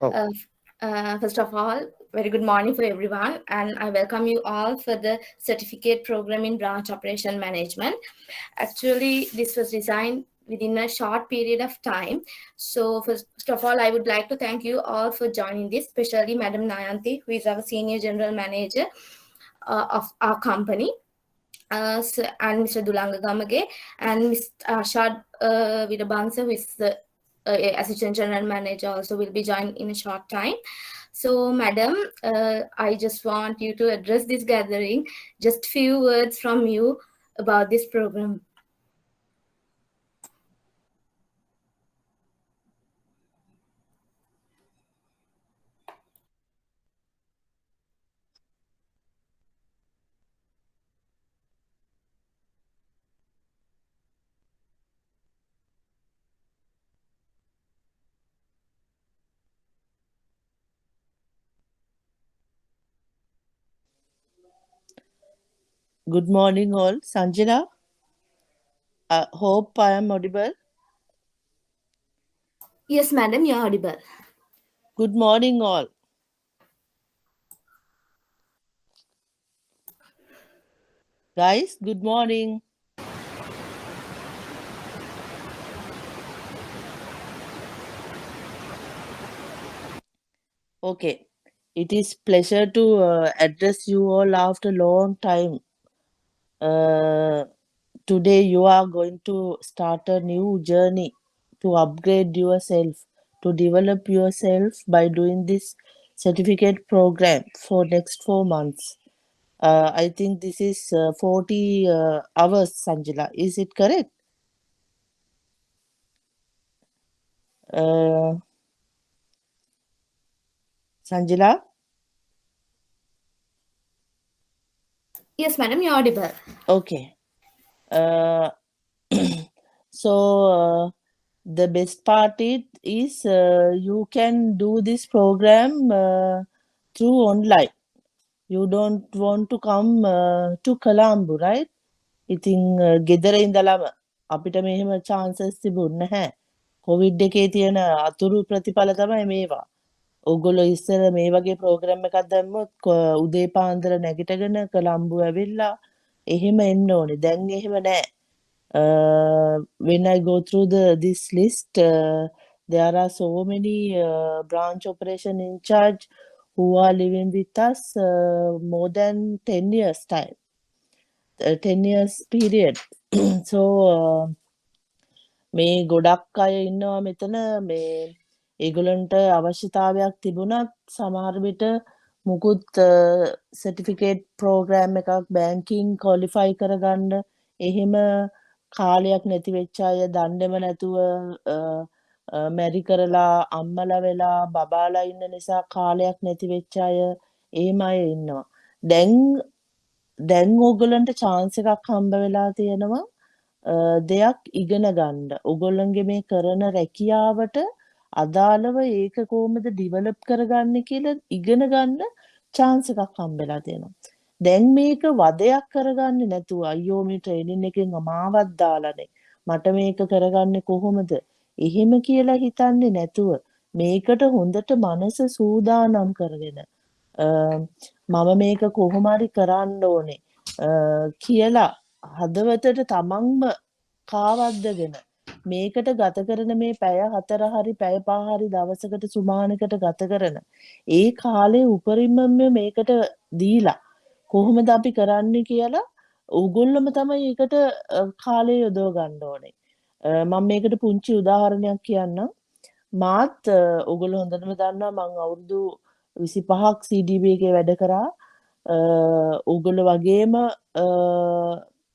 Oh, Uh, First of all, very good morning for everyone, and I welcome you all for the certificate program in branch operation management. Actually, this was designed within a short period of time. So, first of all, I would like to thank you all for joining this, especially Madam Nayanti, who is our senior general manager of our company. And Mr. Dulanga Gamage and Mr. Ashad Vidabansa, who is the assistant general manager, also will be joined in a short time. So, madam, I just want you to address this gathering. Just few words from you about this program. Good morning, all. Sanjana, I hope I am audible. Yes, madam, you are audible. Good morning, all. Guys, good morning. Okay, it is pleasure to address you all after long time. Today you are going to start a new journey to upgrade yourself, to develop yourself by doing this certificate program for next 4 months. I think this is 40 hours, Sanjila. Is it correct? Uh, Sanjila? Yes, madam, you are audible. Okay. Uh, so the best part is you can do this program through online. You don't want to come to Colombo, right? ඉතින් ගෙදර ඉඳලම අපිට මෙහෙම chances තිබුණ නැහැ. Covid එකේ තියෙන අතුරු ප්‍රතිඵල තමයි මේවා. ඔගොල්ලෝ ඉස්සර මේ වගේ ප්‍රෝග්‍රෑම් එකක් දැම්මොත් උදේ පාන්දර නැගිටගෙන කොළඹ ඇවිල්ලා එහෙම එන්න ඕනේ. දැන් එහෙම නැහැ. When I go through this list, there are so many branch operation in charge who are living with us more than 10 years time. 10 years period. So මේ ගොඩක් අය ඉන්නවා මෙතන මේ ඒගොල්ලන්ට අවශ්‍යතාවයක් තිබුණත් සමහර විට මුකුත් සර්ටිෆිකේට් ප්‍රෝග්‍රෑම් එකක් බැංකින් ක්වොලිෆයි කරගන්න එහෙම කාලයක් නැති වෙච්ච අය දන්නේම නැතුව මැරි කරලා අම්මලා වෙලා බබාලා ඉන්න නිසා කාලයක් නැති වෙච්ච අය එහෙම අය ඉන්නවා. දැන් ඕගොල්ලන්ට chance එකක් හම්බ වෙලා තියෙනවා දෙයක් ඉගෙන ගන්න. ඔගොල්ලන්ගේ මේ කරන රැකියාවට අදාළව ඒක කොහොමද ඩිවෙලොප් කරගන්නේ කියලා ඉගෙන ගන්න chance එකක් හම්බෙලා තියෙනවා. දැන් මේක වදයක් කරගන්නේ නැතුව අයියෝ මේ ට්‍රේනින් එකෙන් මාවත් දාලානේ. මට මේක කරගන්නේ කොහොමද? එහෙම කියලා හිතන්නේ නැතුව මේකට හොඳට මනස සූදානම් කරගෙන මම මේක කොහොම හරි කරන්න ඕනේ කියලා හදවතට තමන්ම කාවද්දගෙන මේකට ගත කරන මේ පැය 4 හරි පැය 5 හරි දවසකට සුමානකට ගත කරන ඒ කාලේ උපරිමම මේකට දීලා කොහොමද අපි කරන්නේ කියලා ඕගොල්ලොම තමයි ඒකට කාලය යොදව ගන්න ඕනේ. මම මේකට පුංචි උදාහරණයක් කියන්නම්. මාත් ඕගොල්ලෝ හොඳටම දන්නවා මම අවුරුදු 25ක් CDB එකේ වැඩ කරා. ඕගොල්ලෝ වගේම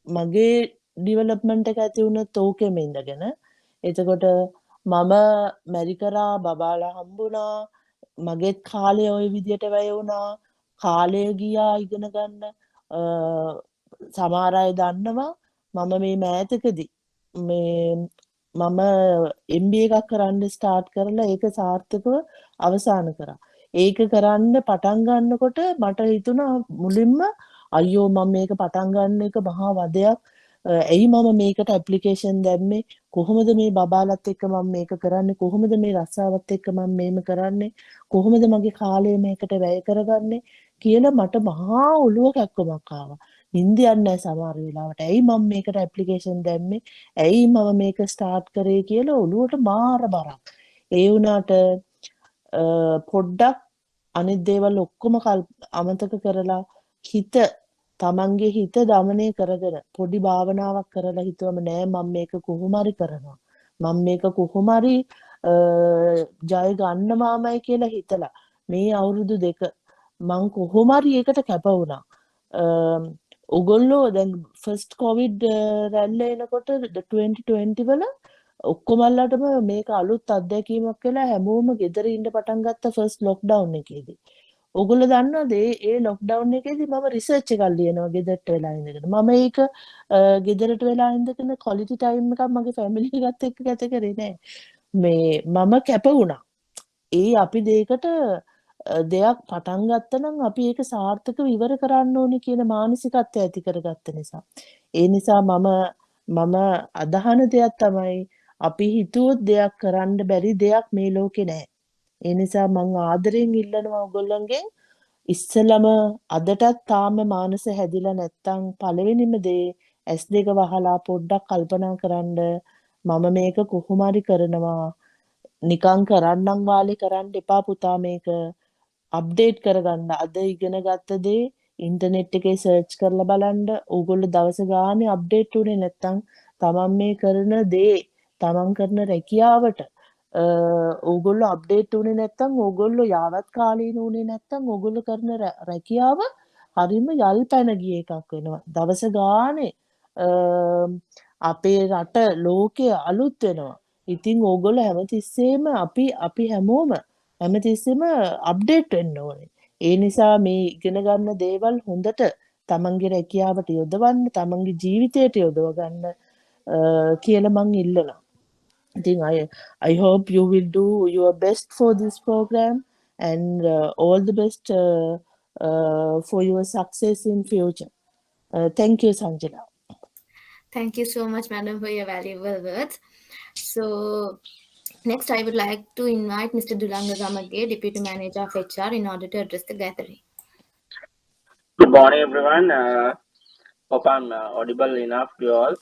මගේ ඩිවලොප්මන්ට් එක ඇති වුණත් ඕකෙම ඉඳගෙන. එතකොට මම මැරි කරා බබාලා හම්බුණා. මගේත් කාලය ওই විදියට වැය වුණා. කාලය ගියා ඉගෙන ගන්න. සමහර අය දන්නවා මම මේ මෑතකදී මේ මම MBA එකක් කරන්න ස්ටාර්ට් කරලා ඒක සාර්ථකව අවසන් කරා. ඒක කරන්න පටන් ගන්නකොට මට හිතුණා මුලින්ම අයියෝ මම මේක පටන් ගන්න එක මහා වදයක් ඇයි මම මේකට ඇප්ලිකේෂන් දැම්මේ, කොහොමද මේ බබාලත් එක්ක මම මේක කරන්නේ, කොහොමද මේ රස්සාවත් එක්ක මම මේම කරන්නේ, කොහොමද මගේ කාලය මේකට වැය කරගන්නේ කියලා මට මහා ඔළුව කැක්කමක් ආවා. නිින්ද යන්නේ නැහැ සමහර වෙලාවට. ඇයි මම මේකට ඇප්ලිකේෂන් දැම්මේ, ඇයි මම මේක ස්ටාර්ට් කරේ කියලා ඔළුවට මාර බරක්. ඒ වුණාට පොඩ්ඩක් අනිත් දේවල් ඔක්කොම අමතක කරලා හිත තමන්ගේ හිත දමනය කරගෙන පොඩි භාවනාවක් කරලා හිතුවම නෑ මම මේක කොහොම හරි කරනවා, මම මේක කොහොම හරි ජය ගන්නවාමයි කියලා හිතලා මේ අවුරුදු දෙක මං කොහොම හරි ඒකට කැප වුණා. ඔගොල්ලෝ දැන් ෆස්ට් කොවිඩ් රැල්ල එනකොට 2020 වල ඔක්කොමල්ලටම මේක අලුත් අත්දැකීමක් වෙලා හැමෝම ගෙදර ඉන්න පටන් ගත්ත ෆස්ට් ලොක්ඩවුන් එකේදී. ඔගොල්ලෝ දන්නවද ඒ ලොක්ඩවුන් එකේදී මම රිසර්ච් එකක් ලියනවා ගෙදරට වෙලා ඉඳගෙන. මම ඒක ගෙදරට වෙලා ඉඳගෙන ක්වොලිටි ටයිම් එකක් මගේ ෆැමිලි එකත් එක්ක ගත කරේ නෑ. මේ මම කැප වුණා. ඒ අපි දෙයකට දෙයක් පටන් ගත්තනම් අපි ඒක සාර්ථකව ඉවර කරන්න ඕනේ කියන මානසිකත්වය ඇති කරගත්ත නිසා. ඒ නිසා මම අදහන දෙයක් තමයි අපි හිතුවොත් දෙයක් කරන්න බැරි දෙයක් මේ ලෝකේ නැහැ. ඒ නිසා මම ආදරෙන් ඉල්ලනවා ඔයගොල්ලන්ගෙන් ඉස්සලම අදටත් තාම මානස හැදිලා නැත්තම් පළවෙනිම දේ S2 වහලා පොඩ්ඩක් කල්පනා කරන්න මම මේක කොහොම හරි කරනවා. නිකං කරන්නම් වාලේ කරන්න එපා පුතා, මේක අප්ඩේට් කරගන්න. අද ඉගෙන ගත්ත දේ ඉන්ටර්නෙට් එකේ සර්ච් කරලා බලන්න. ඕගොල්ලෝ දවස ගානේ අප්ඩේට් උනේ නැත්තම් තමන් මේ කරන දේ, තමන් කරන රැකියාවට ඕගොල්ලෝ අප්ඩේට් උනේ නැත්තම්, ඕගොල්ලෝ යාවත් කාලීන උනේ නැත්තම් ඕගොල්ලෝ කරන රැකියාව හරිම යල් පැන ගිය එකක් වෙනවා. දවස ගානේ අපේ රට ලෝකය අලුත් වෙනවා. ඉතින් ඕගොල්ලෝ හැමතිස්සෙම අපි හැමෝම හැමතිස්සෙම අප්ඩේට් වෙන්න ඕනේ. ඒ නිසා මේ ඉගෙන ගන්න දේවල් හොඳට තමන්ගේ රැකියාවට යොදවන්න, තමන්ගේ ජීවිතයට යොදව ගන්න කියලා මං ඉල්ලනවා. ඉතින් I hope you will do your best for this program and all the best for your success in future. Thank you, Sanjana. Thank you so much, madam, for your valuable words. So next, I would like to invite Mr. Dulanga Gamage, Deputy Manager of HR, in order to address the gathering. Good morning, everyone. Hope I'm audible enough to you all.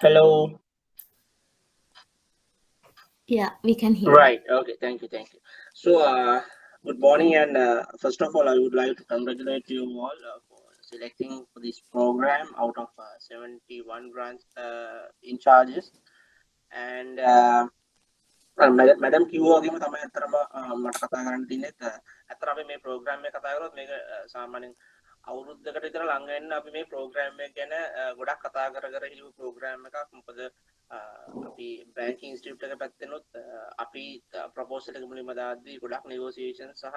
Hello. Yeah, we can hear. Right. Okay. Thank you. So, good morning, and first of all, I would like to congratulate you all for selecting for this program out of 71 branch in charges. And madam කිව්වා වගේම තමයි අතරම මට කතා කරන්න තියෙන්නේ. අතර අපි මේ ප්‍රෝග්‍රෑම් එක කතා කරොත් මේක සාමාන්‍යයෙන් අවුරුද්දකට විතර ළඟ වෙන්න අපි මේ ප්‍රෝග්‍රෑම් එක ගැන ගොඩක් කතා කර හිටපු ප්‍රෝග්‍රෑම් එකක්. මොකද අපි බැංකින් ඉන්ස්ටිටියුට් එක පැත්තෙනුත් අපි ප්‍රොපෝසල් එක මුලින්ම දාද්දී ගොඩක් නෙගෝසියේෂන් සහ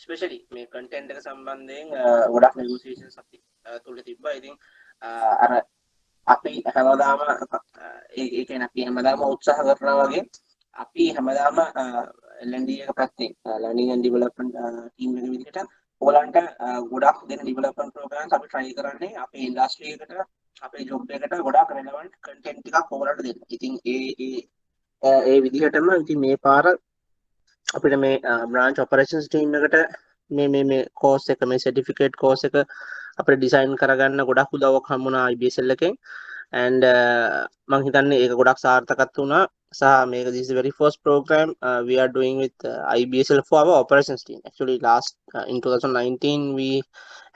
ස්පෙෂලි මේ කන්ටෙන්ට් එක සම්බන්ධයෙන් ගොඩක් නෙගෝසියේෂන්ස් අපි තුල තිබ්බා. ඉතින් අර අපි හැමදාම ඒ කියන්නේ අපි හැමදාම උත්සාහ කරනවා වගේ අපි හැමදාම LND එක පැත්තේ ලර්නින් ඇන්ඩ් ඩෙවලොප්මන්ට් ටීම් එක විදිහට ඔයගලන්ට ගොඩක් දෙන ඩෙවලොප්මන්ට් ප්‍රෝග්‍රෑම්ස් අපි try කරන්නේ අපේ ඉන්ඩස්ට්‍රි එකට, අපේ ජොබ් එකට ගොඩක් රෙලෙවන්ට් කන්ටෙන්ට් ටිකක් ඔයගලන්ට දෙන්න. ඉතින් ඒ විදිහටම ඉතින් මේ පාර අපිට මේ බ්‍රාන්ච් ඔපරේෂන්ස් ටීම් එකට මේ කෝස් එක, මේ සර්ටිෆිකේට් කෝස් එක අපිට ඩිසයින් කරගන්න ගොඩක් උදව්වක් හම්බුණා IBSL එකෙන්. and මම හිතන්නේ ඒක ගොඩක් සාර්ථකත් වුණා. සහ මේක this is the very first program we are doing with IBSL for our operations team. Actually last in 2019 we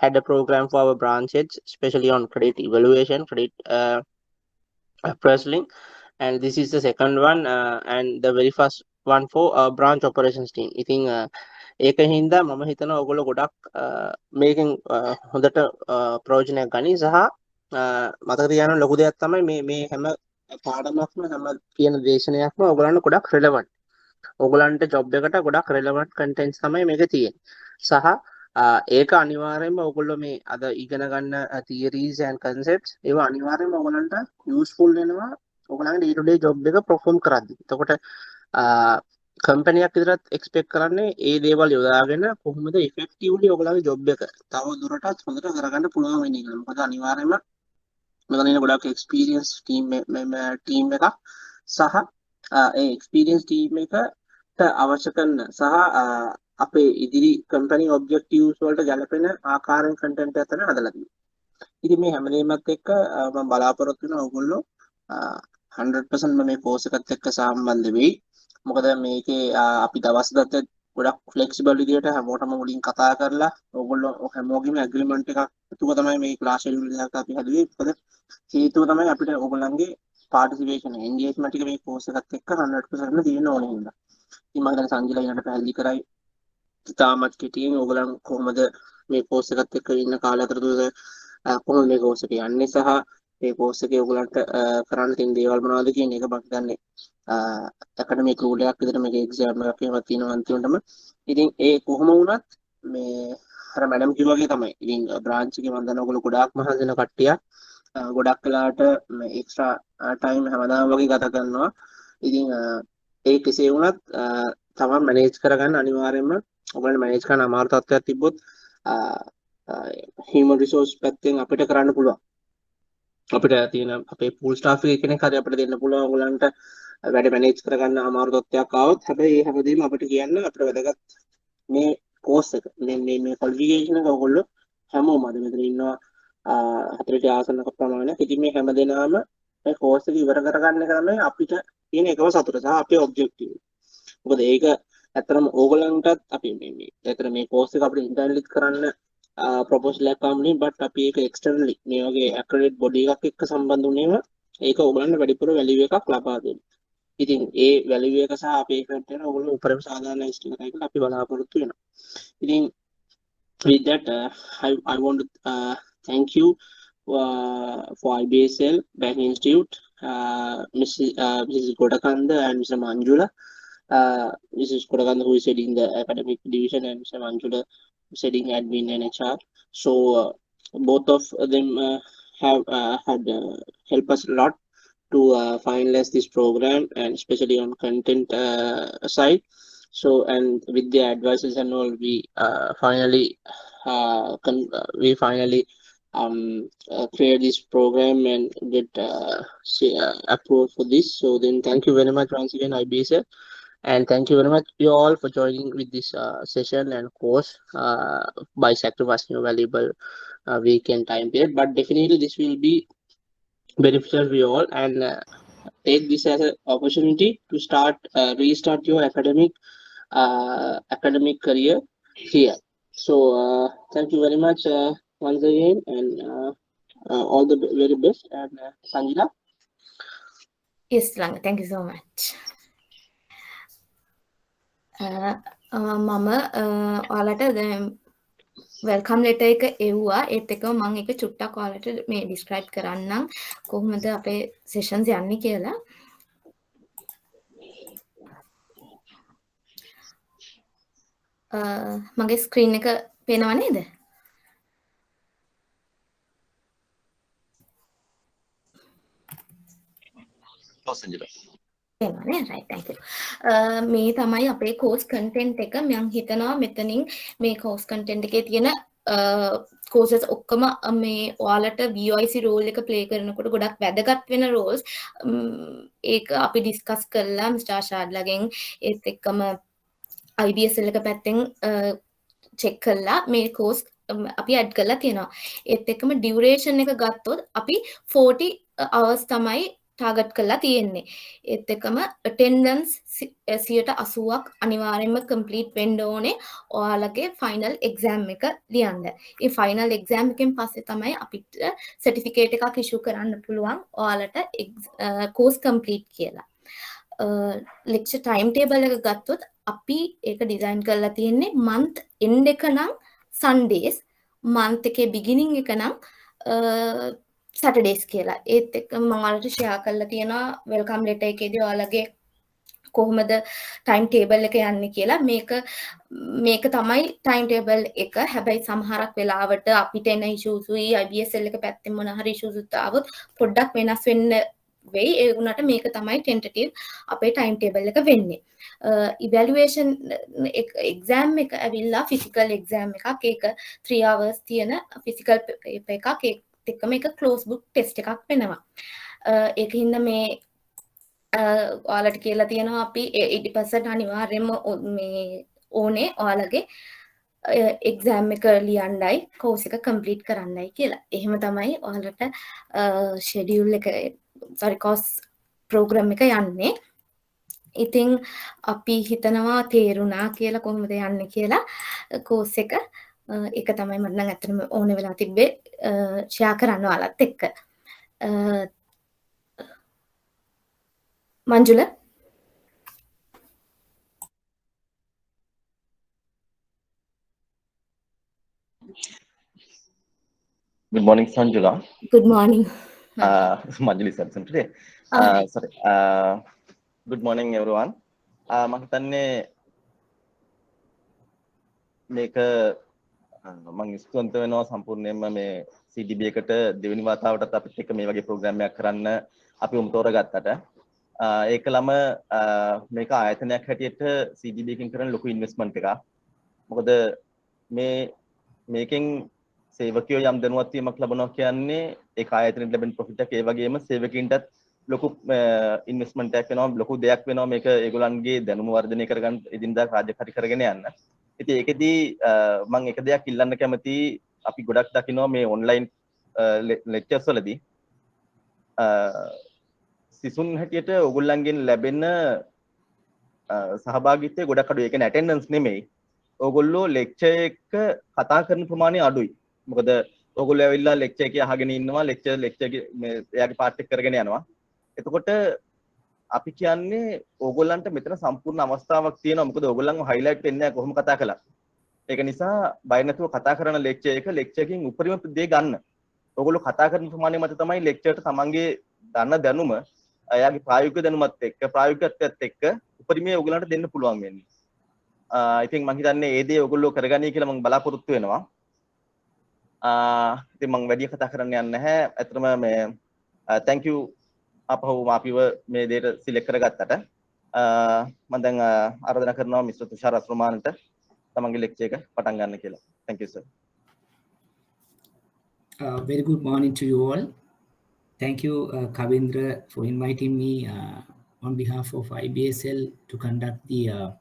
had a program for our branch heads, especially on credit evaluation, credit appraisal, and this is the second one and the very first one for branch operations team. ඉතින් ඒක හින්දා මම හිතනවා ඔයගොල්ලෝ ගොඩක් මේකෙන් හොඳට ප්‍රයෝජනයක් ගනි. සහ මතක තියාගන්න ලොකු දෙයක් තමයි මේ හැම පාඩමක්ම, හැම කියන දේශනයක්ම ඔයගලන්ට ගොඩක් රිලෙවන්ට්. ඔයගලන්ට ජොබ් එකට ගොඩක් රිලෙවන්ට් කන්ටෙන්ට්ස් තමයි මේක තියෙන්නේ. සහ ඒක අනිවාර්යයෙන්ම ඔයගොල්ලෝ මේ අද ඉගෙන ගන්න theories and concepts ඒවා අනිවාර්යයෙන්ම ඔයගලන්ට useful වෙනවා ඔයගලන්ගේ day to day job එක perform කරද්දී. එතකොට කම්පැනියක් විතරත් එක්ස්පෙක්ට් කරන්නේ ඒ දේවල් යොදාගෙන කොහොමද effectively ඔයගලගේ ජොබ් එක තව දුරටත් හොඳට කරගන්න පුළුවන් වෙන එක. මොකද අනිවාර්යයෙන්ම මෙතන ඉන්න ගොඩක් එක්ස්පීරියන්ස් ටීම් එකක් සහ ඒ එක්ස්පීරියන්ස් ටීම් එකට අවශ්‍ය කරන සහ අපේ ඉදිරි කම්පැනි ඔබ්ජෙක්ටිව්ස් වලට ගැලපෙන ආකාරයෙන් කන්ටෙන්ට් එක තමයි හදලා තියෙන්නේ. ඉතින් මේ හැමදේමත් එක්ක මම බලාපොරොත්තු වෙනවා ඔයගොල්ලෝ 100% මේ කෝස් එකත් එක්ක සම්බන්ධ වෙයි. මොකද මේකේ අපි දවස් ගත ගොඩක් ෆ්ලෙක්සිබල් විදියට හැමෝටම මුලින් කතා කරලා ඔයගොල්ලෝ හැමෝගෙම ඇග්‍රීමන්ට් එකක් තුක තමයි මේ ක්ලාස් ෂෙඩියුල් එකක් අපි හදුවේ. මොකද හේතුව තමයි අපිට ඔයගොල්ලන්ගේ පාර්ටිසිපේෂන් එන්ගේජ්මන්ට් එක මේ කෝස් එකත් එක්ක 100% තියෙන්න ඕනේ හින්දා. ඉතින් මම දැන් සංජිලා ඊට පැහැදිලි කරයි තාමත් කෙටියෙන් ඔයගොල්ලන් කොහොමද මේ කෝස් එකත් එක්ක ඉන්න කාලය අතරතුර කොහොමද මේ කෝස් එක යන්නේ සහ මේ කෝස් එකේ ඔයගොල්ලන්ට කරන්න තියෙන දේවල් මොනවද කියන එක මම හිතන්නේ ඇකඩමික් රූල් එකක් විදිහට මේක එක්සෑම් එකක් එහෙම තියෙනවා අන්තිමටම. ඉතින් ඒ කොහොම වුණත් මේ අර මැඩම් කිව්වා වගේ තමයි. ඉතින් බ්‍රාන්ච් එකේ මම දන්නවා ඔයගොල්ලෝ ගොඩාක් මහන්සි වෙන කට්ටියක්. ගොඩක් වෙලාවට මේ එක්ස්ට්‍රා ටයිම් හැමදාම වගේ ගත කරනවා. ඉතින් ඒ කෙසේ වුණත් තමන් මැනේජ් කරගන්න අනිවාර්යයෙන්ම ඔයගොල්ලෝ මැනේජ් කරන අමාරු තත්ත්වයක් තිබ්බොත් human resource පැත්තෙන් අපිට කරන්න පුළුවන්. අපිට තියෙන අපේ pool staff එක කෙනෙක් හරි අපිට දෙන්න පුළුවන් ඔයගොල්ලන්ට වැඩ මැනේජ් කරගන්න අමාරු තත්ත්වයක් ආවොත්. හැබැයි ඒ හැමදේම අපිට කියන්න අපිට වැදගත් මේ කෝස් එක. මේ ක්වොලිෆිකේෂන් එක ඔයගොල්ලෝ හැමෝම අද මෙතන ඉන්නවා 40ට ආසන්න ප්‍රමාණයක්. ඉතින් මේ හැමදේනම මේ කෝස් එක ඉවර කරගන්න එක තමයි අපිට තියෙන එකම සතුට සහ අපේ ඔබ්ජෙක්ටිව්. මොකද ඒක ඇත්තටම ඕගොල්ලන්ටත් අපි ඇත්තට මේ කෝස් එක අපිට ඉන්ටර්නලිත් කරන්න ප්‍රොපෝසල් එකක් ආවනේ බට් අපි ඒක එක්ස්ටර්නලි මේ වගේ ඇක්‍රෙඩිට් බොඩි එකක් එක්ක සම්බන්ධ වුණේම ඒක ඕගොල්ලන්ට වැඩිපුර වැලියු එකක් ලබා දෙන්න. ඉතින් ඒ වැලියු එක සහ අපේ කන්ටෙන්ට් ඕගොල්ලෝ උපරිම සාධාරණ ඉෂ්ට කරයි කියලා අපි බලාපොරොත්තු වෙනවා. ඉතින් with that I want to thank you for IBSL Banking Institute, Mrs. Kodakanda and Mr. Manjula. Mrs. Kodakanda, who is heading the academic division, and Mr. Manjula, who's heading admin and HR. So both of them have had helped us a lot to finalize this program, and especially on content side. So, and with the advices and all, we finally create this program and get approved for this. So then thank you very much once again, IBSL, and thank you very much you all for joining with this session and course by sacrificing your valuable weekend time period. But definitely this will be beneficial for you all, and take this as an opportunity to restart your academic career here. So thank you very much once again, and all the very best. And Sanjila. Yes, Langa, thank you so much. මම ඔයාලට welcome letter එක එව්වා. ඒත් එක්කම මම ඒක චුට්ටක් ඔයාලට මේ ඩිස්ක්‍රයිබ් කරන්නම් කොහොමද අපේ සෙෂන්ස් යන්නේ කියලා. මගේ ස්ක්‍රීන් එක පේනව නේද? right, thank you. මේ තමයි අපේ course content එක. මම හිතනවා මෙතනින් මේ course content එකේ තියෙන courses ඔක්කොම මේ ඔයාලට VOIC role එක play කරනකොට ගොඩක් වැදගත් වෙන roles ඒක අපි discuss කළා Mr. ආශාඩ්ලාගෙන්. ඒත් එක්කම IBSL එක පැත්තෙන් check කළා මේ course අපි add කරලා තියෙනවා. ඒත් එක්කම duration එක ගත්තොත් අපි 40 hours තමයි ටාගට් කරලා තියෙන්නේ. ඒත් එක්කම attendance 80%ක් අනිවාර්යයෙන්ම complete වෙන්න ඕනේ ඔයාලගේ final exam එක ලියන්න. ඒ final exam එකෙන් පස්සේ තමයි අපිට certificate එකක් issue කරන්න පුළුවන් ඔයාලට course complete කියලා. lecture timetable එක ගත්තොත් අපි ඒක design කරලා තියෙන්නේ month end එක නම් Sundays, month එකේ beginning එක නම් Saturdays කියලා. ඒත් එක්ක මම ඔයාලට share කරලා තියෙනවා welcome letter එකේදී ඔයාලගේ කොහොමද time table එක යන්නේ කියලා. මේක තමයි time table එක. හැබැයි සමහරක් වෙලාවට අපිට එන issues උයි IBSL එක පැත්තෙන් මොන හරි issues උත් ආවොත් පොඩ්ඩක් වෙනස් වෙන්න වෙයි. ඒ වුණාට මේක තමයි tentative අපේ time table එක වෙන්නේ. evaluation exam එක ඇවිල්ලා physical exam එකක්. ඒක 3 hours තියෙන physical paper එකක්. එක්කම එක ක්ලෝස් බුක් ටෙස්ට් එකක් වෙනවා. ඒකින්ද මේ ඔයාලට කියලා තියෙනවා අපි 80% අනිවාර්යයෙන්ම මේ ඕනේ ඔයාලගේ එක්සෑම් එක ලියන්නයි කෝස් එක කම්ප්ලීට් කරන්නයි කියලා. එහෙම තමයි ඔයාලට ෂෙඩියුල් එක කෝස් ප්‍රෝග්‍රෑම් එක යන්නේ. ඉතින් අපි හිතනවා තේරුණා කියලා කොහොමද යන්නේ කියලා කෝස් එක. ඒක තමයි මට නම් ඇත්තටම ඕනේ වෙලා තිබ්බේ ෂෙයා කරන්න ඔයාලත් එක්ක. Manjula? Good morning, Sanjula. Good morning. Manjuli sir today. Sorry. Good morning, everyone. මම හිතන්නේ මේක මම ස්තුතිවන්ත වෙනවා සම්පූර්ණයෙන්ම මේ CDB එකට දෙවෙනි වතාවටත් අපිත් එක්ක මේ වගේ ප්‍රෝග්‍රෑම් එකක් කරන්න අපි උම්තෝරගත්තට ඒකලම මේක ආයතනයක් හැටියට CDB එකකින් කරන ලොකු ඉන්වෙස්ට්මන්ට් එකක්. මොකද මේකෙන් සේවකයෝ යම් දැනුවත් වීමක් ලබනවා කියන්නේ ඒ ආයතනෙට ලැබෙන ප්‍රොෆිට් එක ඒ වගේම සේවකින්ටත් ලොකු ඉන්වෙස්ට්මන්ට් එකක් වෙනවා ලොකු දෙයක් වෙනවා මේක ඒගොල්ලන්ගේ දැනුම වර්ධනය කරගන්න එදිනදා රාජකාරී කරගෙන යන්න. ඉතින් ඒකෙදී මම එක දෙයක් ඉල්ලන්න කැමතියි අපි ගොඩක් දකිනවා මේ ඔන්ලයින් ලෙක්චර්ස් වලදී සිසුන් හැටියට ඕගොල්ලන්ගෙන් ලැබෙන සහභාගීත්වය ගොඩක් අඩුයි. ඒ කියන්නේ ඇටෙන්ඩන්ස් නෙමෙයි. ඕගොල්ලෝ ලෙක්චර් එක කතා කරන ප්‍රමාණය අඩුයි. මොකද ඕගොල්ලෝ ඇවිල්ලා ලෙක්චර් එකේ අහගෙන ඉන්නවා ලෙක්චර් මේ එයාගේ පාර්ට් එක කරගෙන යනවා. එතකොට අපි කියන්නේ ඕගොල්ලන්ට මෙතන සම්පූර්ණ අවස්ථාවක් තියෙනවා. මොකද ඕගොල්ලන්ව හයිලයිට් වෙන්නේ නැහැ කොහොම කතා කළා. ඒක නිසා බය නැතුව කතා කරන ලෙක්චර් එකකින් උපරිම දේ ගන්න. ඕගොල්ලෝ කතා කරන ප්‍රමාණය මත තමයි ලෙක්චර්ට තමන්ගේ දන්න දැනුම එයාගේ ප්‍රායෝගික දැනුමත් එක්ක ප්‍රායෝගිකත්වයත් එක්ක උපරිමයේ ඕගොල්ලන්ට දෙන්න පුළුවන් වෙන්නේ. ඉතින් මම හිතන්නේ ඒ දේ ඕගොල්ලෝ කරගනී කියලා මම බලාපොරොත්තු වෙනවා. ඉතින් මම වැඩි කතා කරන්න යන්නේ නැහැ. ඇත්තටම මේ thank you අපහුව මාපිව මේ දෙයට සිලෙක්ට් කරගත්තට මම දැන් ආරාධනා කරනවා මිස්ටර් තුෂාර අස්රමානට තමන්ගේ ලෙක්චර් එක පටන් ගන්න කියලා. Thank you sir. Very good morning to you all. Thank you Kavindra for inviting me on behalf of IBSL to conduct the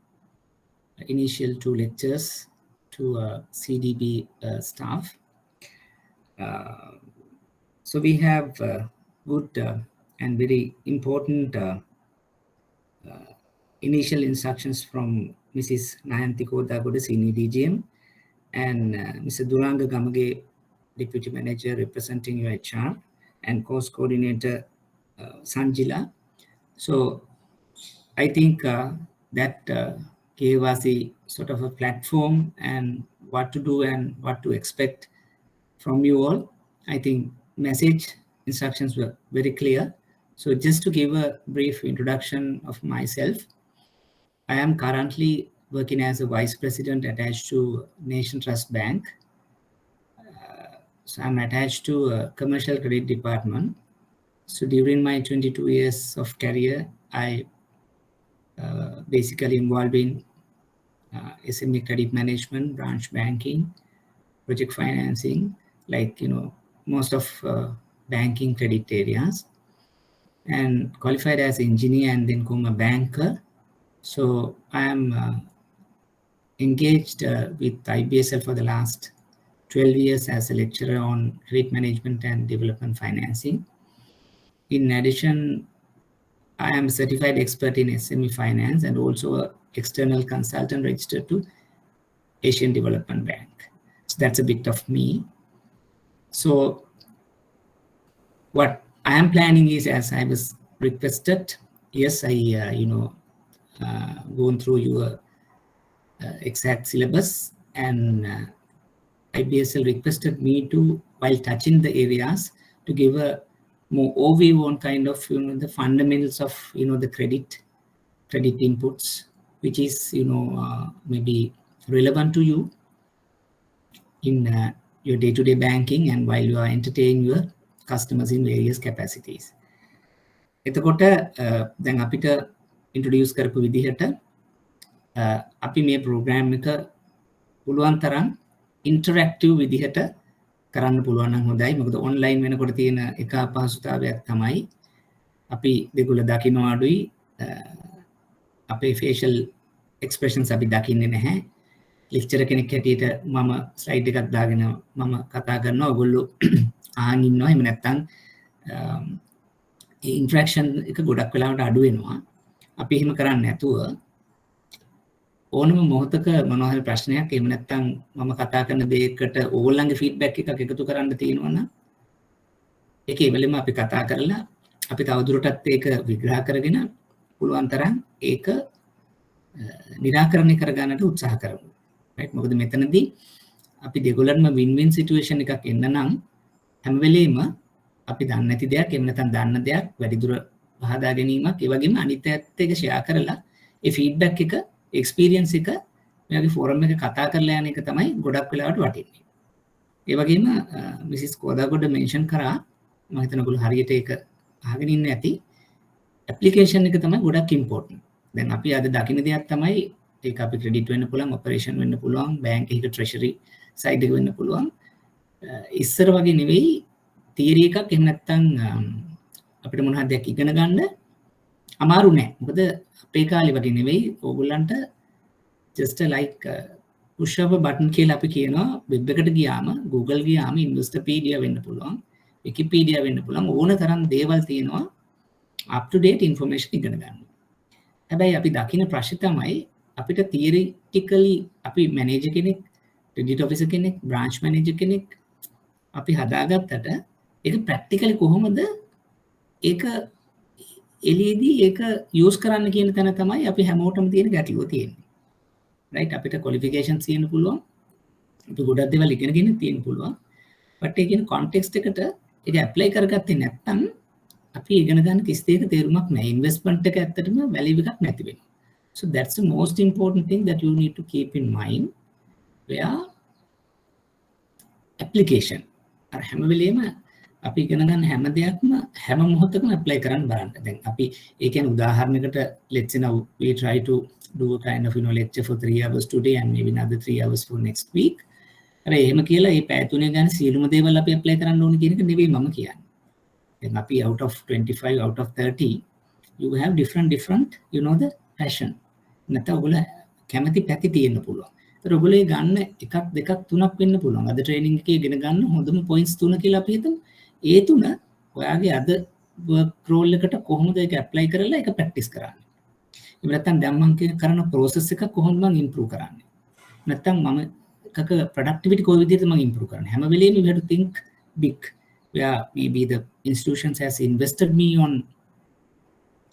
initial 2 lectures to CDB staff. So we have good and very important initial instructions from Mrs. Nayanthi Kodagoda, Senior DGM, and Mr. Duranga Gamage, Deputy Manager representing your HR, and Course Coordinator Sanjila. So I think that gave us a sort of a platform and what to do and what to expect from you all. I think message instructions were very clear. So just to give a brief introduction of myself, I am currently working as a Vice President attached to Nation Trust Bank. So I'm attached to a commercial credit department. So during my 22 years of career, I basically involved in SME credit management, branch banking, project financing, like, most of banking credit areas, and qualified as engineer and then become a banker. So I am engaged with IBSL for the last 12 years as a lecturer on credit management and development financing. In addition, I am a certified expert in SME finance and also an external consultant registered to Asian Development Bank. So that's a bit of me. So what I am planning is, as I was requested, yes, I gone through your exact syllabus, and IBSL requested me to, while touching the areas, to give a more overview on kind of the fundamentals of the credit inputs, which is maybe relevant to you in your day-to-day banking and while you are entertaining your customers in various capacities. එතකොට දැන් අපිට introduce කරපු විදිහට අපි මේ programme එක පුළුවන් තරම් ඉන්ටරැක්ටිව් විදිහට කරන්න පුළුවන් නම් හොඳයි. මොකද ඔන්ලයින් වෙනකොට තියෙන එක අපහසුතාවයක් තමයි අපි දෙගොල්ල දකින්න අඩුයි. අපේ facial expressions අපි දකින්නේ නැහැ. lecturer කෙනෙක් හැටියට මම slide එකක් දාගෙන මම කතා කරනවා. ඔයගොල්ලෝ අහන් ඉන්නවා. එහෙම නැත්නම් interaction එක ගොඩක් වෙලාවට අඩු වෙනවා. අපි එහෙම කරන්නේ නැතුව ඕනම මොහොතක මොනවා හරි ප්‍රශ්නයක් එහෙම නැත්නම් මම කතා කරන දෙයකට ඕගොල්ලන්ගේ ෆීඩ්බැක් එකක් එකතු කරන්න තියෙනවා නම් ඒක එවෙලෙම අපි කතා කරලා අපි තවදුරටත් ඒක විග්‍රහ කරගෙන පුළුවන් තරම් ඒක निराකරණය කරගන්නට උත්සාහ කරමු. right? මොකද මෙතනදී අපි දෙගොල්ලන්ම win-win situation එකක් එන්න නම් හැම වෙලෙම අපි දන්නේ නැති දෙයක් එහෙම නැත්නම් දන්න දෙයක් වැඩිදුර පහදා ගැනීමක් ඒ වගේම අනිත් පැත්තට ඒක ෂෙයා කරලා ඒ ෆීඩ්බැක් එක එක්ස්පීරියන්ස් එක මෙයාගේ ෆෝරම් එක කතා කරලා යන එක තමයි ගොඩක් වෙලාවට වටින්නේ. ඒ වගේම මිසිස් කෝදාගොඩ මෙන්ෂන් කරා මම හිතන ඔයගොල්ලෝ හරියට ඒක අහගෙන ඉන්න ඇති. ඇප්ලිකේෂන් එක තමයි ගොඩක් ඉම්පෝටන්ට්. දැන් අපි අද දකින්න දෙයක් තමයි ඒක අපි ක්‍රෙඩිට් වෙන්න පුළුවන්, ඔපරේෂන් වෙන්න පුළුවන්, බැංක් එකක ට්‍රෙෂරි සයිඩ් එක වෙන්න පුළුවන්. ඉස්සර වගේ නෙවෙයි තියරි එකක් එහෙම නැත්නම් අපිට මොන හරි දෙයක් ඉගෙන ගන්න අමාරු නෑ. මොකද අපේ කාලේ වගේ නෙවෙයි ඕගොල්ලන්ට just like push of a button කියලා අපි කියනවා. වෙබ් එකට ගියාම Google ගියාම Investopedia වෙන්න පුළුවන්, Wikipedia වෙන්න පුළුවන්, ඕන තරම් දේවල් තියෙනවා up to date information ඉගෙන ගන්න. හැබැයි අපි දකින ප්‍රශ්නේ තමයි අපිට theoretically අපි manager කෙනෙක්, credit officer කෙනෙක්, branch manager කෙනෙක් අපි හදාගත්තට ඒක practically කොහොමද ඒක එළියේදී ඒක යූස් කරන්න කියන තැන තමයි අපි හැමෝටම තියෙන ගැටලුව තියෙන්නේ. right? අපිට qualifications තියෙන්න පුළුවන්. අපි ගොඩක් දේවල් ඉගෙනගෙන තියෙන්න පුළුවන්. but ඒ කියන context එකට ඒක apply කරගත්තේ නැත්නම් අපි ඉගෙන ගන්න කිසි දෙයක තේරුමක් නැහැ. investment එක ඇත්තටම value එකක් නැති වෙනවා. So that's the most important thing that you need to keep in mind where application අර හැම වෙලේම අපි ඉගෙන ගන්න හැම දෙයක්ම හැම මොහොතකම apply කරන්න බලන්න. දැන් අපි ඒ කියන්නේ උදාහරණයකට let's say now we try to do a kind of lecture for 3 hours today and maybe another 3 hours for next week. අර එහෙම කියලා මේ පැය තුනේ ගන්න සියලුම දේවල් අපි apply කරන්න ඕනේ කියන එක නෙවෙයි මම කියන්නේ. Then අපි out of 25 out of 30 you have different you know the passion. නැත්නම් ඔයගොල්ලෝ කැමති පැති තියෙන්න පුළුවන්. ඒතර ඔයගොල්ලෝ ගන්න එකක් දෙකක් තුනක් වෙන්න පුළුවන්. අද ට්‍රේනින් එකේ ඉගෙන ගන්න හොඳම points 3 කියලා අපි හිතමු. ඒ තුන ඔයාගේ අද work role එකට කොහොමද ඒක apply කරලා ඒක practice කරන්නේ. එහෙම නැත්නම් දැන් මම කරන process එක කොහොමද මම improve කරන්නේ. නැත්නම් මම එකක productivity කොයි විදිහටද මම improve කරන්නේ. හැම වෙලේම you have to think big. Where maybe the institutions has invested me on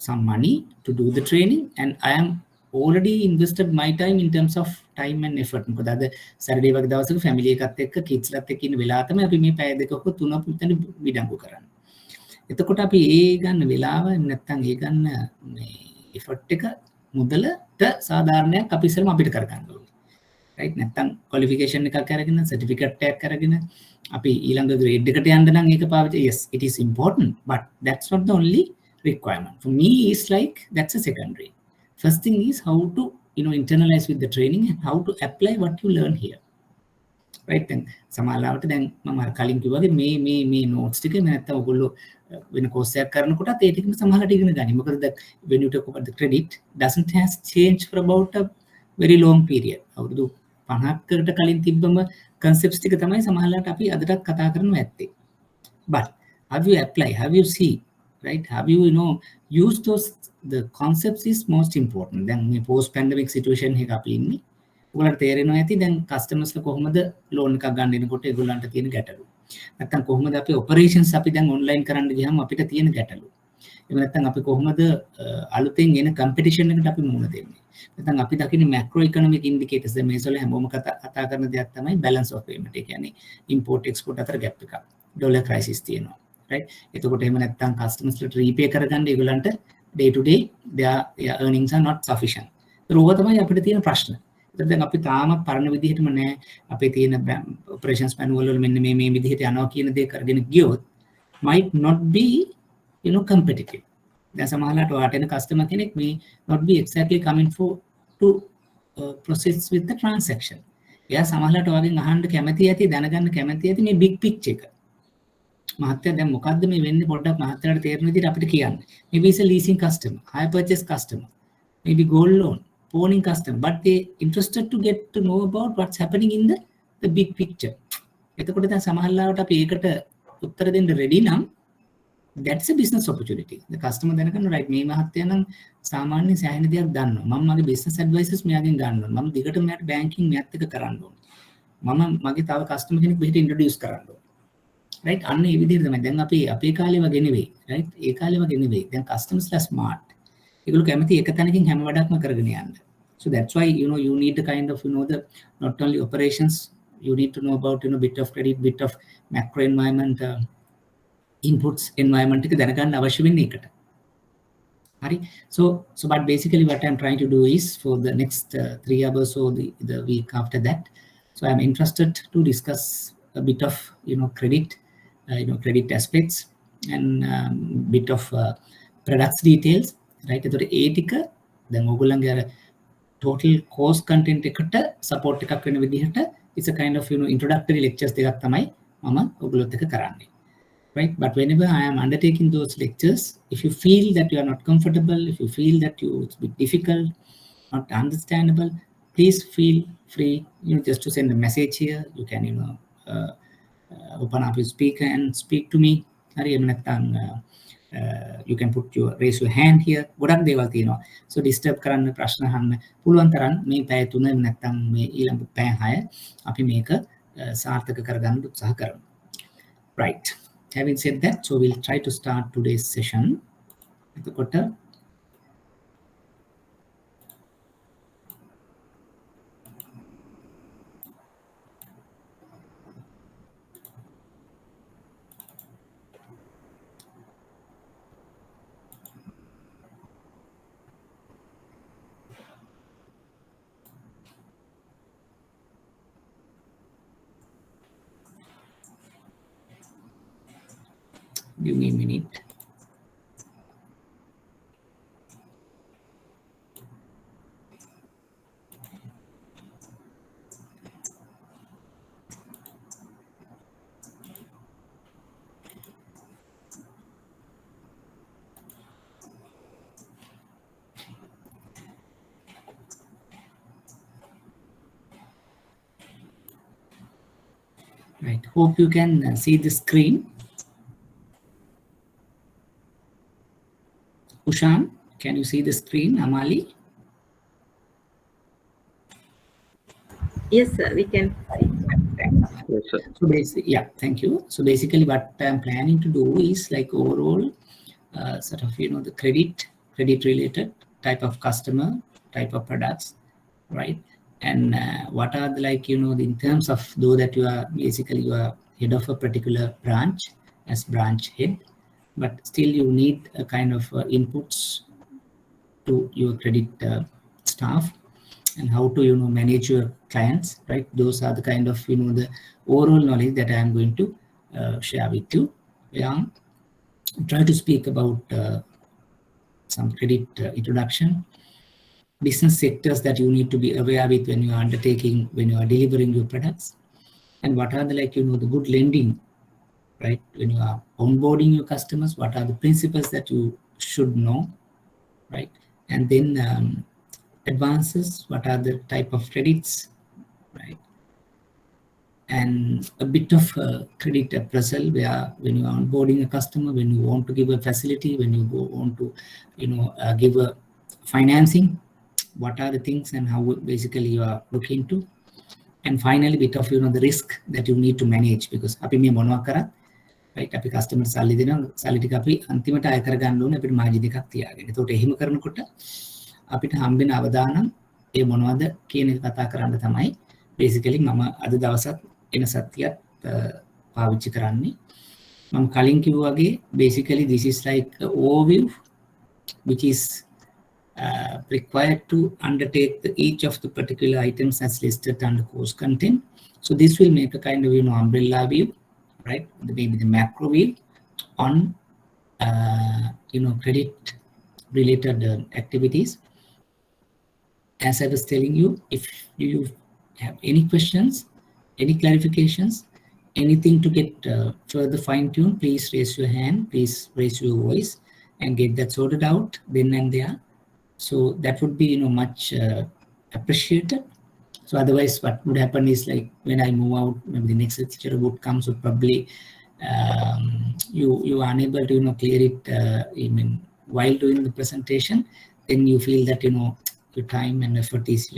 some money to do the training and I am already invested my time in terms of time and effort. මොකද අද Saturday වගේ දවසක family එකත් එක්ක kids ලත් එක්ක ඉන්න වෙලාව තමයි අපි මේ පැය දෙකක තුනක් විතර විඩංගු කරන්නේ. එතකොට අපි ඒ ගන්න වෙලාව නැත්තම් ඒ ගන්න මේ effort එක මුදලට සාධාරණයක් අපි ඉස්සරම අපිට කරගන්න ඕනේ. right? නැත්තම් qualification එකක් අරගෙන certificate එකක් අරගෙන අපි ඊළඟ grade එකට යන්න නම් ඒක පාවිච්චි yes it is important but that's not the only requirement. For me it's like that's a secondary. First thing is how to internalize with the training and how to apply what you learn here. right? then සමහරවිට දැන් මම අර කලින් කිව්වාගේ මේ notes ටික නැත්තම් ඔයගොල්ලෝ වෙන course එකක් කරනකොටත් ඒ ටිකම සමහරවිට ඉගෙන ගන්න. මොකද when you talk about the credit doesn't has changed for about a very long period. අවුරුදු 50කට කලින් තිබ්බම concepts ටික තමයි සමහරවිට අපි අදටත් කතා කරනවා ඇත්තේ. but have you apply, have you see, right? have you use those the concepts is most important. දැන් මේ post pandemic situation එක අපි ඉන්නේ. ඔයගොල්ලන්ට තේරෙනවා ඇති දැන් customers ලා කොහොමද loan එකක් ගන්න එනකොට ඒගොල්ලන්ට තියෙන ගැටලු. නැත්තම් කොහොමද අපි operations අපි දැන් online කරන්න ගියාම අපිට තියෙන ගැටලු. එහෙම නැත්තම් අපි කොහොමද අලුතෙන් එන competition එකට අපි මුහුණ දෙන්නේ. නැත්තම් අපි දකින්නේ macro economic indicators දැන් මේසොල හැමෝම කතා කරන දෙයක් තමයි balance of payment. ඒ කියන්නේ import export අතර gap එකක්. dollar crisis තියෙනවා. right? එතකොට එහෙම නැත්තම් customers ලාට repay කරගන්න ඒගොල්ලන්ට day to day their earnings are not sufficient. ඒක තමයි අපිට තියෙන ප්‍රශ්න. ඒත් දැන් අපි තාමත් පරණ විදිහටම නෑ අපේ තියෙන operations manual වල මෙන්න මේ විදිහට යනවා කියන දේ කරගෙන ගියොත් might not be competitive. දැන් සමහරවිට ඔයාට එන customer කෙනෙක් may not be exactly coming for to process with the transaction. එයා සමහරවිට ඔයගෙන් අහන්න කැමති ඇති දැනගන්න කැමති ඇති මේ big picture එක. මහත්තයා දැන් මොකද්ද මේ වෙන්නේ පොඩ්ඩක් මහත්තයාට තේරෙන විදිහට අපිට කියන්න. Maybe it's a leasing customer, hire purchase customer, maybe gold loan, pawning customer, but they interested to get to know about what's happening in the big picture. එතකොට දැන් සමහරවිට අපි ඒකට උත්තර දෙන්න ready නම් that's a business opportunity. The customer දැනගන්න right මේ මහත්තයා නම් සාමාන්‍ය සෑහෙන දෙයක් දන්නවා. මම මගේ business advices මෙයාගෙන් ගන්නවා. මම දිගට මෙයාට banking මෙයාත් එක්ක කරන්න ඕනේ. මම මගේ තව customer කෙනෙක් මෙහෙට introduce කරන්න ඕනේ. right? අන්න ඒ විදිහට තමයි. දැන් අපි අපේ කාලේ වගේ නෙවෙයි. right? ඒ කාලේ වගේ නෙවෙයි. දැන් customers ලා smart. ඒගොල්ලෝ කැමති එක තැනකින් හැම වැඩක්ම කරගෙන යන්න. So that's why you need the kind of the not only operations, you need to know about bit of credit, bit of macro environment, inputs environment එක දැනගන්න අවශ්‍ය වෙන්නේ ඒකට. හරි. So but basically what I'm trying to do is for the next 3 hours or the week after that, so I'm interested to discuss a bit of credit, credit aspects and bit of products details, right? ඒතකොට ඒ ටික දැන් ඕගොල්ලන්ගේ අර total course content එකට support එකක් වෙන විදිහට it's a kind of introductory lectures දෙකක් තමයි මම ඔයගොල්ලොත් එක්ක කරන්නේ. Right? But whenever I am undertaking those lectures, if you feel that you are not comfortable, if you feel that it's a bit difficult, not understandable, please feel free, just to send a message here. You can, open up your speaker and speak to me. You can raise your hand here. ගොඩක් දේවල් තියෙනවා. So disturb කරන්න ප්‍රශ්න අහන්න පුළුවන් තරම් මේ පැය 3 නැත්නම් මේ ඊළඟ පැය 6 අපි මේක සාර්ථක කරගන්න උත්සාහ කරමු. Right. Having said that, so we'll try to start today's session. Give me a minute. Right. Hope you can see the screen. Ushan, can you see the screen? Amali? Yes, sir, we can see. Yes, sir. So basically, yeah, thank you. So basically what I'm planning to do is like overall sort of, the credit related type of customer, type of products, right? And what are the in terms of though that you are basically you are head of a particular branch as branch head, but still you need a kind of inputs to your credit staff and how to manage your clients, right? Those are the kind of the overall knowledge that I am going to share with you. Yeah, try to speak about some credit introduction, business sectors that you need to be aware with when you are undertaking, when you are delivering your products, and what are the the good lending, right? When you are onboarding your customers, what are the principles that you should know, right? And then advances, what are the type of credits, right? And a bit of credit appraisal, where when you are onboarding a customer, when you want to give a facility, when you want to give a financing, what are the things and how basically you are looking to, and finally bit of the risk that you need to manage, because අපි මේ මොනවා කරත් right අපි customer සල්ලි දෙනවා, සල්ලි ටික අපි අන්තිමට අය කරගන්න ඕනේ අපිට මාජින් එකක් තියාගෙන. ඒකට එහෙම කරනකොට අපිට හම්බෙන අවදානම් ඒ මොනවද කියන එක කතා කරන්න තමයි basically මම අද දවසත් එන සතියත් පාවිච්චි කරන්නේ. මම කලින් කිව්වා වගේ basically this is like an overview which is required to undertake each of the particular items as listed under course content. So this will make a kind of umbrella view, right? Maybe the macro view on credit related activities. As I was telling you, if have any questions, any clarifications, anything to get further fine-tuned, please raise your hand, please raise your voice and get that sorted out then and there. So that would be much appreciated. So otherwise what would happen is, like, when I move out, maybe the next lecture would come, so probably you are unable to clear it even while doing the presentation, then you feel that your time and effort is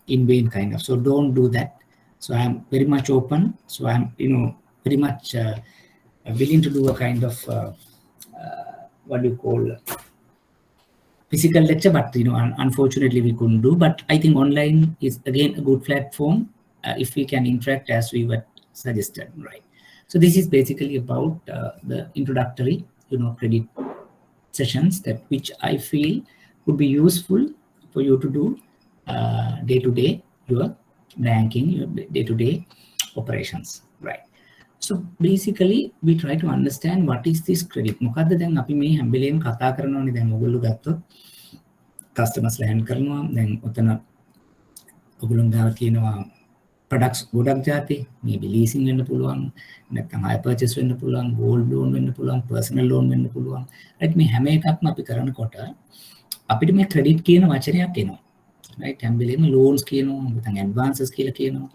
in vain, kind of. So don't do that. So I'm very much open, so I'm very much willing to do a kind of what do you call physical lecture, but unfortunately we couldn't do. But I think online is again a good platform if we can interact as we were suggested, right? So this is basically about the introductory credit sessions, that which I feel would be useful for you to do day to day your banking, your day to day operations, right? So basically we try to understand what is this credit. මොකද්ද දැන් අපි මේ හැම්බෙලේම කතා කරනවානේ. දැන් ඔයගොල්ලෝ ගත්තොත් customers land කරනවා. දැන් ඔතන ඔයගොල්ලෝ ගාව තියෙනවා products ගොඩක් જાති. maybe leasing වෙන්න පුළුවන්, නැත්නම් hire purchase වෙන්න පුළුවන්, gold loan වෙන්න පුළුවන්, personal loan වෙන්න පුළුවන්. right, මේ හැම එකක්ම අපි කරනකොට අපිට මේ credit කියන වචනයක් එනවා. right, හැම්බෙලේම loans කියනවා, නැත්නම් advances කියලා කියනවා.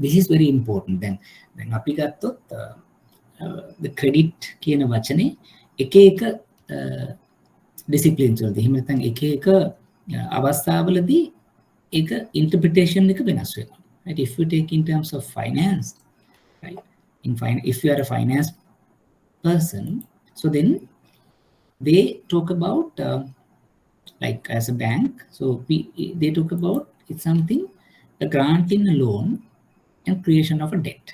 This is very important. Then අපි ගත්තොත් the credit කියන වචනේ එක එක disciplines වලදී, එහෙම නැත්නම් එක එක අවස්ථාවලදී ඒක interpretation එක වෙනස් වෙනවා. Right? If you take in terms of finance, right? If you are a finance person, so then they talk about like as a bank, so they talk about it's something, a granting a loan and creation of a debt.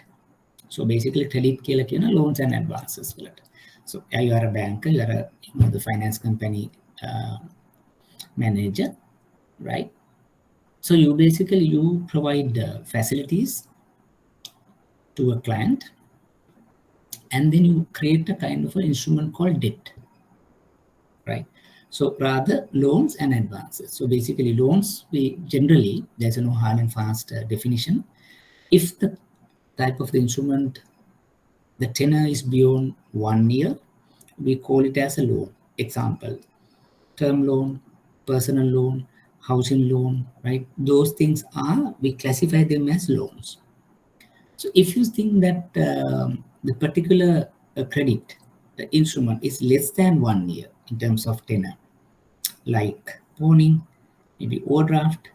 So basically credit කියලා කියන loans and advances වලට. So you are a banker, you are the finance company manager, right? So you basically provide facilities to a client, and then you create a kind of an instrument called debt, right? So rather loans and advances. So basically loans, we generally, there's no hard and fast definition. If the type of the instrument, the tenor is beyond 1 year, we call it as a loan. Example, term loan, personal loan, housing loan, right? Those things we classify them as loans. So if you think that the particular credit, the instrument is less than 1 year in terms of tenor, like pawning, maybe overdraft,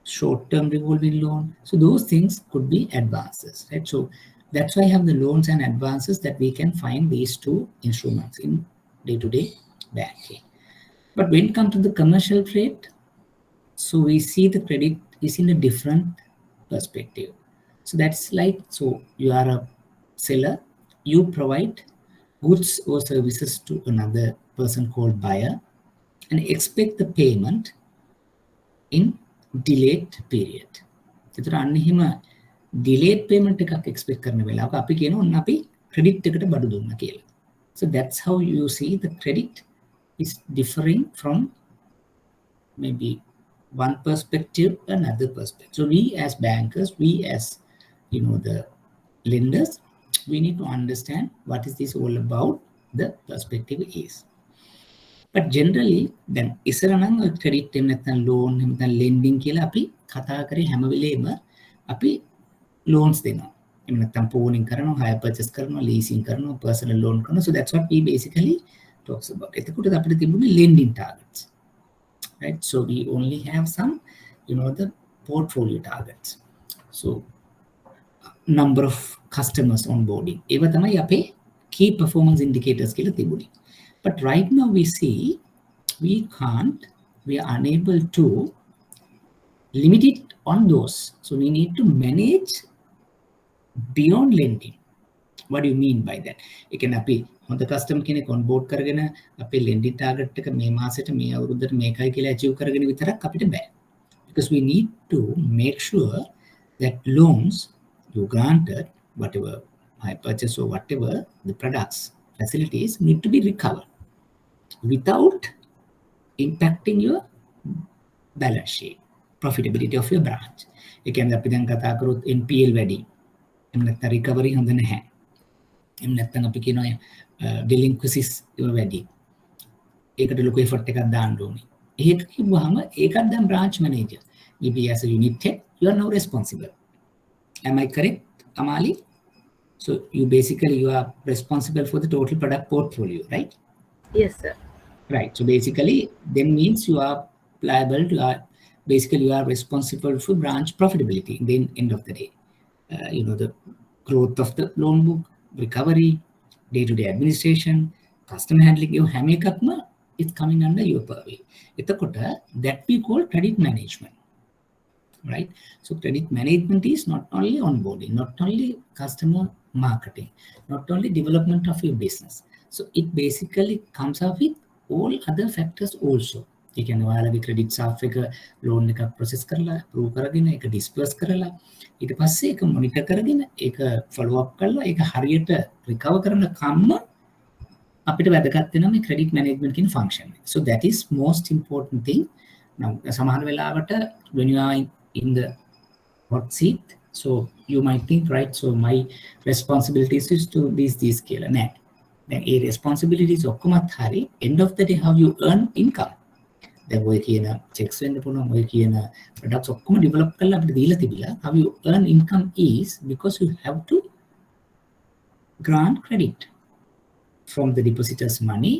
short-term revolving loan. So those things could be advances, right? So that's why I have the loans and advances, that we can find these two instruments in day-to-day banking. But when it comes to the commercial trade, so we see the credit is in a different perspective. So that's like, so you are a seller, you provide goods or services to another person called buyer and expect the payment in delayed period. ඒතර අන්න එහෙම delayed payment එකක් expect කරන වෙලාවක අපි කියනවා ඔන්න අපි credit එකට බඩු දුන්නා කියලා. So that's how you see the credit is differing from maybe one perspective, another perspective. So we as bankers, we as the lenders, we need to understand what is this all about, the perspective is. But generally, then ඉස්සර නම් credit එහෙම නැත්නම් loan එහෙම නැත්නම් lending කියලා අපි කතා කරේ හැම වෙලේම අපි loans දෙනවා. එහෙම නැත්නම් pawning කරනවා, hire purchase කරනවා, leasing කරනවා, personal loan කරනවා. So that's what we basically talks about. එතකොට අපිට තිබුණේ lending targets. Right? So we only have some, the portfolio targets. So number of customers onboarding. ඒවා තමයි අපේ key performance indicators කියලා තිබුණේ. But right now we see we are unable to limit it on those. So we need to manage beyond lending. What do you mean by that? ඒ කියන්නේ අපි හොඳ customer කෙනෙක් onboard කරගෙන අපේ lending target එක මේ මාසෙට මේ අවුරුද්දට මේකයි කියලා achieve කරගෙන විතරක් අපිට බෑ. Because we need to make sure that loans you granted, whatever hire purchase or whatever the products, facilities need to be recovered without impacting your balance sheet. profitability of your branch. ඒ කියන්නේ අපි දැන් කතා කරොත් NPL වැඩි. එහෙම නැත්නම් recovery හොඳ නැහැ. එහෙම නැත්නම් අපි කියනවා delinquencies වැඩි. ඒකට ලොකු effort එකක් දාන්න ඕනේ. ඒක කිව්වහම ඒකත් දැන් branch manager. maybe as a unit head, you are now responsible. Am I correct, Amali? So you are responsible for the total product portfolio, right? Yes, sir. Right. So basically, then means you are liable to you are responsible for branch profitability. Then end of the day, the growth of the loan book, recovery, day-to-day administration, customer handling, you have it's coming under your purview. That we call credit management. Right? So credit management is not only onboarding, not only customer marketing, not only development of your business. So it basically comes up with all other factors also. You can ඔයාලගේ credit staff එක loan එකක් process කරලා approve කරගෙන ඒක disperse කරලා ඊට පස්සේ ඒක monitor කරගෙන ඒක follow up කරලා ඒක හරියට recover කරන කම්ම අපිට වැදගත් වෙනවා මේ credit management කියන function. So that is most important thing. Now සමහර වෙලාවට when you are in the hot seat, so you might think, right, so my responsibilities is to these කියලා නෑ. දැන් ඒ responsibilities ඔක්කොමත් හරි end of the day how you earn income. දැන් ඔය කියන checks වෙන්න පුළුවන් ඔය කියන products ඔක්කොම develop කරලා අපිට දීලා තිබිලා how you earn income is because you have to grant credit from the depositors' money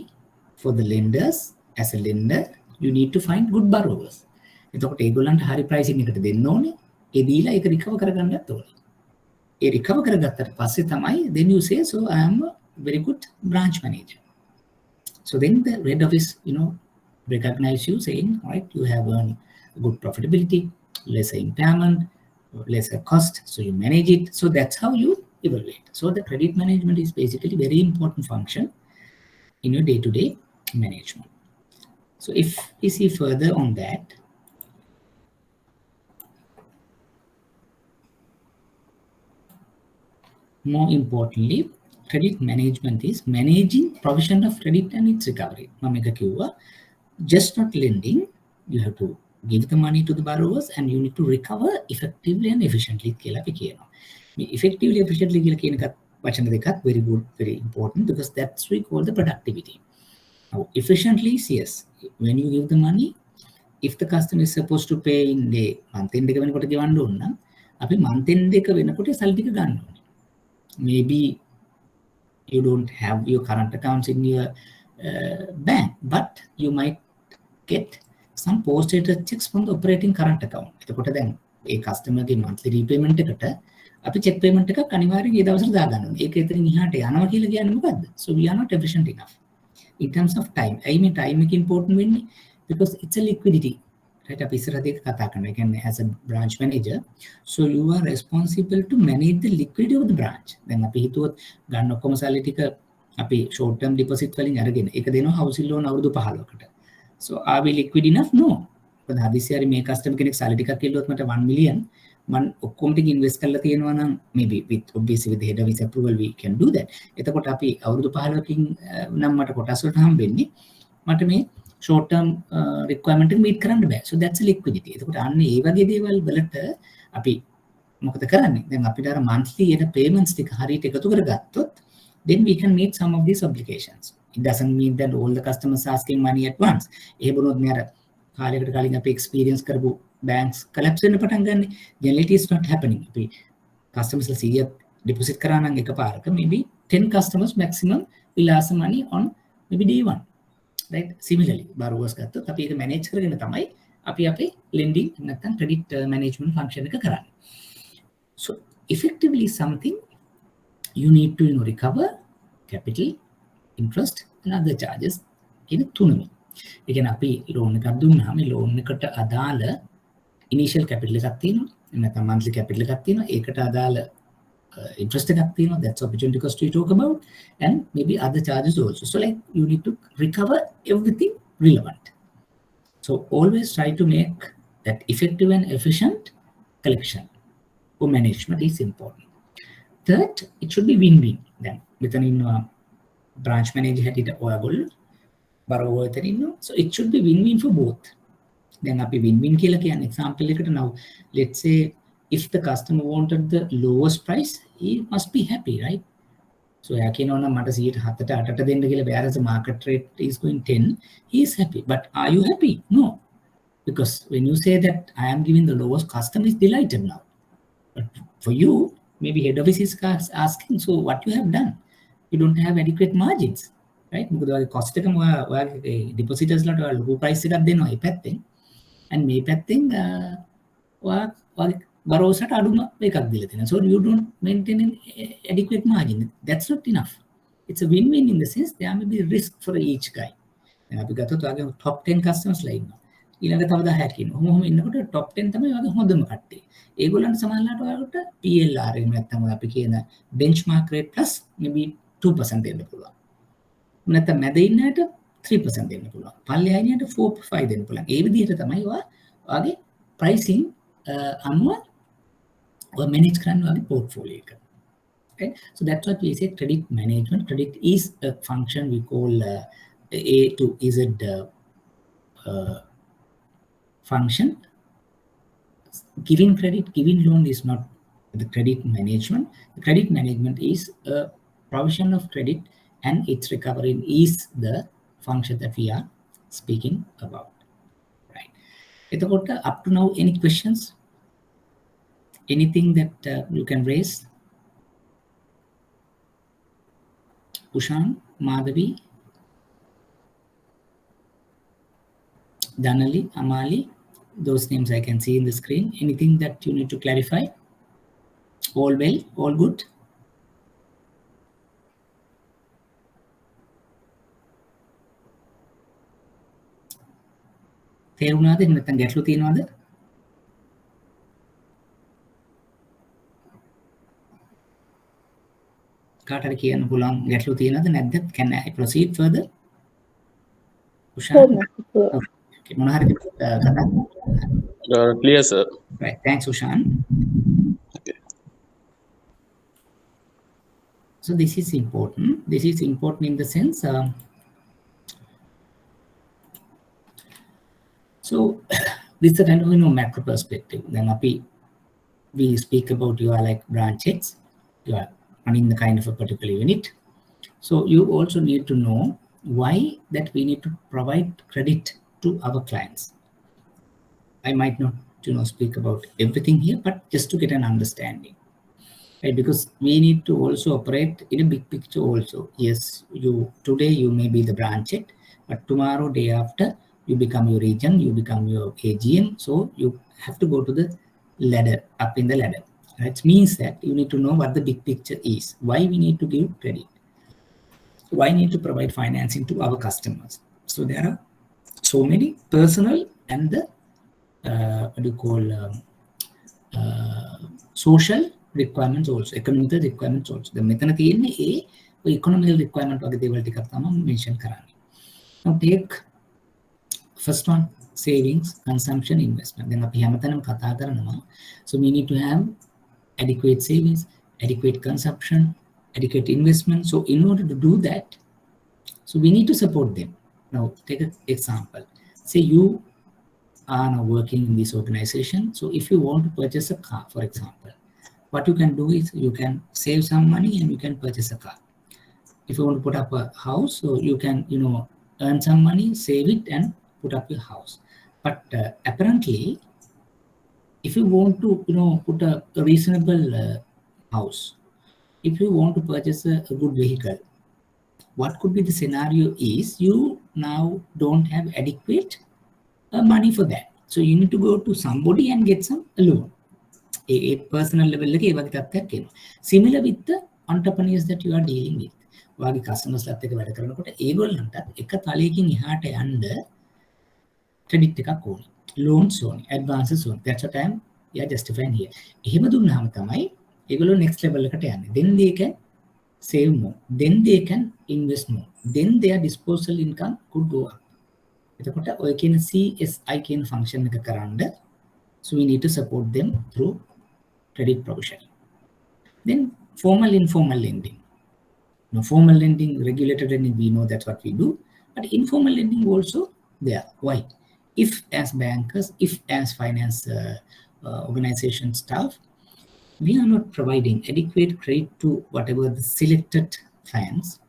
for the lenders. As a lender, you need to find good borrowers. එතකොට ඒගොල්ලන්ට හරි pricing එකට දෙන්න ඕනේ. ඒ දීලා ඒක recover කරගන්නත් ඕනේ. ඒ recover කරගත්තට පස්සේ තමයි then you say, so I am a very good branch manager. So then the head office, recognize you saying, right, you have earned good profitability, lesser impairment, lesser cost, so you manage it. So that's how you evaluate. So the credit management is basically very important function in your day-to-day management. So if we see further on that, more importantly, credit management is managing provision of credit and its recovery. Just not lending, you have to give the money to the borrowers and you need to recover effectively and efficiently. Effectively, efficiently, very good, very important, because that's we call the productivity. Now, efficiently is yes, when you give the money, if the customer is supposed to pay in the month end, maybe you don't have your current accounts in your bank, but you might get some post-dated checks from the operating current account. A customer ge monthly repayment එකට අපි check payment එකක් අනිවාර්යයෙන් ඒ දවසට දාගන්න ඕනේ. ඒක එතනින් එහාට යනවා කියලා කියන්නේ මොකද්ද? So we are not efficient enough in terms of time. I mean time එක important වෙන්නේ because it's a liquidity. Right? අපි ඉස්සරහදී කතා කරනවා. ඒ කියන්නේ as a branch manager, so you are responsible to manage the liquidity of the branch. දැන් අපි හිතුවොත් ගන්න ඔක්කොම සල්ලි ටික අපි short term deposit වලින් අරගෙන ඒක දෙනවා housing loan අවුරුදු 15කට. So are we liquid enough? No. But හදිසියෙ මේ customer කෙනෙක් සල්ලි ටිකක් කිල්ලුවොත් මට 1 million මම ඔක්කොම ටික invest කරලා තියෙනවා නම් maybe obviously with the head office approval we can do that. එතකොට අපි අවුරුදු 15කින් නම් මට කොටස් වලට හම්බෙන්නේ මට මේ short term requirement එක meet කරන්න බෑ. So that's a liquidity. එතකොට අන්න ඒ වගේ දේවල් වලට අපි මොකද කරන්නේ? දැන් අපිට අර monthly එන payments ටික හරියට එකතු කරගත්තොත් then we can meet some of these obligations. It doesn't mean that all the customers asking money at once. ඒ වුණොත් මේ අර කාලයකට කලින් අපි experience කරපු banks collapse වෙන්න පටන් ගන්න. Generally it's not happening. අපි customers 100ක් deposit කරා නම් එකපාරක maybe 10 customers maximum will ask money on maybe day one. Right? Similarly, borrowers ගත්තොත් අපි ඒක manage කරගෙන තමයි අපි අපේ lending නැත්නම් credit management function එක කරන්නේ. So effectively something you need to recover capital, interest and other charges in තුනම. ඒ කියන්නේ අපි loan එකක් දුන්නාම මේ loan එකට අදාළ initial capital එකක් තියෙනවා. නැත්නම් monthly capital එකක් තියෙනවා. ඒකට අදාළ interest එකක් තියෙනවා. That's opportunity cost we talk about, and maybe other charges also. So like you need to recover everything relevant. So always try to make that effective and efficient collection or management is important. Third, it should be win-win. Then within branch manager had it or borrower, so it should be win-win for both. Then අපි win-win කියලා කියන example එකට now let's say if the customer wanted the lowest price, he must be happy, right? So එයා කියනවා නම් මට 7ට 8ට දෙන්න කියලා, whereas the market rate is going 10, he is happy. But are you happy? No. Because when you say that I am giving the lowest, customer is delighted now. But for you, maybe head office is asking, so what you have done? You don't have adequate margins, right? මොකද ඔයාගේ cost එකම ඔයාගේ depositors ලට ඔයාලා ලොකු price එකක් දෙනවා මේ පැත්තෙන්. And මේ පැත්තෙන් ඔයාගේ borrowers-ට අඩුම එකක් දීලා තියෙනවා. So you don't maintain an adequate margin. That's not enough. It's a win-win in the sense there may be risk for each guy. දැන් අපි ගත්තොත් ඔයාගේ top 10 customers ලා ඉන්නවා. ඊළඟ තව 10ක් ඉන්නවා. ඔහොම ඉන්නකොට top 10 තමයි ඔයාගේ හොඳම කට්ටිය. ඒගොල්ලන්ට සමහරවිට ඔයාලට PLR එහෙම නැත්නම් අපි කියන benchmark rate plus maybe 2% දෙන්න පුළුවන්. නැත්නම් මැද ඉන්නයට 3% දෙන්න පුළුවන්. පල්ලෙහා ඉන්නයට 4-5 දෙන්න පුළුවන්. ඒ විදිහට තමයි ඔයාගේ pricing අනුව ඔයා manage කරන්න ඔයාගේ portfolio එක. Right? So that's what we say credit management. Credit is a function we call A to Z function. Giving credit, giving loan is not the credit management. The credit management is a provision of credit, and its recovery is the function that we are speaking about. Right. Up to now, any questions? Anything that you can raise? Ushan, Madhavi, Danali, Amali, those names I can see in the screen. Anything that you need to clarify? All well? All good? තේරුණාද? එහෙම නැත්නම් ගැටලු තියෙනවද? කාටද කියන්න පුළුවන් ගැටලු තියෙනවද නැද්ද? Can I proceed further? Ushan? Okay, මොන හරි කතා clear sir. Right, thanks Ushan. Okay. So this is important. This is important in the sense so this is a kind of macro perspective. Then we speak about you are like branches, you are running the kind of a particular unit. So you also need to know why that we need to provide credit to our clients. I might not speak about everything here, but just to get an understanding, right? Because we need to also operate in a big picture also. Yes, today you may be the branch head, but tomorrow, day after, you become your region, you become your AGM. So you have to go to the ladder, up in the ladder. That means that you need to know what the big picture is, why we need to give credit, why need to provide financing to our customers. So there are so many personal and the what do you call social requirements also, economic requirements also. The මෙතන තියෙන්නේ economic requirement වගේ දේවල් ටිකක් තමයි mention කරන්නේ. Now take first one, savings, consumption, investment. Then අපි හැමතැනම කතා කරනවා. So we need to have adequate savings, adequate consumption, adequate investment. So in order to do that, so we need to support them. Now take an example. Say you are now working in this organization. So if you want to purchase a car, for example, what you can do is you can save some money and you can purchase a car. If you want to put up a house, so you can earn some money, save it, and put up your house. But apparently, if you want to put a reasonable house, if you want to purchase a good vehicle, what could be the scenario is you now don't have adequate money for that. So you need to go to somebody and get some loan. A personal level එකේ ඒ වගේ තත්ත්වයක් එනවා. Similar with the entrepreneurs that you are dealing with. ඔයාගේ customers ලත් එක්ක වැඩ කරනකොට ඒගොල්ලන්ටත් එක තලයකින් එහාට යන්න credit එකක් ඕනේ. Loans ඕනේ, advances ඕනේ. That's what I am justifying here. එහෙම දුන්නාම තමයි ඒගොල්ලෝ next level එකට යන්නේ. Then they can save more. Then they can invest more. Then their disposable income could go up. එතකොට ඔය කියන CSI කියන function එක කරන්න, so we need to support them through credit provision. Then formal, informal lending. Now, formal lending, regulated lending, we know that's what we do, but informal lending also there. Why? if as bankers, if as finance organization staff, we are not providing adequate credit to whatever the selected clients.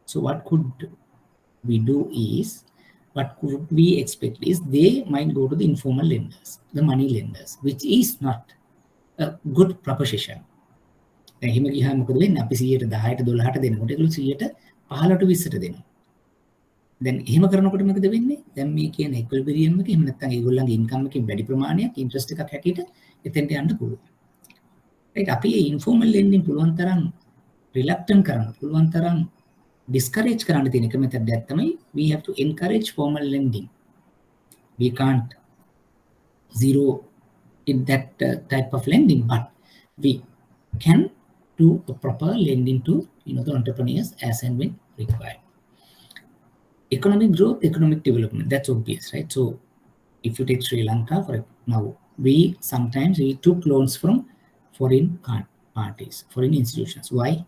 So what could we do is, what could we expect is they might go to the informal lenders, the money lenders, which is not a good proposition. එහෙම ගියාම මොකද වෙන්නේ? අපි 100ට 10ට 12ට දෙනකොට ඒගොල්ලෝ 100ට 15ට 20ට දෙනවා. දැන් එහෙම කරනකොට මොකද වෙන්නේ? දැන් මේ කියන ඉක්විලිබ්‍රියම් එක එහෙම නැත්නම් ඒගොල්ලන්ගේ ඉන්කම් එකකින් වැඩි ප්‍රමාණයක් ඉන්ට්‍රස්ට් එකක් හැටියට එතෙන්ට යන්න පුළුවන්. right? අපි මේ ඉන්ෆෝමල් ලෙන්ඩින් පුළුවන් තරම් රිලක්ටන්ට් කරන්න, පුළුවන් තරම් discourage කරන්න තියෙන එක method එකක් තමයි we have to encourage formal lending. We can't zero in that type of lending, but we can do a proper lending to the entrepreneurs as and when required. Economic growth, economic development, that's obvious, right? So if you take Sri Lanka for now, we sometimes took loans from foreign parties, foreign institutions. Why?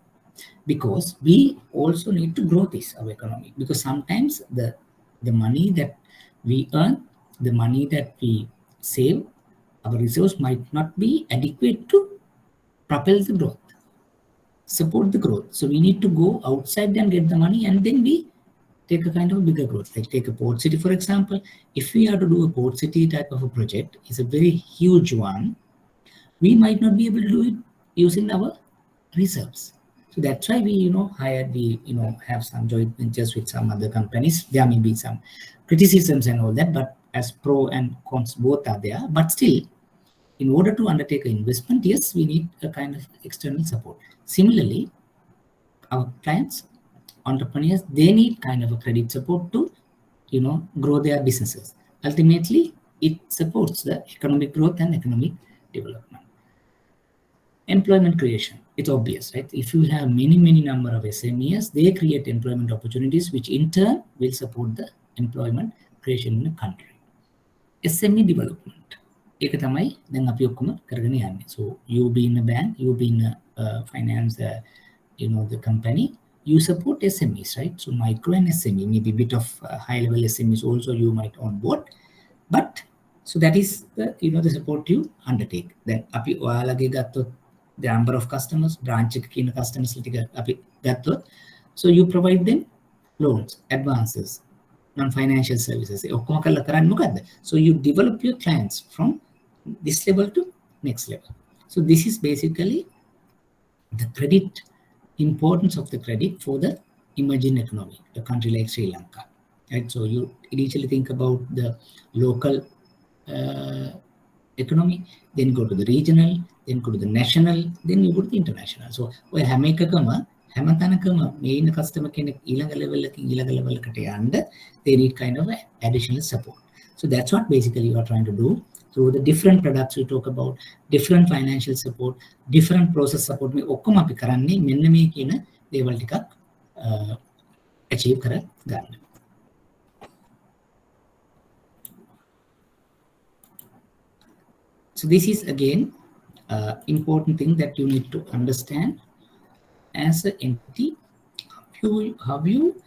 Because we also need to grow this, our economy, because sometimes the money that we earn, the money that we save, our resource might not be adequate to propel the growth, support the growth. So we need to go outside and get the money, and then we take a kind of bigger growth. Like take a port city, for example. If we are to do a port city type of a project, it's a very huge one. We might not be able to do it using our reserves. So that's why we, hired, we, have some joint ventures with some other companies. There may be some criticisms and all that, but as pro and cons both are there. But still, in order to undertake an investment, yes, we need a kind of external support. Similarly, our clients, entrepreneurs, they need kind of a credit support to, grow their businesses. Ultimately, it supports the economic growth and economic development. Employment creation, it's obvious, right? If you have many number of SMEs, they create employment opportunities, which in turn will support the employment creation in the country. SME development, ඒක තමයි දැන් අපි ඔක්කොම කරගෙන යන්නේ. So you be in a bank, you be in a finance, the company, you support SMEs, right? So micro and SME, maybe a bit of high level SMEs also you might onboard, but so that is the support you undertake. Then අපි ඔයාලගේ ගත්තොත් the number of customers, branch එකකින් customers ටික අපි ගත්තොත්, so you provide them loans, advances, non-financial services. ඔක්කොම කරලා කරන්නේ මොකද්ද? So you develop your clients from this level to next level. So this is basically the credit, importance of the credit for the emerging economy, a country like Sri Lanka, right? So you initially think about the local economy, then go to the regional, then go to the national, then you go to the international. So ඔය හැම එකකම හැම තැනකම මේ ඉන්න customer කෙනෙක් ඊළඟ level එකකින් ඊළඟ level එකට යන්න they need kind of additional support. So that's what basically you are trying to do through the different products we talk about, different financial support, different process support. මේ ඔක්කොම අපි කරන්නේ මෙන්න මේ කියන දේවල් ටිකක් achieve කර ගන්න. So this is again important thing that you need to understand as an entity, how you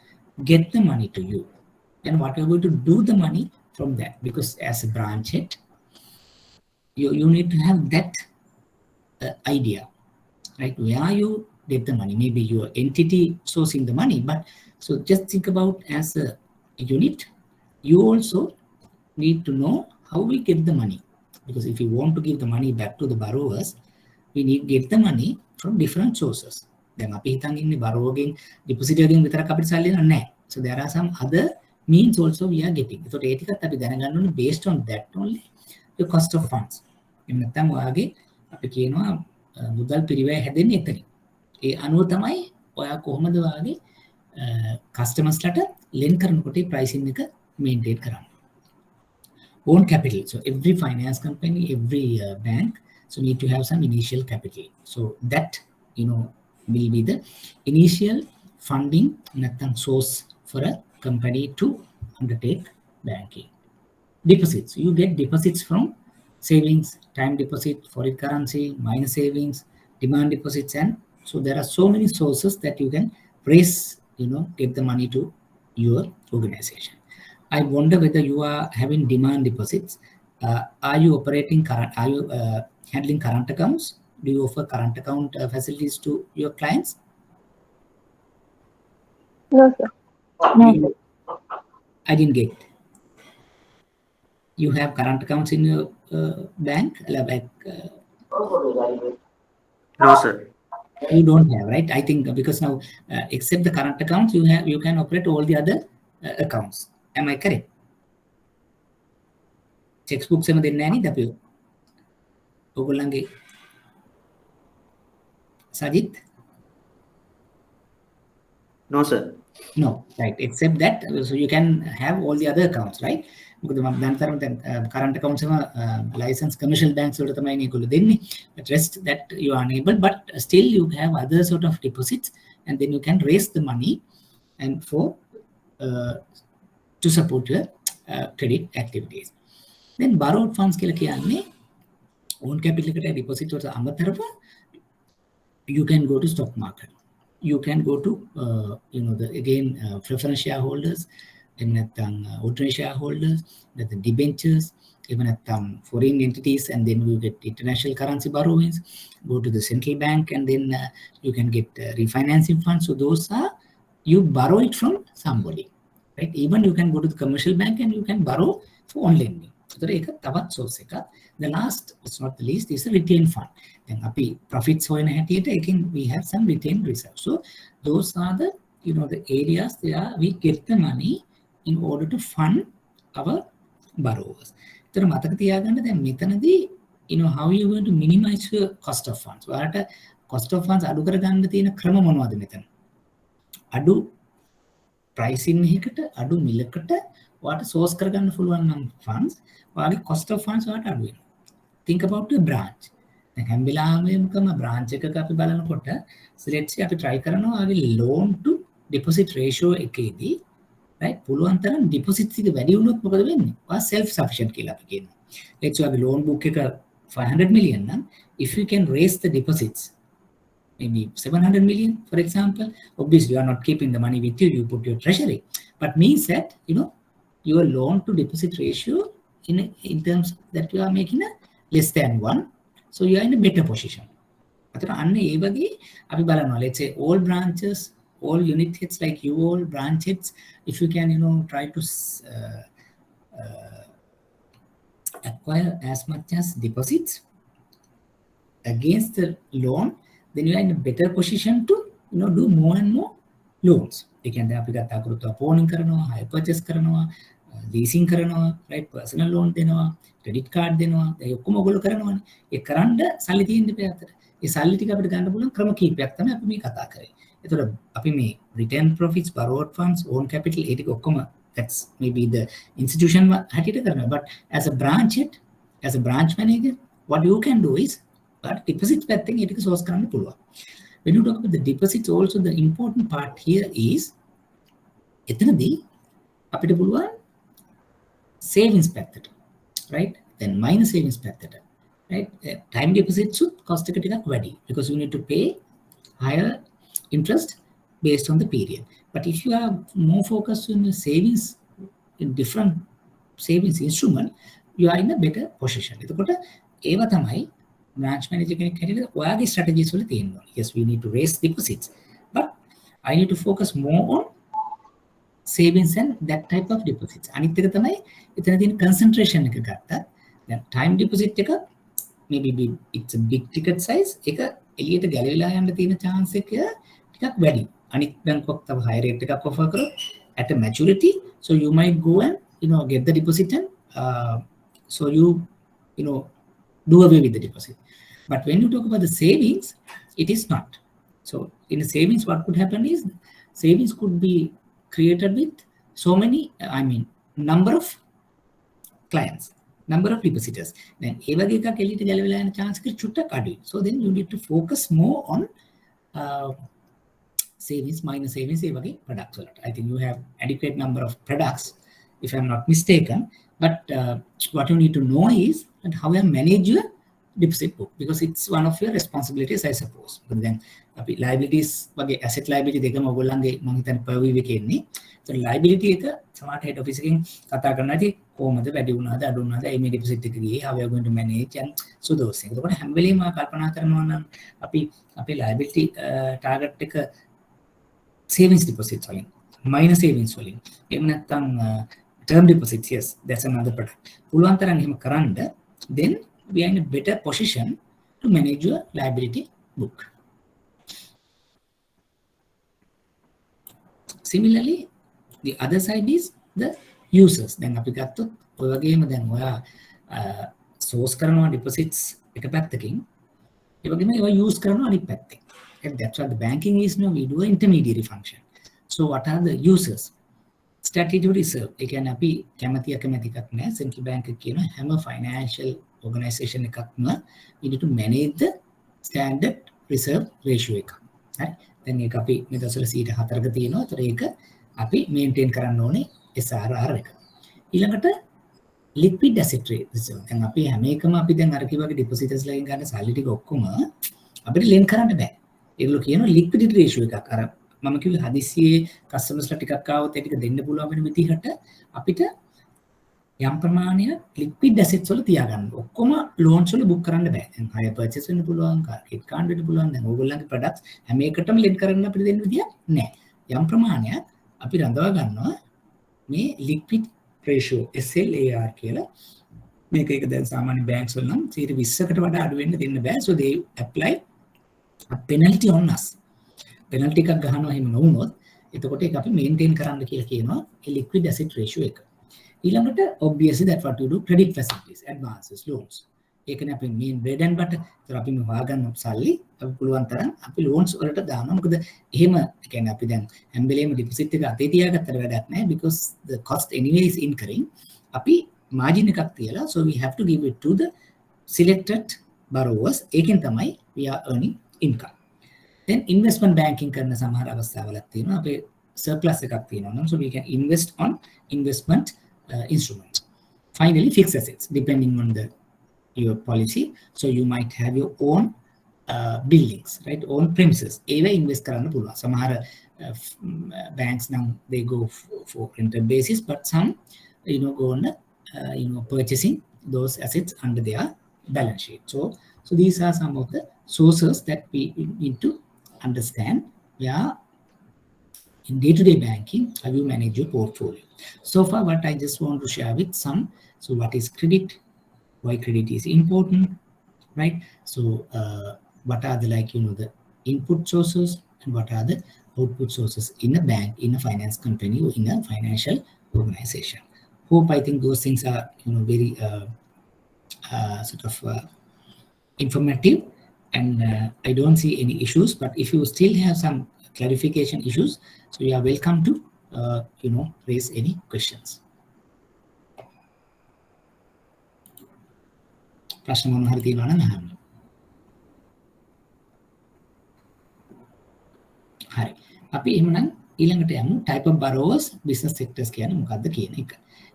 get the money to you and what you're going to do the money from that. Because as a branch head, you need to have that idea, right? Where you get the money, maybe your entity sourcing the money, but so just think about as a unit, you also need to know how we get the money. Because if you want to give the money back to the borrowers, we need to get the money from different sources. දැන් අපි හිතන් ඉන්නේ borrowerගෙන් deposit එකකින් විතරක් අපිට සල්ලි එන්නේ නැහැ. So there are some other means also we are getting. ඒකට ඒ ටිකත් අපි දැනගන්න ඕනේ based on that only the cost of funds. එහෙම නැත්නම් ඔයාගේ අපි කියනවා මුදල් පිරිවැය හැදෙන්නේ එතනින්. ඒ අනුව තමයි ඔයා කොහොමද ඔයාගේ customers-ලට lend කරනකොට pricing එක maintain කරන්නේ. Own capital. So every finance company, every bank, so need to have some initial capital. So that, will be the initial funding source for a company to undertake banking. Deposits. You get deposits from savings, time deposit, foreign currency, minor savings, demand deposits, and so there are so many sources that you can raise, get the money to your organization. I wonder whether you are having demand deposits. Are you operating current? Are you handling current accounts? Do you offer current account facilities to your clients? No, sir. I didn't get. You have current accounts in your bank? No, sir. You don't have, right? I think because now, except the current accounts, you can operate all the other accounts. Am I correct? Checkbooks එම දෙන්නේ නැහැ නේද අපි ඔයගොල්ලන්ගේ Sajith? No, sir. No, right. Except that, so you can have all the other accounts, right? මොකද මම දැන් තරම දැන් current accounts එම license commercial banks වලට තමයි මේගොල්ලෝ දෙන්නේ. But rest that you are unable, but still you have other sort of deposits, and then you can raise the money and for to support your credit activities. Then borrowed funds කියලා කියන්නේ own capital එකට deposit වලට අමතරව you can go to stock market. You can go to preference shareholders, even ordinary shareholders, the debentures, even at foreign entities, and then you get international currency borrowings. Go to the central bank, and then you can get refinancing funds. So those are, you borrow it from somebody, right? Even you can go to the commercial bank and you can borrow for on lending. So the last, it's not the least, is a retained fund. Then profits we have some retained reserves. So those are the the areas there we get the money in order to fund our borrowers. So how are you going to minimize your cost of funds? Cost of funds අඩු කරගන්න තියෙන ක්‍රම මොනවද මෙතන? අඩු pricing එකකට අඩු මිලකට ඔයාලට source කරගන්න පුළුවන් නම් funds ඔයාලගේ cost of funds ඔයාලට අඩු වෙනවා. Think about the branch. දැන් හැම වෙලාවෙම branch එකක අපි බලනකොට let's say අපි try කරනවා ආගේ loan to deposit ratio එකේදී right පුළුවන් තරම් deposits එක වැඩි වුණොත් මොකද වෙන්නේ? ඔයා self sufficient කියලා අපි කියනවා. let's say ආගේ loan book එක 500 million නම් if you can raise the deposits maybe 700 million, for example, obviously you are not keeping the money with you, you put your treasury, but means that your loan to deposit ratio in terms that you are making a less than 1, so you are in a better position. Let's say all branches, all unit heads like you, all branch heads, if you can try to acquire as much as deposits against the loan, then you are in a better position to do more and more loans. You can අපි කතා කරොත් පෝනින් කරනවා, hire purchase කරනවා, leasing කරනවා, right, personal loan දෙනවා, credit card දෙනවා. ඒ ඔක්කොම ඔයගොල්ලෝ කරනවානේ. ඒ කරන්න සල්ලි තියෙන්න බෑ අතට. ඒ සල්ලි ටික අපිට ගන්න පුළුවන් ක්‍රම කීපයක් තමයි අපි මේ කතා කරේ. ඒතකොට අපි මේ retained profits, borrowed funds, own capital ඒ ටික ඔක්කොම that's maybe the institution හැටියට කරනවා. But as a branch head, as a branch manager, what you can do is but deposits පැත්තෙන් ඒක source කරන්න පුළුවන්. When you talk about the deposits, also the important part here is එතනදී අපිට පුළුවන් savings පැත්තට, right? Then minus savings පැත්තට, right? Time deposits cost එක ටිකක් වැඩි because you need to pay higher interest based on the period. But if you are more focused on the savings in different savings instrument, you are in a better position. එතකොට ඒව තමයි branch manager කෙනෙක් හැටියට ඔයාගේ strategies වල තියෙනවා. Yes, we need to raise deposits, but I need to focus more on savings and that type of deposits. අනිත් එක තමයි එතන තියෙන concentration එක ගත්තා. දැන් time deposit එක maybe it's a big ticket size. ඒක එළියට ගැලවිලා යන්න තියෙන chance එක ටිකක් වැඩි. අනිත් බැංකුවක් තව high rate එකක් offer කරොත් at a maturity, so you might go and get the deposit and so you do away with the deposit. But when you talk about the savings, it is not. So in the savings, what could happen is savings could be created with so many, number of clients, number of depositors. Then chance so then you need to focus more on savings, minus savings, products. I think you have adequate number of products, if I'm not mistaken. But what you need to know is that how you manage your deposit book because it's one of your responsibilities, I suppose. But then liabilities වගේ asset liability දෙකම ඔයගොල්ලන්ගේ මම හිතන්නේ purview එකේ ඉන්නේ. So liability එක smart head office එකෙන් කතා කරනවා ඉතින් කොහොමද වැඩි වුණාද අඩු වුණාද මේ deposit එක ගියේ how we are going to manage and so those things. එතකොට හැම වෙලේම කල්පනා කරනවා නම් අපි අපේ liability target එක savings deposits වලින් minor savings වලින් එහෙම නැත්නම් term deposits, yes, that's another product. පුළුවන් තරම් එහෙම කරන්න, then we are in a better position to manage your liability book. Similarly, the other side is the users. Then අපි ගත්තොත් ඔය වගේම දැන් ඔයා source කරනවා deposits එක පැත්තකින්, ඒ වගේම ඒවා use කරනවා අනිත් පැත්තෙන්. And that's what the banking is now. We do an intermediary function. So what are the users? Statutory reserve. ඒ කියන්නේ අපි කැමැති අකමැති එකක් නෑ. Central bank එක කියන හැම financial organization එකක්ම you need to manage the standard reserve ratio එක. හරි. දැන් ඒක අපි මේ දවස්වල 4ක තියෙනවා. ඒතර ඒක අපි maintain කරන්න ඕනේ SRR එක. ඊළඟට liquid asset reserve. දැන් අපි හැම එකම අපි දැන් අර කිව්වාගේ depositors ලගෙන් ගන්න සල්ලි ටික ඔක්කොම අපිට lend කරන්න බෑ. ඒගොල්ලෝ කියනවා liquidity ratio එකක්. අර මම කිව්වේ හදිස්සියේ කස්ටමර්ස්ලා ටිකක් ආවොත් ඒ ටික දෙන්න පුළුවන් වෙන විදිහට අපිට යම් ප්‍රමාණයක් liquid assets වල තියාගන්න. ඔක්කොම loans වල book කරන්න බෑ. දැන් hire purchase වෙන්න පුළුවන්, credit card වෙන්න පුළුවන්. දැන් ඕගොල්ලන්ගේ products හැම එකටම lend කරන්න අපිට දෙන්න විදියක් නෑ. යම් ප්‍රමාණයක් අපි රඳවා ගන්නවා මේ liquid ratio SLAR කියලා. මේක එක දැන් සාමාන්‍ය banks වල නම් 20%කට වඩා අඩු වෙන්න දෙන්න බෑ. So they apply a penalty on us. penalty එකක් ගහනවා එහෙම නොවුනොත් එතකොට ඒක අපි maintain කරන්න කියලා කියනවා ඒ liquid asset ratio එක. ඊළඟට obviously that what you do credit facilities, advances, loans. ඒකනේ අපි main bread and butter. ඒතර අපි මේ හොයාගන්න සල්ලි අපි පුළුවන් තරම් අපි loans වලට දානවා. මොකද එහෙම කියන්නේ අපි දැන් හැම වෙලේම deposit එක අතේ තියාගත්තට වැඩක් නැහැ because the cost anyway is incurring. අපි margin එකක් තියලා so we have to give it to the selected borrowers. ඒකෙන් තමයි we are earning income. Then investment banking කරන සමහර අවස්ථාවලක් තියෙනවා. අපේ surplus එකක් තියෙනවා නම් so we can invest on investment instruments. Finally, fixed assets depending on your policy. So you might have your own buildings, right? Own premises. ඒවා invest කරන්න පුළුවන්. සමහර banks now they go for rental basis, but some go on purchasing those assets under their balance sheet. So these are some of the sources that we need to understand. Yeah, in day-to-day banking, how you manage your portfolio. So far, what I just want to share with some. So what is credit? Why credit is important, right? So what are the the input sources and what are the output sources in a bank, in a finance company, or in a financial organization? Hope I think those things are very sort of informative. And I don't see any issues, but if you still have some clarification issues, so you are welcome to raise any questions. ප්‍රශ්න මොන හරි තියෙනවා නම් අහන්න. හරි. අපි එහෙනම් ඊළඟට යමු type of borrowers, business sectors කියන්නේ මොකක්ද කියන එක.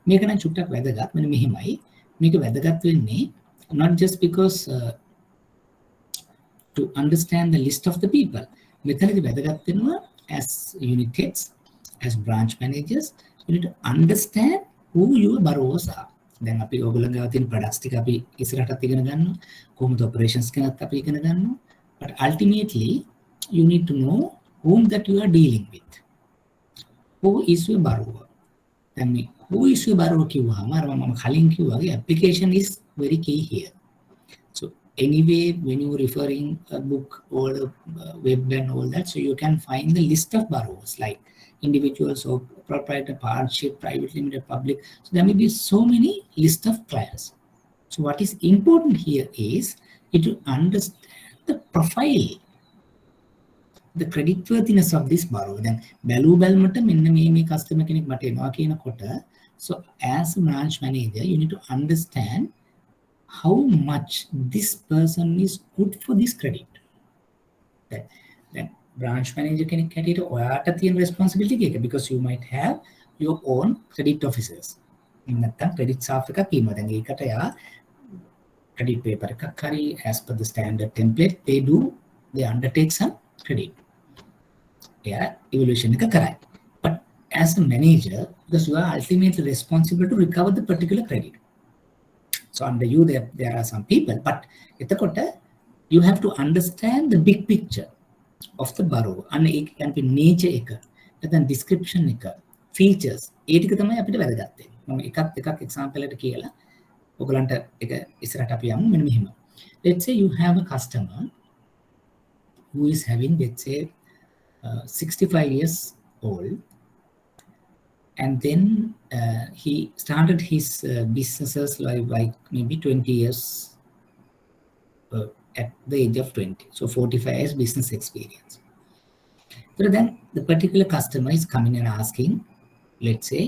මේක නම් චුට්ටක් වැදගත්. මෙන්න මෙහෙමයි. මේක වැදගත් වෙන්නේ not just because to understand the list of the people. මෙතනදී වැදගත් වෙනවා as unit heads, as branch managers, you need to understand who your borrowers are. දැන් අපි ඕගොල්ලෝ ගාව තියෙන products ටික අපි ඉස්සරහටත් ඉගෙන ගන්නවා. කොහොමද operations ගැනත් අපි ඉගෙන ගන්නවා. But ultimately you need to know whom that you are dealing with. Who is your borrower? දැන් මේ who is your borrower කිව්වම අර මම කලින් කිව්වාගේ application is very key here. So anyway, when you are referring a book or a web and all that, so you can find the list of borrowers like individuals or proprietor, partnership, private limited, public. So there may be so many list of clients. So what is important here is to understand the profile, the creditworthiness of this borrower. Then value balmata menna me customer kenek mata enawa kiyanaකොට, so as a branch manager you need to understand how much this person is good for this credit. Then branch manager කෙනෙක් හැටියට ඔයාට තියෙන responsibility එක because you might have your own credit officers. නැත්නම් credit staff එකක් ඉන්නවා. දැන් ඒකට යා credit paper එකක් හරි as per the standard template they undertake some credit. Yeah, evaluation එක කරයි. But as a manager, because you are ultimately responsible to recover the particular credit. So under you there are some people, but එතකොට you have to understand the big picture of the borrower. And it can be nature එක, නැත්නම් description එක, features. ඒ ටික තමයි අපිට වැදගත් වෙන්නේ. මම එකක් example එකකට කියලා ඔයගලන්ට එක ඉස්සරහට අපි යමු මෙන්න මෙහෙම. Let's say you have a customer who is having, let's say 65 years old, and then he started his businesses like maybe 20 years at the age of 20. So 45 years business experience. But then the particular customer is coming and asking, let's say,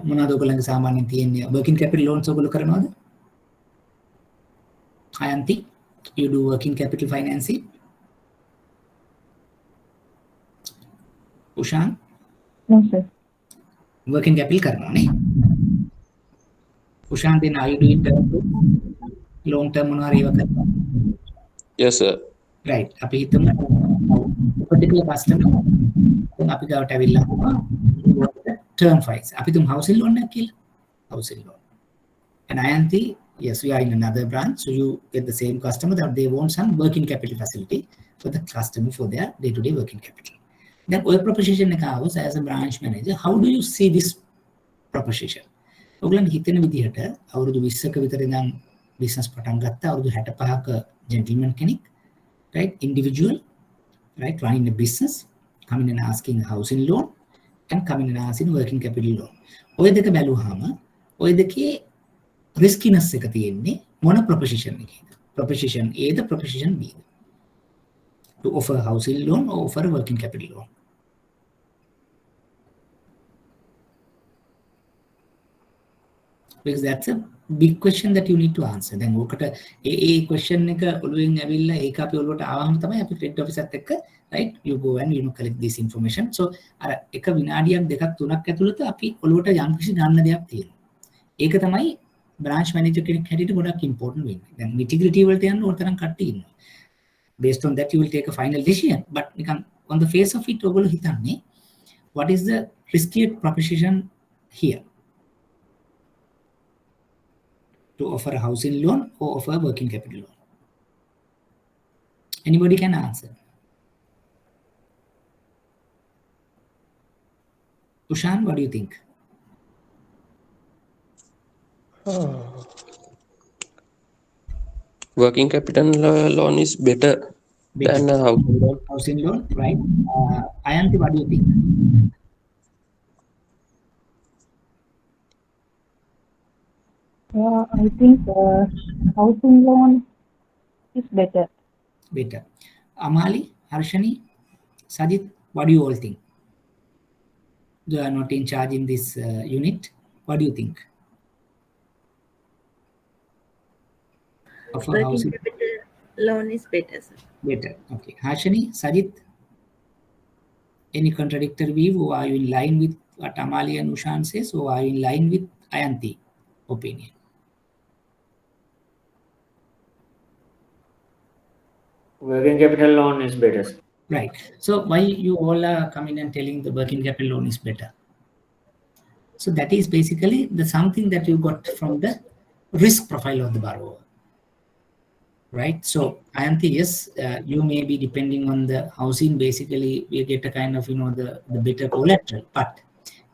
මොනවද ඔයගොල්ලන්ගේ සාමාන්‍යයෙන් තියෙන working capital loans ඔයගොල්ලෝ කරනවද? Ayanti, you do working capital financing? Ushan? No, sir. Working capital කරනවා නේ. Ushan, then are you doing term long term මොනවා හරි ඒවා කරනවා? Yes, sir. Right. අපි හිතමු particular customer දැන් අපි ගාවට ඇවිල්ලා term files. අපි තුමු housing loan එකක් කියලා. Housing loan. And Ayanti, yes, we are in another branch, so you get the same customer that they want some working capital facility for the customer for their day-to-day working capital. Then oil proposition එක આવස් as a branch manager, how do you see this proposition? ඔයගොල්ලන් හිතන විදිහට අවුරුදු 20ක විතර ඉඳන් business පටන් ගත්තා, අවුරුදු 65ක gentleman කෙනෙක්, right? Individual, right? Running a business, coming and asking housing loan and coming and asking working capital loan. ඔය දෙක බැලුවාම ඔය දෙකේ riskiness එක තියෙන්නේ මොන proposition එකේද? Proposition A the proposition B the? To offer housing loan or offer working capital loan? Because that's a big question that you need to answer. Then ඔකට ඒ question එක ඔළුවෙන් ඇවිල්ලා ඒක අපි ඔළුවට ආවම තමයි අපි credit officer එක්ක, right, you go and collect this information. So අර එක විනාඩියක් දෙකක් තුනක් ඇතුළත අපි ඔළුවට යම්කිසි ගන්න දෙයක් තියෙනවා. ඒක තමයි branch manager කෙනෙක් හැටියට ගොඩක් important වෙන්නේ. දැන් nitty-gritty වලට යන්න ඕන තරම් කට්ටිය ඉන්නවා. Based on that you will take a final decision, but on the face of it ඔයගොල්ලෝ හිතන්නේ what is the riskiest proposition here? To offer a housing loan or offer a working capital loan? Anybody can answer. Ushan, what do you think? Working capital loan is better than a housing loan. Housing loan, right? Ayanti, what do you think? I think housing loan is better. Better. Amali, Harshani, Sajid, what do you all think? You are not in charge in this unit. What do you think? Of Working housing capital loan is better, sir. better. Okay. Harshani, Sajid, any contradictory view, or are you in line with what Amali and Ushan says, or are you in line with Ayanti opinion? Working capital loan is better. Right. So why you all are coming and telling the working capital loan is better? So that is basically the something that you got from the risk profile of the borrower. Right. So Ayanti, yes, you may be depending on the housing. Basically, we get a kind of the better collateral. But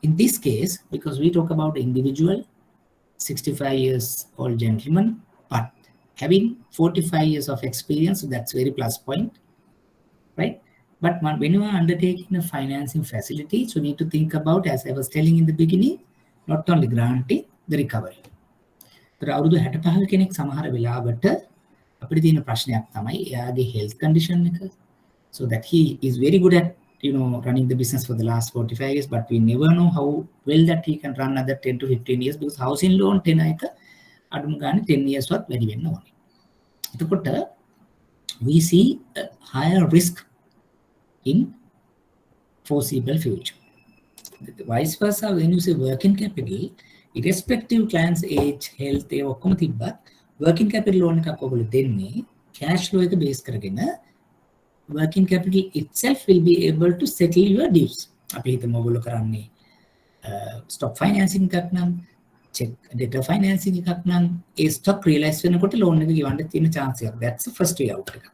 in this case, because we talk about individual, 65 years old gentleman, but having 45 years of experience, so that's very plus point, right? But when you are undertaking a financing facility, so you need to think about, as I was telling in the beginning, not only granting the recovery. But අවුරුදු 65 කෙනෙක් සමහර වෙලාවට අපිට තියෙන ප්‍රශ්නයක් තමයි එයාගේ health condition එක. So that he is very good at running the business for the last 45 years, but we never know how well that he can run another 10 to 15 years, because housing loan 10 එක අඩුම ගානේ 10 years වත් වැඩි වෙන්න ඕනේ. එතකොට we see a higher risk in foreseeable future. Vice versa, when you say working capital, irrespective client's age, health, ඔක්කොම තිබ්බත් working capital loan එකක් ඔයගොල්ලෝ දෙන්නේ cash flow එක base කරගෙන working capital itself will be able to settle your dues. අපි හිතමු ඔයගොල්ලෝ කරන්නේ stock financing එකක් නම් check debtor financing එකක් නම් ඒ stock realize වෙනකොට loan එක ගෙවන්න තියෙන chance එකක්. That's the first way out එක.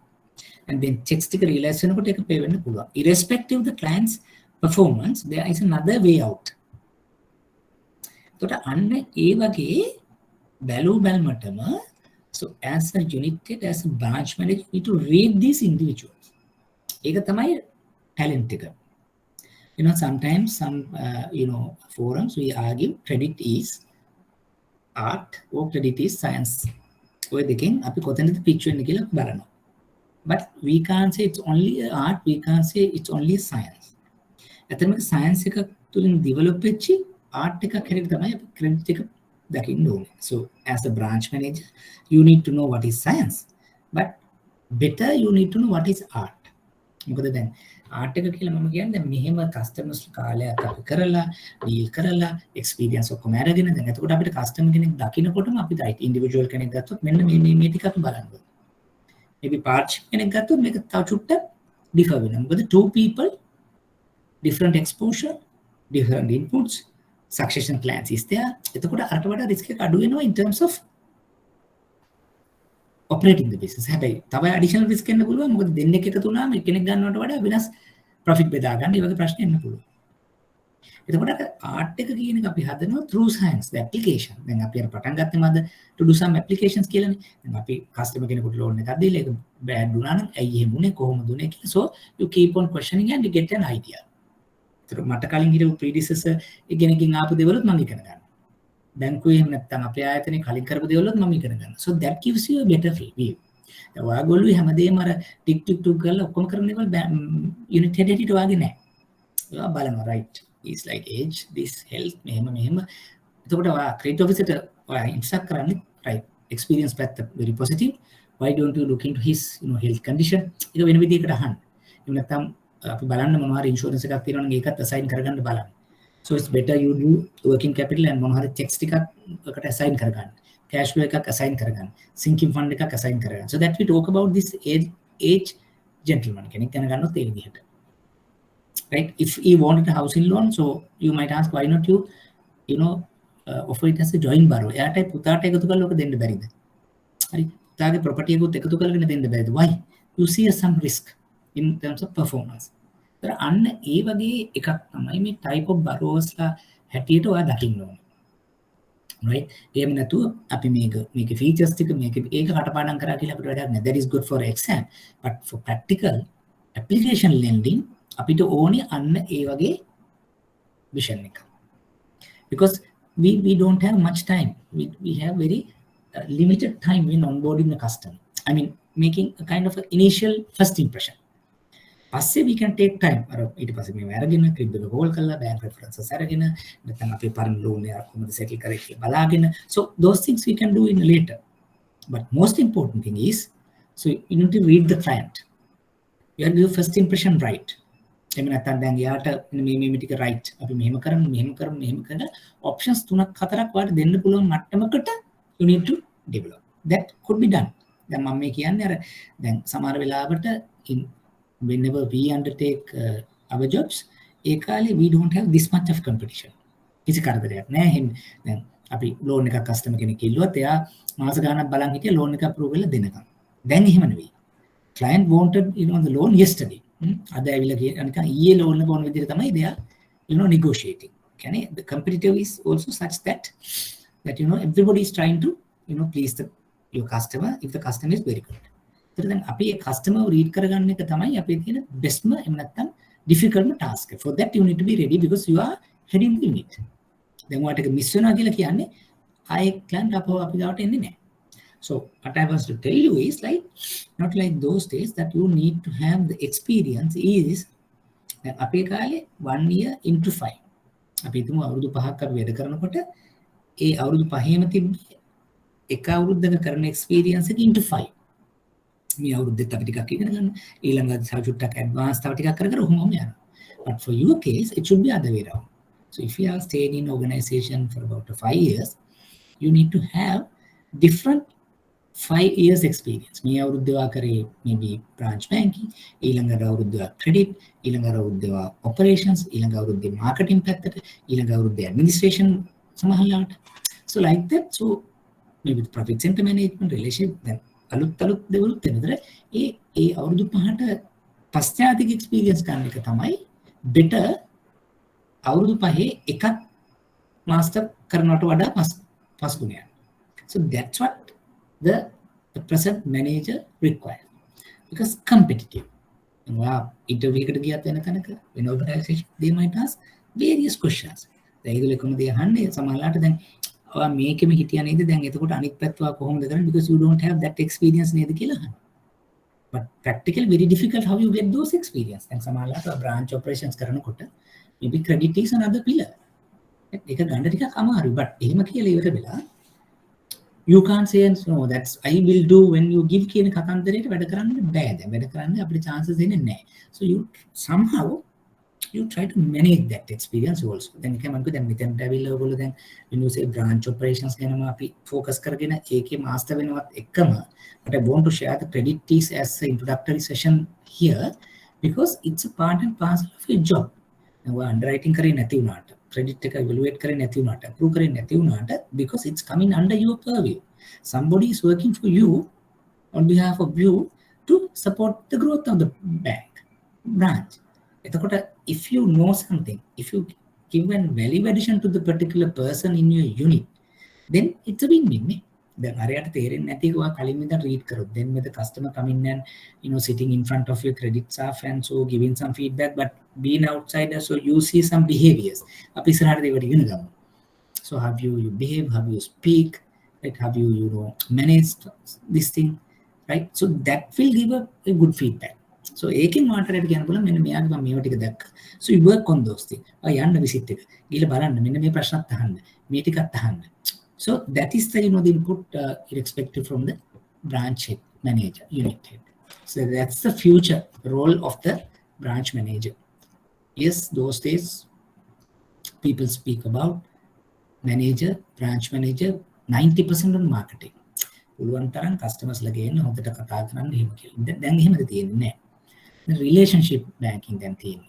And then checks ටික realize වෙනකොට ඒක pay වෙන්න පුළුවන්. Irrespective of the client's performance, there is another way out. එතකොට අන්න ඒ වගේ බැලුමටම so as a unit head, as a branch manager, you need to read these individuals. ඒක තමයි talent එක. You know, sometimes some forums we argue credit is art or credit is science. ඔය දෙකෙන් අපි කොතනද pitch වෙන්නේ කියලා බලනවා. But we can't say it's only art, we can't say it's only science. ඇත්තටම science එක තුලින් develop වෙච්ච art එකක් හැටියට තමයි අපි credit එක දකින්න ඕනේ. So as a branch manager, you need to know what is science, but better you need to know what is art. මොකද දැන් art එක කියලා මම කියන්නේ දැන් මෙහෙම customers කාලයක් අපි කරලා deal කරලා experience ඔක්කොම අරගෙන දැන් එතකොට අපිට customer කෙනෙක් දකින්නකොටම අපි right individual කෙනෙක් ගත්තොත් මෙන්න මේ ටික අපි බලන්න ඕනේ. maybe partnership කෙනෙක් ගත්තොත් මේක තව චුට්ටක් differ වෙනවා. මොකද two people different exposure, different inputs, succession plans is there. එතකොට අරට වඩා risk එක අඩු වෙනවා in terms of operating the business. හැබැයි තව additional risk එන්න පුළුවන්. මොකද දෙන්නෙක් එකතු වුණාම එක්කෙනෙක් ගන්නවට වඩා වෙනස් profit බෙදා ගන්න. ඒ වගේ ප්‍රශ්න එන්න පුළුවන්. එතකොට art එක කියන එක අපි හදනවා through science, the application. දැන් අපි අර පටන් ගත්තේ මද to do some applications කියලානේ. දැන් අපි customer කෙනෙකුට loan එකක් දීලා ඒක bad වුණා නම් ඇයි එහෙම වුනේ කොහොමද වුනේ කියලා. So you keep on questioning and you get an idea. ඒතර මට කලින් හිටපු predecessor එකෙනකින් ආපු දේවලුත් මම ඉගෙන ගන්නවා. බැංකුවේ එහෙම නැත්නම් අපේ ආයතනයේ කලින් කරපු දේවලුත් මම ඉගෙන ගන්නවා. So that gives you a better view. දැන් ඔයගොල්ලෝ හැමදේම අර ටික් ටික් ටික් කරලා ඔක්කොම කරන දේවල් unit head හිට වාගේ නැහැ. ඒවා බලනවා right. Is like age, this health, මෙහෙම එතකොට ඔයා credit officer ට ඔයා ඉන්ස්ට්‍රක්ට් කරන්නේ right experience පැත්ත very positive. Why don't you look into his health condition? ඒක වෙන විදිහකට අහන්න. එහෙම නැත්නම් අපි බලන්න මොනවා හරි insurance එකක් තියෙනවා නම් ඒකත් assign කරගන්න බලන්න. So it's better you do working capital and මොනවා හරි checks ටිකක් එකට assign කරගන්න. cash flow එකක් assign කරගන්න. sinking fund එකක් assign කරගන්න. So that we talk about this age gentleman කෙනෙක් දැනගන්නොත් ඒ විදිහට. Right? If he wanted a housing loan, so you might ask, why not you offer it as a joint borrow? එයාට පුතාට එකතු කරලා ඔක දෙන්න බැරිද? හරි. පුතාගේ property එකත් එකතු කරගෙන දෙන්න බැරිද? Why? You see some risk in terms of performance. ඒතර අන්න ඒ වගේ එකක් තමයි මේ type of borrowers ලා හැටියට ඔයා දකින්න ඕනේ. Right? එහෙම නැතුව අපි මේකේ features ටික මේක ඒක කටපාඩම් කරා කියලා අපිට වැඩක් නැහැ. That is good for exam, but for practical application lending අපිට ඕනේ අන්න ඒ වගේ vision එක. Because we don't have much time. We have very limited time in onboarding the customer. I mean, making a kind of an initial first impression. පස්සේ we can take time. අර ඊට පස්සේ මේ අරගෙන ක්‍රිබ් එක hall කරලා bank references අරගෙන නැත්නම් අපේ පරණ loan එක කොහොමද settle කරේ කියලා බලාගෙන. So those things we can do in later. But most important thing is, so you need to read the client. You have to do first impression right. එහෙම නැත්නම් දැන් යාට මේ ටික right අපි මෙහෙම කරලා options 3ක් 4ක් වාට දෙන්න පුළුවන් මට්ටමකට you need to develop. That could be done. දැන් මම මේ කියන්නේ අර දැන් සමහර වෙලාවට whenever we undertake our jobs ඒ කාලේ we don't have this much of competition. කිසි කරදරයක් නැහැ. එහෙනම් දැන් අපි loan එකක් customer කෙනෙක් ඉල්ලුවත් එයා මාස ගාණක් බලන් හිටිය loan එක approve වෙලා දෙනකම්. දැන් එහෙම නෙවෙයි. Client wanted the loan yesterday. අද ඇවිල්ලා නිකන් ඊයේ loan එක ඕන විදිහට තමයි they are negotiating. කියන්නේ the competitive is also such that everybody is trying to please your customer if the customer is very good. So then අපි ඒ customer read කරගන්න එක තමයි අපේ තියෙන bestම එහෙම නැත්නම් difficultම task. For that you need to be ready because you are heading the unit. දැන් ඔයාට එක miss වෙනවා කියලා කියන්නේ ආයේ client අපව අපි ගාවට එන්නේ නැහැ. So what I want to tell you is not like those days that you need to have the experience is that අපේ කාලේ 1 year into 5. අපි හිතමු අවුරුදු 5ක් අපි වැඩ කරනකොට ඒ අවුරුදු 5ෙම තිබ්බේ එක අවුරුද්දක කරන experience එක into 5. මේ අවුරුද්දෙත් අපි ටිකක් ඉගෙන ගන්න ඊළඟ සබ්ජෙක්ට් advanced තව ටිකක් කර ඔහොමම යනවා. But for your case it should be other way around. So if you have stayed in organization for about 5 years, you need to have different 5 years experience. මේ අවුරුද්දවා කරේ maybe branch banking, ඊළඟ අවුරුද්දවා credit, ඊළඟ අවුරුද්දවා operations, ඊළඟ අවුරුද්දේ marketing පැත්තට, ඊළඟ අවුරුද්දේ administration සමහරලාට. So like that, so maybe profit center management, relationship, then අලුත් දෙවලුත් වෙනතර ඒ අවුරුදු 5ට පස්චාතික experience ගන්න එක තමයි better අවුරුදු 5 එකක් master කරනවට වඩා පස් ගුණයක්. So that's what the present manager requires, because competitive. Interview එකට ගියත් වෙන තැනක වෙන organization they might ask various questions. දැන් ඒගොල්ලෝ කොහොමද අහන්නේ සමහරලාට දැන් ඔයා මේකෙම හිටියා නේද දැන් එතකොට අනිත් පැත්තව කොහොමද කරන්නේ because you don't have that experience නේද කියලා අහනවා. But practically very difficult how you get those experience. දැන් සමහරලාට branch operations කරනකොට maybe credit is another pillar. ඒක ගන්න ටිකක් අමාරුයි. But එහෙම කියලා ඉවර වෙලා you can't say no that's I will do when you give කියන කතන්දරේට වැඩ කරන්න බෑ. දැන් වැඩ කරන්න අපිට chances එන්නේ නැහැ. So you somehow you try to manage that experience also. Then එකම අනික දැන් මෙතෙන්ට ඇවිල්ලා ඔයගොල්ලෝ දැන් when you say branch operations ගැනම අපි focus කරගෙන ඒකේ master වෙනවත් එකම but I want to share the credit piece as an introductory session here because it's a part and parcel of your job. Now underwriting කරේ නැති වුණාට credit එක evaluate කරේ නැති වුණාට approve කරේ නැති වුණාට because it's coming under your purview. Somebody is working for you on behalf of you to support the growth of the bank branch. එතකොට if you know something, if you give an value addition to the particular person in your unit, then it's a win-win. දැන් හරියට තේරෙන්නේ නැති එක ඔයා කලින් ඉඳන් read කරොත් then with the customer coming and sitting in front of your credit staff and so giving some feedback, but being outsider so you see some behaviors අපි ඉස්සරහට ඒවට ඉගෙන ගමු. So how you behave, how you speak, right, how you manage this thing, right? So that will give a good feedback. So ඒකෙන් මාටරයට කියන්න පුළුවන් මෙන්න මෙයාගේ මම මේවා ටික දැක්කා. So you work on those things. යන්න විසිට් එක. ගිහලා බලන්න මෙන්න මේ ප්‍රශ්නත් අහන්න. මේ ටිකත් අහන්න. So that is the the input expected from the branch head manager, unit head. So that's the future role of the branch manager. Yes, those days people speak about manager, branch manager, 90% on marketing. පුළුවන් තරම් customers ලගේ එන්න හොඳට කතා කරන්න එහෙම කියලා. දැන් එහෙමද තියෙන්නේ නැහැ. The relationship banking then තියෙන්නේ.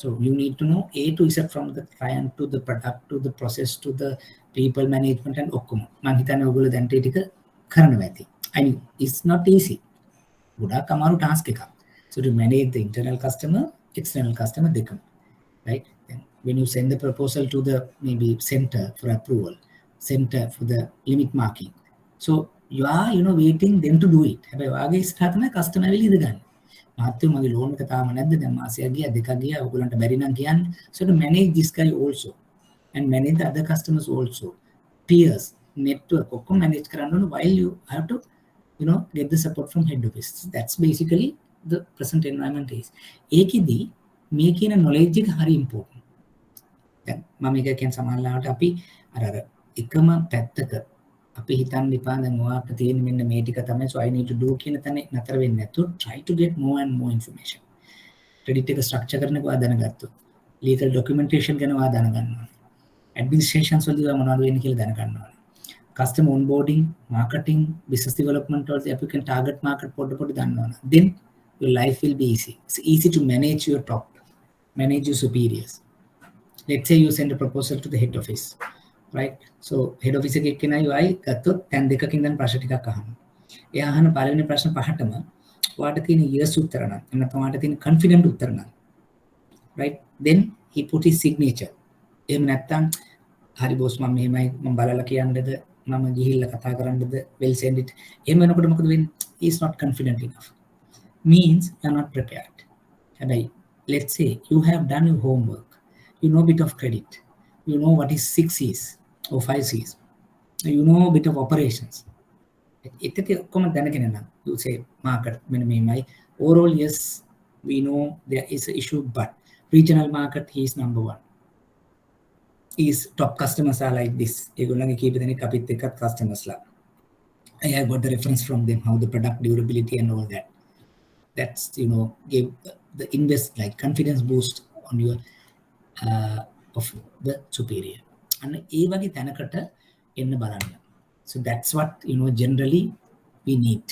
So you need to know A to Z from the client to the product to the process to the people management and ඔක්කොම. මම හිතන්නේ ඔයගොල්ලෝ දැන් ටික කරනවා ඇති. I mean it's not easy. ගොඩාක් අමාරු task එකක්. So to manage the internal customer, external customer දෙකම. Right? Then when you send the proposal to the maybe center for approval, center for the limit marking. So you are waiting them to do it. හැබැයි වාගේ ඉස්සරහ තමයි customer will ඉඳ ගන්න. මාත්‍යෝ මගේ loan එක තාම නැද්ද? දැන් මාසයක් ගියා දෙකක් ගියා ඔයගොල්ලන්ට බැරි නම් කියන්න. So to manage this guy also and manage the other customers also, peers, network ඔක්කොම manage කරන්න ඕන while you have to get the support from head office. That's basically the present environment is. ඒකෙදි මේ කියන knowledge එක හරි important. දැන් මම එක කියන්නේ සමහරවිට අපි අර එකම පැත්තක අපි හිතන්න එපා දැන් ඔයාට තියෙන මෙන්න මේ ටික තමයි so I need to do කියන තැන නතර වෙන්නේ නැතුව try to get more and more information. credit එක structure කරන එක ඔයා දැනගත්තොත් legal documentation ගැන ඔයා දැනගන්න ඕනේ. administrations වලදී ඔයා මොනවද වෙන්නේ කියලා දැනගන්න ඕනේ. customer onboarding, marketing, business development වලදී අපි can target market පොඩ දන්න ඕනේ. Then your life will be easy. It's easy to manage your top, manage your superiors. Let's say you send a proposal to the head office. Right? So head office එකේ කෙනා UI ගත්තොත් දැන් දෙකකින් දැන් ප්‍රශ්න ටිකක් අහනවා. එයා අහන පළවෙනි ප්‍රශ්න පහටම ඔයාට තියෙන yes උත්තර නම් නැත්නම් ඔයාට තියෙන confident උත්තර නම් right, then he put his signature. එහෙම නැත්නම් හරි boss මම මෙහෙමයි මම බලලා කියන්නද මම ගිහිල්ලා කතා කරන්නද well send it. එහෙම වෙනකොට මොකද වෙන්නේ? He is not confident enough. Means you are not prepared. හැබැයි let's say you have done your homework. You know a bit of credit. You know what is 6 C's or 5 C's. You know a bit of operations. It's common you say market minimum. Overall, yes, we know there is an issue, but regional market, he is number one. His top customers are like this. Customers. I have got the reference from them, how the product durability and all that. That's, gave the invest like confidence boost on your of the superior. And ඒ වගේ තැනකට එන්න බලන්න. So that's what generally we need.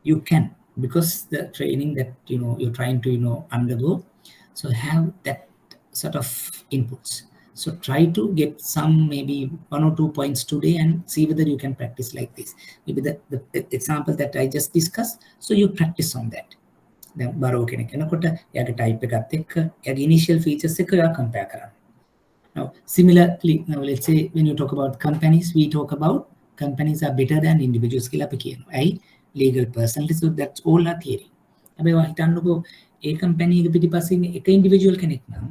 You can, because the training that you're trying to undergo, so have that sort of inputs. So try to get some, maybe 1 or 2 points today and see whether you can practice like this. Maybe the example that I just discussed, so you practice on that. Then borrow කෙනෙක් එනකොට එයාගේ type එකත් එක්ක එයාගේ initial features එක ඔයා compare කරන්න. Now similarly, now let's say when you talk about companies, we talk about companies are better than individuals කියලා අපි කියනවා. ඇයි? Legal personality, so that's all our theory. හැබැයි ඔයා හිතන්නකෝ ඒ company එක පිටිපස්සේ ඉන්නේ එක individual කෙනෙක් නම්,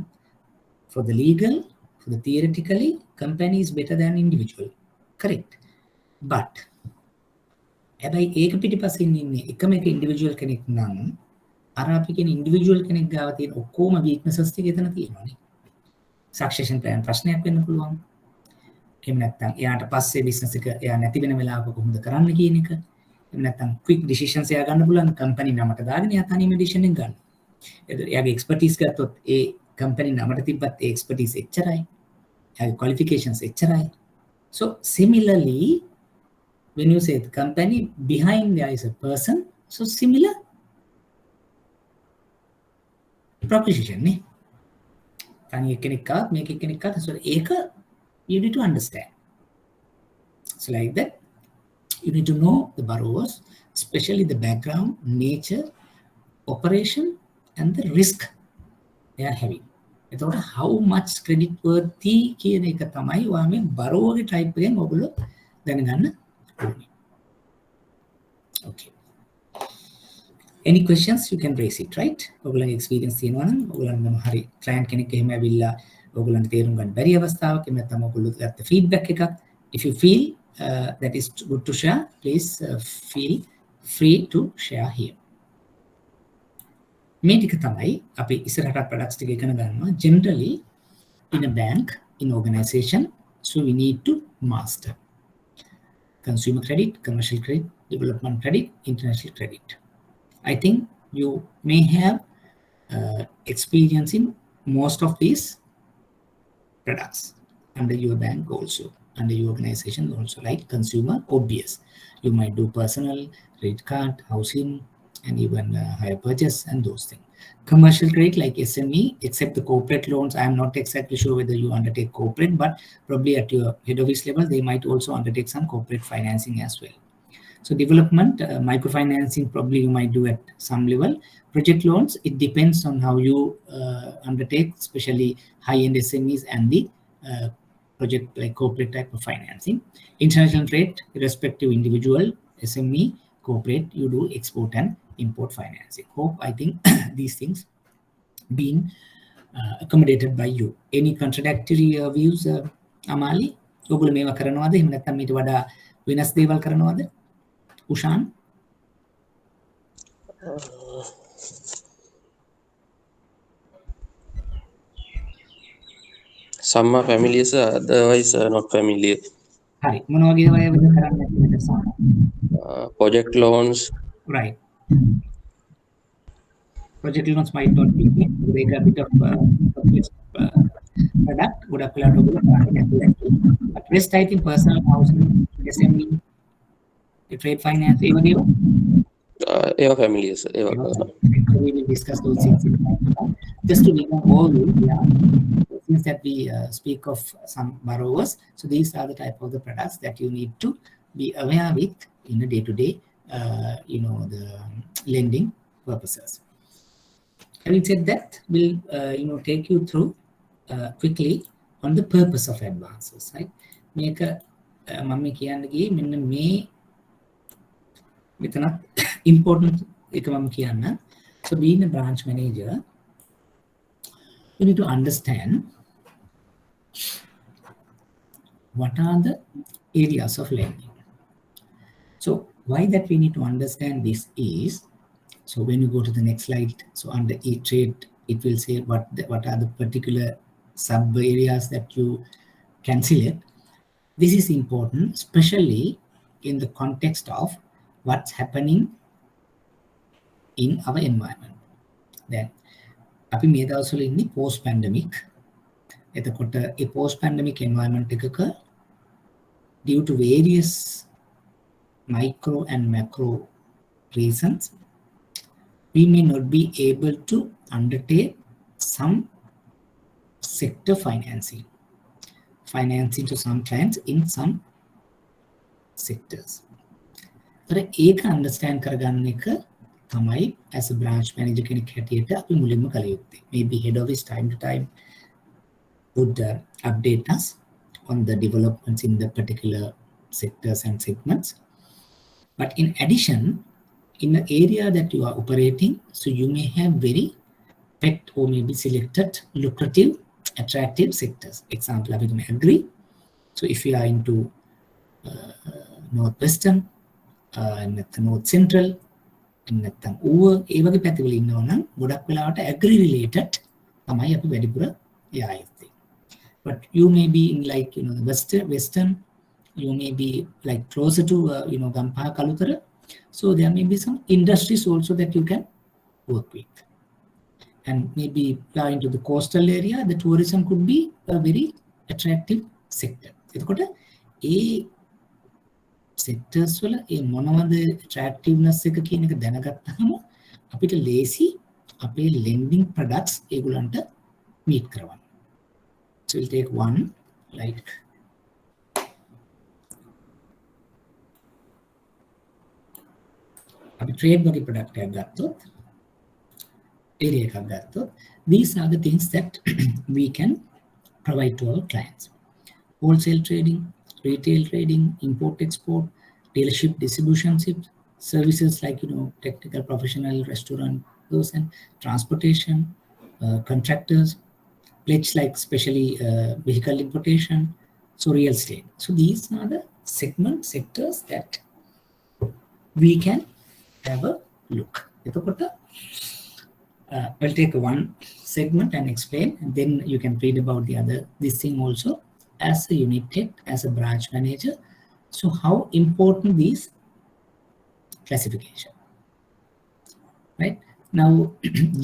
for the legal, for the theoretically, company is better than individual. Correct. But හැබැයි ඒක පිටිපස්සේ ඉන්නේ එකම එක individual කෙනෙක් නම්, අර අපි කියන individual කෙනෙක් ගාව තියෙන ඔක්කොම weaknesses ටික එතන තියෙනවානේ. succession plan ප්‍රශ්නයක් වෙන්න පුළුවන්. එහෙම නැත්නම් එයාට පස්සේ business එක එයා නැති වෙන වෙලාවක කොහොමද කරන්න කියන එක. එහෙම නැත්නම් quick decisions එයා ගන්න පුළුවන් company නමට දාගෙන එයා තනියම decision එක ගන්න. එයාගේ expertise ගත්තොත් ඒ company නමට තිබ්බත් ඒ expertise එච්චරයි. එයාගේ qualifications එච්චරයි. So similarly, when you say the company, behind there is a person, so similar proposition නේ. තනි එක්කෙනෙක්වත් මේක එක්කෙනෙක්වත්, so ඒක you need to understand. So like that, you need to know the borrowers, especially the background, nature, operation, and the risk they are having. එතකොට how much credit worthy කියන එක තමයි ඔයා මේ borrower ගේ type එකෙන් ඔයගොල්ලෝ දැනගන්න ඕනේ. Okay. Any questions, you can raise it, right? ඔයගොල්ලන්ගේ experience තියෙනවා නම් ඔයගොල්ලන්ගම හරි client කෙනෙක් එහෙම ඇවිල්ලා ඔයගොල්ලන්ට තේරුම් ගන්න බැරි අවස්ථාවක්, එහෙම නැත්නම් ඔයගොල්ලෝ ගත්ත feedback එකක්, if you feel that is good to share, please feel free to share here. මේ ටික තමයි අපි ඉස්සරහට products ටික ඉගෙන ගන්නවා. Generally in a bank, in organization, so we need to master consumer credit, commercial credit, development credit, international credit. I think you may have experience in most of these products under your bank also, under your organization also. Like consumer, obvious. You might do personal, credit card, housing, and even hire purchase and those things. Commercial credit like SME, except the corporate loans, I am not exactly sure whether you undertake corporate, but probably at your head office level, they might also undertake some corporate financing as well. So development, microfinancing, probably you might do at some level. Project loans, it depends on how you undertake, especially high-end SMEs and the project like corporate type of financing. International trade, irrespective individual, SME, corporate, you do export and import financing. Hope, I think these things being accommodated by you. Any contradictory views, Amali? ඔයගොල්ලෝ මේවා කරනවද? එහෙම නැත්නම් ඊට වඩා වෙනස් දේවල් කරනවද? Ushan? Some are familiar, sir, otherwise not familiar. හරි. මොන වගේ දේවල් කරන්නේ නැතිද? Project loans. Right. Project loans might not be they a bit of product, ගොඩක් වෙලාවට ඔයගොල්ලෝ කරන්නේ නැතුව. But rest I think personal housing, SME, trade finance, ඒ වගේ ඒවා familiar, sir. ඒවා we will discuss those things just to become all since that we speak of some borrowers. So these are the type of the products that you need to be aware with in the day-to-day, the lending purposes. Having said that, we'll take you through quickly on the purpose of advances, right? මේක මම කියන්න ගියේ මෙන්න මේ මෙතන important එක මම කියන්න. So being a branch manager, you need to understand what are the areas of lending. So why that we need to understand this is, so when you go to the next slide, so under e-trade, it will say what are the particular sub areas that you can select. This is important, especially in the context of what's happening in our environment. Then, අපි මේ දවස්වල ඉන්නේ post pandemic. එතකොට ඒ post pandemic environment එකක due to various micro and macro reasons, we may not be able to undertake some sector financing to some clients in some sectors. But ඒක understand කරගන්න එක තමයි as a branch manager කෙනෙක් හැටියට අපි මුලින්ම කළ යුත්තේ. Maybe head office time to time would update us on the developments in the particular sectors and segments. But in addition, in the area that you are operating, so you may have very picked or maybe selected lucrative, attractive sectors. Example, I may agree. So if you are into Northwestern, North Central, නැත්නම් ඌව ඒ වගේ පැතිවල ඉන්නවා නම් ගොඩක් වෙලාවට agri related තමයි අපි වැඩිපුර යා යුත්තේ. But you may be in like western, you may be like closer to Gampaha Kalutara, so there may be some industries also that you can work with. And maybe into the coastal area, the tourism could be a very attractive sector. එතකොට ඒ sectors වල ඒ මොනවද attractiveness එක කියන එක දැනගත්තාම අපිට ලේසි අපේ lending products ඒගොල්ලන්ට meet කරවන්න. So we'll take one like අපි trade වගේ product එකක් ගත්තොත් area එකක් ගත්තොත් these are the things that we can provide to our clients. Wholesale trading, retail trading, import export, dealership, distributionship, services like technical, professional, restaurant person, transportation, contractors, pledge like especially vehicle importation, so real estate. So these are the sectors that we can have a look. I'll take one segment and explain, and then you can read about this thing also as a unit head, as a branch manager. So how important these classification, right? Now,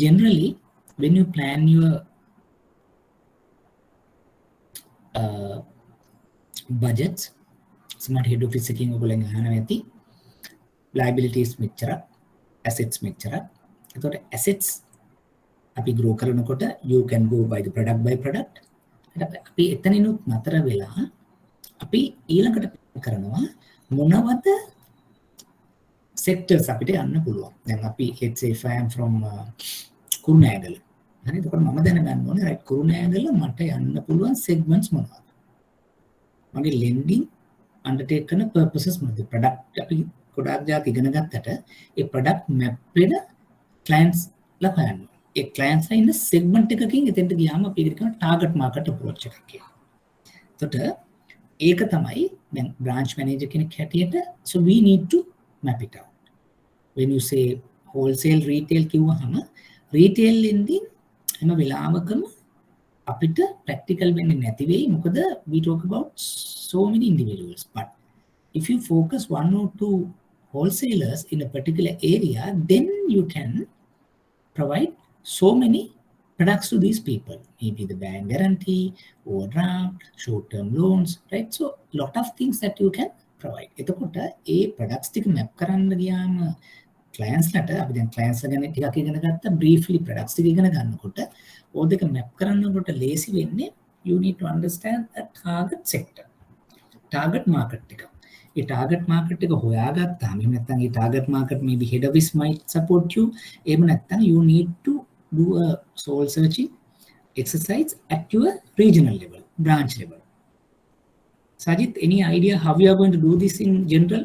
generally, when you plan your budgets, smart head office එකකින් ඔයගොල්ලෝ අහනවා ඇති liabilities මෙච්චර, assets මෙච්චර. එතකොට assets අපි grow කරනකොට you can go by the product by product. අපි එතනිනුත් නතර වෙලා අපි ඊළඟට කරනවා මොනවද sectors අපිට යන්න පුළුවන්. දැන් අපි let's say if I am from Kurunegala. හරි එතකොට මම දැනගන්න ඕනේ right කුරුණෑගල මට යන්න පුළුවන් segments මොනවද? මගේ lending undertake කරන purposes මොනවද? product අපි ගොඩාක් જાති ඉගෙන ගත්තට ඒ product map වෙන clients ලා හොයන්න. ඒ clients ලා ඉන්න segment එකකින් එතෙන්ට ගියාම අපි ඒකට කියනවා target market approach එකක් කියලා. එතකොට ඒක තමයි දැන් branch manager කෙනෙක් හැටියට so we need to map it out. When you say wholesale retail කිව්වහම retail lending හැම වෙලාවකම අපිට practical වෙන්නේ නැති වෙයි මොකද we talk about so many individuals, but if you focus one or two wholesalers in a particular area, then you can provide so many products to these people. Maybe the bank guarantee, overdraft, short-term loans, right? So lot of things that you can provide. එතකොට ඒ products ටික map කරන්න ගියාම clients ලට අපි දැන් clients ගැන ටිකක් ඉගෙන ගත්තා briefly products ටික ඉගෙන ගන්නකොට ඕ දෙක map කරනකොට ලේසි වෙන්නේ you need to understand a target sector, target market එක. ඒ target market එක හොයාගත්තාම එහෙම නැත්නම් ඒ target market maybe head office might support you. එහෙම නැත්නම් you need to do a soul searching exercise at your regional level, branch level. Sajit, any idea how you are going to do this in general?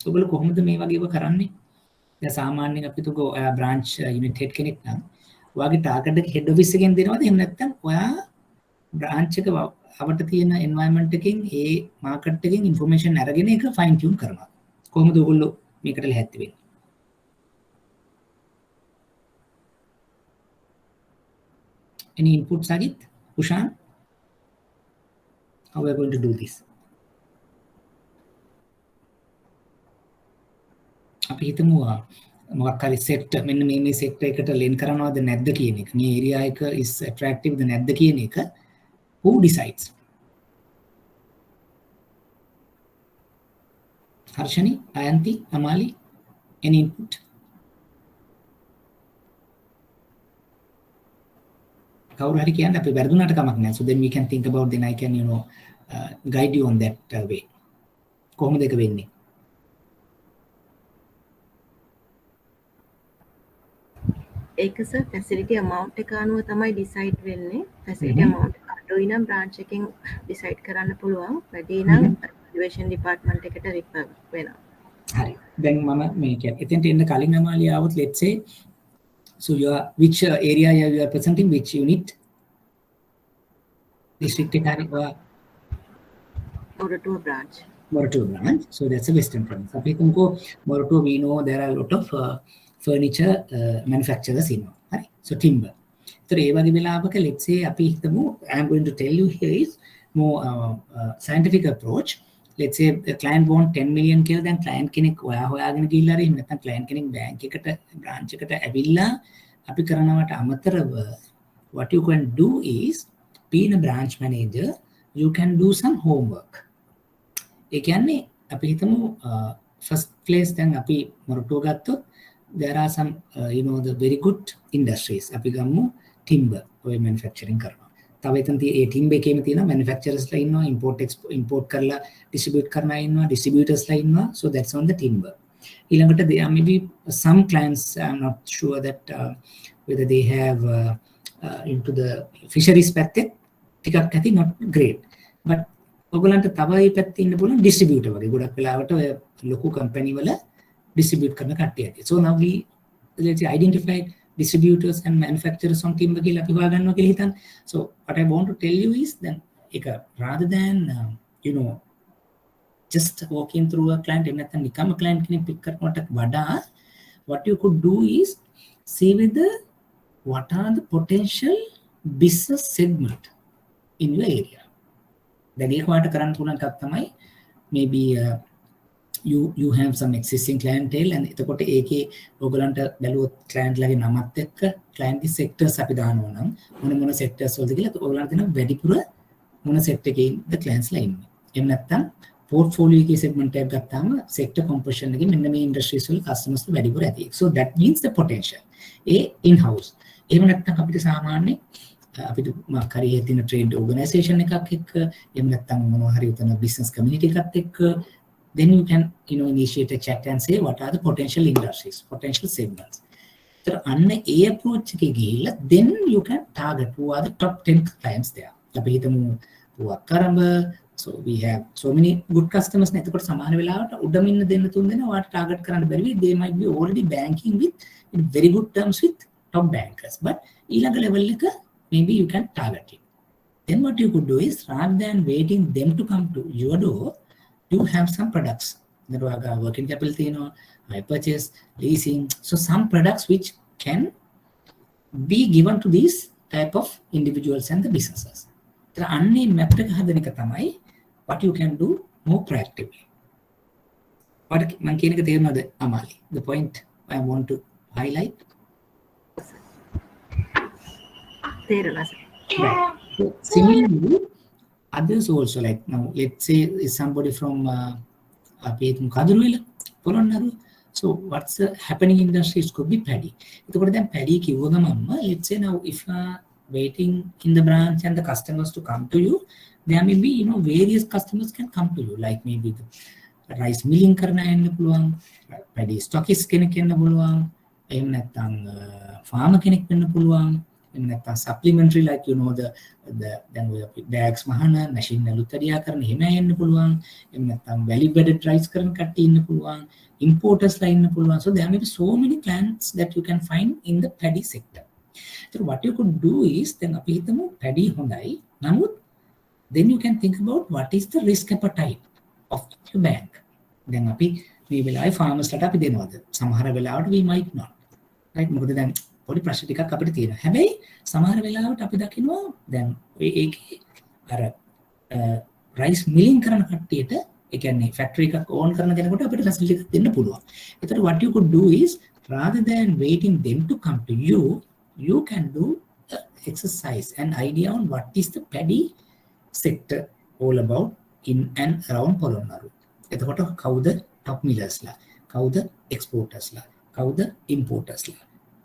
ඔයගොල්ලෝ කොහොමද මේ වගේව කරන්නේ? දැන් සාමාන්‍යයෙන් අපි තුකෝ branch unit head කෙනෙක් නම් ඔයාගේ target එක head office එකෙන් දෙනවද? එහෙම නැත්නම් ඔයා branch එක අපිට තියෙන environment එකකින් ඒ market එකකින් information අරගෙන ඒක fine tune කරනවා. කොහොමද ඔයගොල්ලෝ මේකට ලැහැත්ති වෙන්නේ? Any input, Sajit? Ushan? How we are going to do this? අපි හිතමු මොකක් හරි sector මෙන්න මේ sector එකට lend කරනවද නැද්ද කියන එක. මේ area එක is attractive ද නැද්ද කියන එක who decides? Harshani, Ayanti, Amali, any input? කවුරු හරි කියන්නේ අපි වැරදුනාට කමක් නැහැ. So then we can think about, then I can guide you on that way. කොහොමද ඒක වෙන්නේ? ඒක සර් ෆැසිලිටි amount එක අනුව තමයි decide වෙන්නේ. ෆැසිලිටි amount එක අඩුයි නම් branch එකෙන් decide කරන්න පුළුවන්. වැඩි නම් evaluation department එකට refer වෙනවා. හරි. දැන් මම මේ කියන්නේ එතෙන්ට එන්න කලින් අමාලිය આવොත් let's say so you are which area you are presenting, which unit? District එකයි Moratuwa branch. Moratuwa branch. So that's a western province. අපි හිතමුකෝ Moratuwa, we know there are a lot of furniture manufacturers ඉන්නවා. හරි. So timber. So ඒ වගේ වෙලාවක let's say අපි හිතමු, I am going to tell you here is more scientific approach. Let's say the client want 10 million කියලා. දැන් client කෙනෙක් හොයාගෙන ගිහිල්ලා හරි නැත්නම් client කෙනෙක් bank එකට branch එකට ඇවිල්ලා අපි කරනවට අමතරව what you can do is, being a branch manager, you can do some homework. ඒ කියන්නේ අපි හිතමු first place දැන් අපි මොරටුව ගත්තොත් there are some the very good industries. අපි ගමු timber ඔය manufacturing කරනවා. තව එතන ඒ timber එකේම තියෙන manufacturers ලා ඉන්නවා, import කරලා distribute කරනා ඉන්නවා, distributors ලා ඉන්නවා. So that's on the timber. ඊළඟට there may be some clients, I'm not sure that whether they have into the fisheries පැත්තේ ටිකක් ඇති, not great, but ඔයගොල්ලන්ට තව ඒ පැත්තේ ඉන්න පුළුවන් distributor වගේ. ගොඩක් වෙලාවට ඔය ලොකු company වල distribute කරන කට්ටිය ඇති. So now we let's say identify distributors and manufacturers on timber කියලා අපි හොයාගන්නවා කියලා හිතන්න. So what I want to tell you is then එක rather than just walking through a client and නැත්නම් නිකම්ම client කෙනෙක් pick කරනවට වඩා what you could do is see whether what are the potential business segment in your area. දැන් ඒක වාට කරන්න පුළුවන් එකක් තමයි maybe you have some existing clientele and එතකොට ඒකේ ඔයගලන්ට බැලුවොත් client ලගේ නමත් එක්ක client sectors අපි දානවා නම් මොන sectors වලද කියලා ඔයගලන්ට දෙන වැඩිපුර මොන sector එකේ ඉන්න clients ලා ඉන්නේ. එහෙම නැත්නම් portfolio එකේ segment එකක් ගත්තාම sector composition එකේ මෙන්න මේ industries වල customers වැඩිපුර ඇති. So that means the potential. A in house. එහෙම නැත්නම් අපිට සාමාන්‍ය අපිට මොකක් හරි තියෙන trade organization එකක් එක්ක එහෙම නැත්නම් මොනවා හරි උතන business community එකක් එක්ක, then you can initiate a chat and say what are the potential industries, potential segments. So අන්න ඒ approach එකේ ගිහිල්ලා then you can target who are the top 10 clients there. අපි හිතමු වක්කරඹ, so we have so many good customers. එතකොට සමාන වෙලාවට උඩම ඉන්න දෙන්න තුන් දෙනා වාට target කරන්න බැරි වෙයි. They might be already banking with in very good terms with top bankers, but ඊළඟ level එක maybe you can target it. Then what you could do is, rather than waiting them to come to your door, you have some products. That are working capital, high purchase, leasing. So some products which can be given to these type of individuals and the businesses. There are what you can do more proactively. What Amali, the point I want to highlight. Right. So similarly, others also, like now, let's say is somebody from so what's the happening industries could be paddy. Let's say now if you are waiting in the branch and the customers to come to you, there may be various customers can come to you, like maybe the rice milling karna enna puluwan, paddy stockist kenek enna puluwan, එහෙම නැත්නම් farmer කෙනෙක් වෙන්න පුළුවන්, එහෙම නැත්නම් supplementary like the දැන් ඔය bags මහන machine වලුත් අඩියා කරන එහෙම එන්න පුළුවන්, එහෙම නැත්නම් value added rice කරන කට්ටිය ඉන්න පුළුවන්, importers ලා ඉන්න පුළුවන්. So there may be so many clients that you can find in the paddy sector. So what you could do is, then අපි හිතමු paddy හොඳයි, නමුත් then you can think about what is the risk appetite of your bank. දැන් අපි මේ වෙලාවේ farmers ලාට අපි දෙනවද? සමහර වෙලාවට we might not. Right? මොකද දැන් පොඩි ප්‍රශ්න ටිකක් අපිට තියෙනවා. හැබැයි සමහර වෙලාවට අපි දකිනවා දැන් ඔය ඒකේ අර රයිස් මිලින් කරන කට්ටියට, ඒ කියන්නේ ෆැක්ටරි එකක් ඕන් කරන කෙනෙකුට අපිට ෆැසිලිටි එකක් දෙන්න පුළුවන්. ඒතර what you could do is, rather than waiting them to come to you, you can do exercise and idea on what is the paddy sector all about in and around Polonnaru. එතකොට කවුද top millers la, kawuda exporters la, kawuda importers la,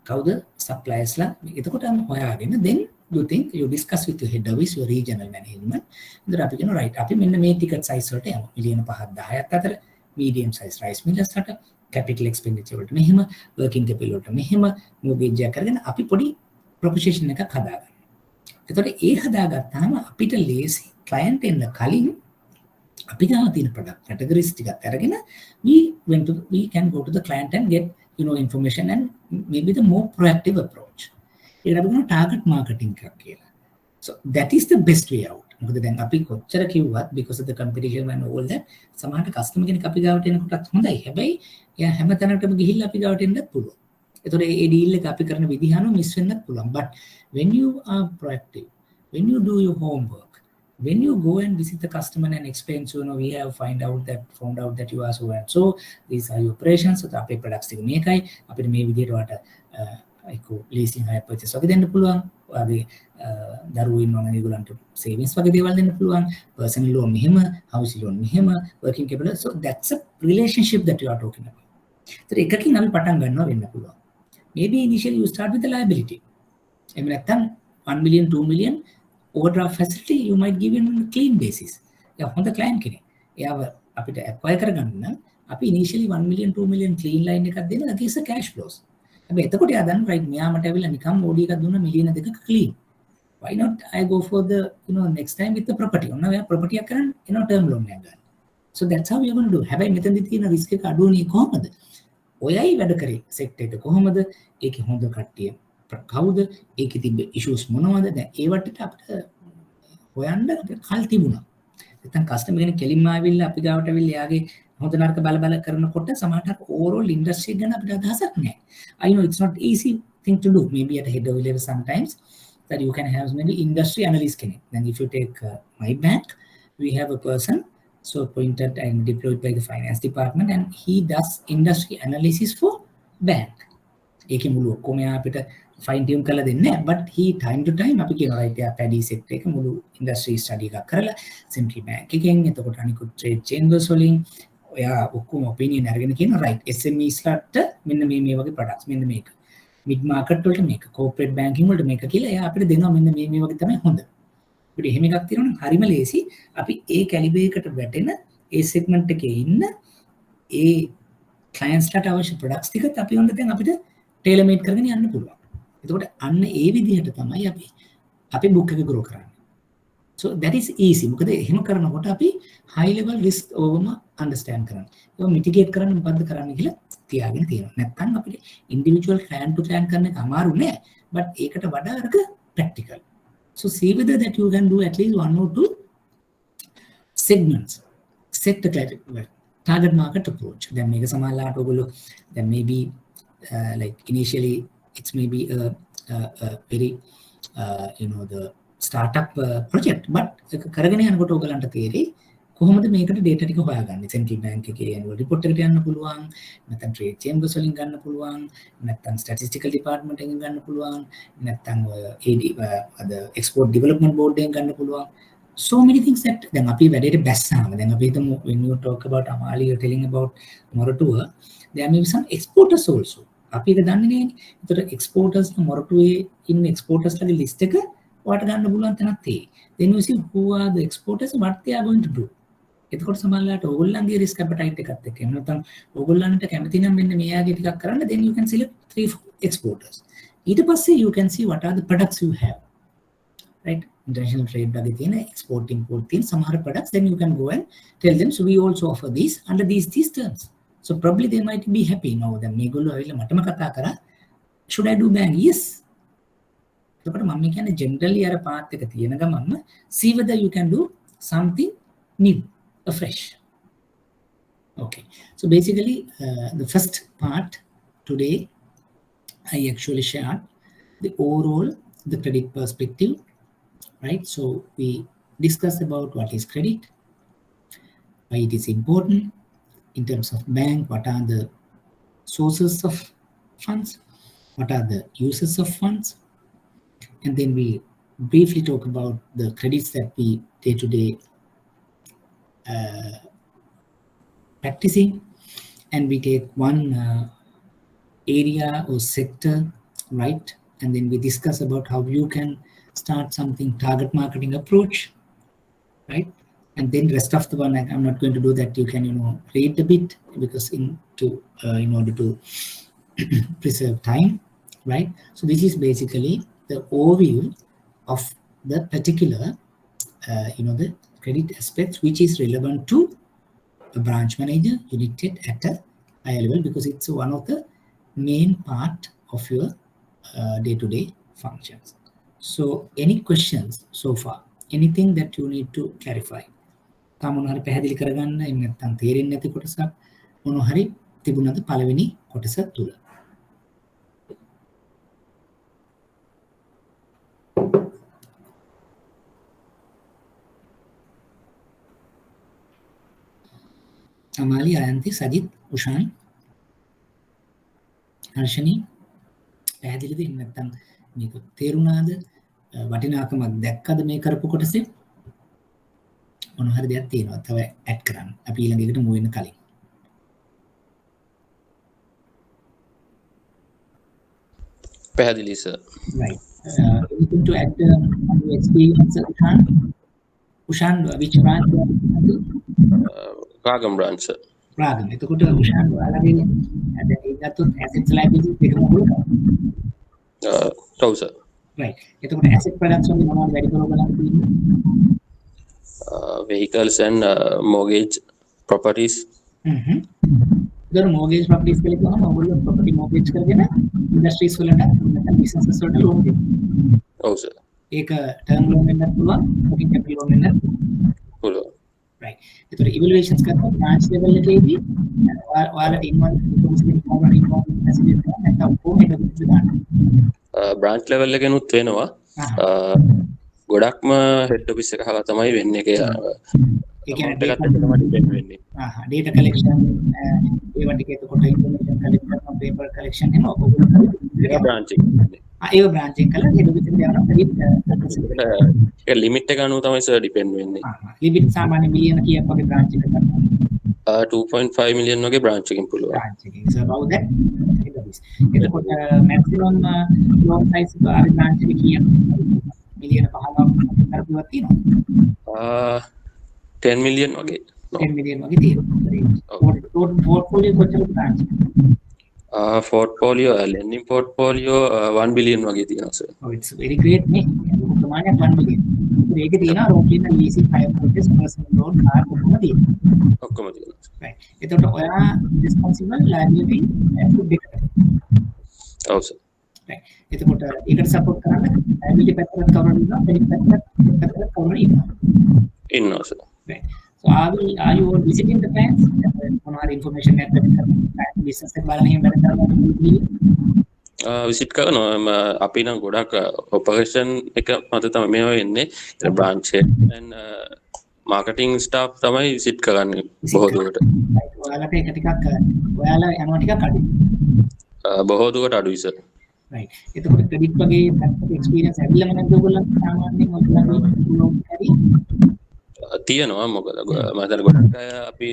kawuda suppliers la. එතකොට හොයාගෙන then you think you discuss with your head office, your regional management. ඉතින් අපි කියනවා right අපි මෙන්න මේ ticket size වලට යමු. මිලියන 5ක් 10ක් අතර medium size rice millers වලට capital expenditure වලට මෙහෙම working capital වලට මෙහෙම mortgage එක කරගෙන අපි පොඩි proposition එකක් හදාගන්නවා. එතකොට ඒ හදාගත්තාම අපිට ලේසි client එන්න කලින් අපි ගාව තියෙන product categories ටිකත් අරගෙන we can go to the client and get information and maybe the more proactive approach. ඒකට අපි කරන target marketing එකක් කියලා. So that is the best way out. මොකද දැන් අපි කොච්චර කිව්වත් because of the competition and all that සමහරට customer කෙනෙක් අපි ගාවට එනකොටත් හොඳයි. හැබැයි එයා හැම තැනකටම ගිහිල්ලා අපි ගාවට එන්නත් පුළුවන්. ඒතකොට ඒ deal එක අපි කරන විදිහ අනුව මිස් වෙන්නත් පුළුවන්. But when you are proactive, when you do your homework, when you go and visit the customer and explain, so we have found out that you are so and so, these are your operations, so අපේ products එක මේකයි, අපිට මේ විදිහට වට අයිකෝ leasing hire purchase වගේ දෙන්න පුළුවන්, වගේ දරුවෝ ඉන්නවා නම් ඒගොල්ලන්ට savings වගේ දේවල් දෙන්න පුළුවන්, personal loan මෙහෙම, house loan මෙහෙම, working capital. So that's a relationship that you are talking about. So එකකින් අපි පටන් ගන්නවා වෙන්න පුළුවන්. Maybe initially you start with the liability. එහෙම නැත්නම් 1 million 2 million overdraft facility you might give in on a clean basis. එයා හොඳ client කෙනෙක්. එයාව අපිට acquire කරගන්න නම් අපි initially 1 million 2 million clean line එකක් දෙන්න against the cash flows. හැබැයි එතකොට එයා දන්න right මෙයා මට ඇවිල්ලා නිකම් OD එකක් දුන්න මිලියන 2ක clean. Why not I go for the next time with the property. ඔන්න එයා property එක කරන් term loan එකක් ගන්න. So that's how we are going to do. හැබැයි මෙතනදී තියෙන risk එක අඩු වෙන්නේ කොහොමද? ඔයයි වැඩ කරේ set එක කොහොමද? ඒකේ හොඳ කට්ටිය කවුද? ඒකේ තිබ්බ issues මොනවද? දැන් ඒවට අපිට හොයන්න කල් තිබුණා. නැත්නම් කස්ටමර් කෙනෙක් කෙලින්ම ආවිල්ලා අපි ගාවට ඇවිල්ලා එයාගේ හොඳ නරක බල කරනකොට සමහරට overall industry ගැන අපිට අදහසක් නැහැ. I know it's not easy thing to do. Maybe at a head of level sometimes that you can have maybe industry analyst කෙනෙක්. Then if you take my bank, we have a person so appointed and deployed by the finance department and he does industry analysis for bank. ඒකේ මුළු ඔක්කොම අපිට fine tune කරලා දෙන්නේ නැහැ, but he time to time අපි කියනවා right එයා පැඩි සෙට් එක මුළු industry study එකක් කරලා central bank එකෙන් එතකොට අනිකුත් trade chambers වලින් ඔයා ඔක්කොම opinion අරගෙන කියනවා right SMEs ලට මෙන්න මේ වගේ products මෙන්න මේක mid market වලට මේක corporate banking වලට මේක කියලා එයා අපිට දෙනවා මෙන්න මේ වගේ තමයි හොඳ. අපිට එහෙම එකක් තියෙනවා නම් හරිම ලේසි අපි ඒ caliber එකට වැටෙන ඒ segment එකේ ඉන්න ඒ clients ලට අවශ්‍ය products ටිකත් අපි හොඳ දැන් අපිට tailor made කරගෙන යන්න පුළුවන්. එතකොට අන්න ඒ විදිහට තමයි අපි book එක grow කරන්නේ. So that is easy. මොකද එහෙම කරනකොට අපි high level risk ඕවම understand කරනවා. ඒක mitigate කරන්න මොකද්ද කරන්න කියලා තියාගෙන තියෙනවා. නැත්නම් අපිට individual client to client කරන එක අමාරු නෑ. but ඒකට වඩා අරක practical. So see whether that you can do at least 1 or 2 segments. Set the target market approach. Then මේක සමානලාට ඔයගොල්ලෝ then maybe like initially it's maybe a very the startup project but කරගෙන යනකොට ඔයගලන්ට තේරෙයි කොහොමද මේකට data ටික හොයාගන්නේ central bank එකේ annual report එකට යන්න පුළුවන් නැත්නම් trade chambers වලින් ගන්න පුළුවන් නැත්නම් statistical department එකෙන් ගන්න පුළුවන් නැත්නම් අද export development board එකෙන් ගන්න පුළුවන් so many things that දැන් අපි වැඩේට බැස්සාම දැන් අපි හිතමු when you talk about Amali you're telling about Moratuwa there may be some exporters also අපි ඒක දන්නේ නැහැ. ඒතර exporters මොරටුවේ ඉන්න exporters ලගේ list එක ඔයාලට ගන්න පුළුවන් තැනක් තියෙයි. Then you see who are the exporters what they are going to do. එතකොට සමහරවිට ඕගොල්ලන්ගේ risk appetite එකත් එක්ක එහෙම නැත්නම් ඕගොල්ලන්ට කැමති නම් මෙන්න මෙයාගේ ටිකක් කරන්න then you can select 3-4 exporters. ඊට පස්සේ you can see what are the products you have. Right? International trade වගේ තියෙන export import තියෙන සමහර products then you can go and tell them so we also offer these under these terms. So probably they might be happy now that මේගොල්ලෝ ඇවිල්ලා මටම කතා කරා should I do bank? Yes. එතකොට මම කියන්නේ generally අර path එක තියෙන ගමන්ම see whether you can do something new, fresh. Okay. So basically the first part today I actually shared the overall the credit perspective, right? So we discussed about what is credit, why it is important. In terms of bank, what are the sources of funds? What are the uses of funds? And then we briefly talk about the credits that we day-to-day practicing. and we take one area or sector, right? And then we discuss about how you can start something target marketing approach, right? And then rest of the one, I'm not going to do that. You can, read a bit because in order to preserve time, right? So this is basically the overview of the particular, the credit aspects which is relevant to a branch manager unit at a higher level, because it's one of the main part of your day-to-day functions. So any questions so far? Anything that you need to clarify? මොන හරි පැහැදිලි කරගන්න එහෙම නැත්නම් තේරෙන්නේ නැති කොටසක් මොන හරි තිබුණාද පළවෙනි කොටස තුල? අමාලි, අයන්ති, සජිත්, උෂාන්, හර්ෂණී පැහැදිලිද? එහෙම නැත්නම් මේක තේරුණාද? වටිනාකමක් දැක්කද මේ කරපු කොටසේ? මොන හරි දෙයක් තියෙනවා තව ඇඩ් කරන්න. අපි ඊළඟ එකට move වෙන කලින්. පැහැදිලි sir. Right. Anything to add on your experience, Ushan? Ushan, which branch? Ragam branch sir. Ragam. එතකොට උෂාන් ඔයාලගේ දැන් ඒ ගත්තොත් assets liabilities දෙකම පුළුවන්. ඔව් sir. Right. එතකොට asset products වලින් මොනවද වැඩි කරලා බලන්න තියෙන්නේ? Vehicles and mortgage properties. දැන් mortgage properties කියලා කියවම ඔයගොල්ලෝ property mortgage කරගෙන industries වලට නැත්නම් businesses වලට loan දෙනවා. ඔව් sir. ඒක term loan වෙන්නත් පුළුවන්, working capital loan වෙන්නත් පුළුවන්. Right. ඒතර evaluations කරනවා branch level එකේදී ඔයාලට involve facility නැත්නම් කොහොමද ඒක දාන්න? branch level එකෙනුත් වෙනවා. ගොඩක්ම head office එක හරහා තමයි වෙන්නේ. ඒක data collection ඒවා ටික එතකොට information collect කරන paper collection එනවා ඔයගොල්ලෝ branch එකේ. ඒ branch එක කළා head office එකට යනවා ඒක limit එක අනුව තමයි sir depend වෙන්නේ. limit සාමාන්‍ය මිලියන කීයක් වගේ branch එක කරනවා? 2.5 million වගේ branch එකකින් පුළුවන්. branch එකකින්. So about that head office. එතකොට maximum loan size එක අර branch එකේ කීයක්? මිලියන 15ක් කරපුවක් තියෙනවා. 10 million වගේ. 10 million වගේ තියෙනවා. portfolio කොච්චරද branch? portfolio lending portfolio 1 billion වගේ තියෙනවා sir. Oh, it's very great නේ. ප්‍රමාණයක් 1 billion. ඒකේ තියෙනවා routine leasing, hire purchase, personal loan, car ඔක්කොම තියෙනවා. ඔක්කොම තියෙනවා. Right. එතකොට ඔයා responsible liability food එකට. ඔව් sir. Right. එතකොට ඒකට support කරන්න liability පැත්තට cover වෙනවා, credit පැත්තට cover ඉන්නවා sir. Right. So are you all visiting the clients? මොනවාරි information එකක් කරලා business එක බලන එහෙම වැඩ කරනවා visit කරනවා. අපි නම් ගොඩක් operation එක මත තමයි මේවා වෙන්නේ. ඒ branch and marketing staff තමයි visit කරන්නේ බොහෝ දුරට. ඔයාලට ඒක ටිකක් ඔයාලා යනවා ටිකක් අඩුයි. බොහෝ දුරට අඩුයි sir. Right. එතකොට credit වගේ experience ඇවිල්ලාම නැද්ද ඔයගොල්ලන්ට සාමාන්‍යයෙන් ඔයගොල්ලන්ගේ තියෙනවා. මොකද මම හිතන්නේ ගොඩක් අය අපි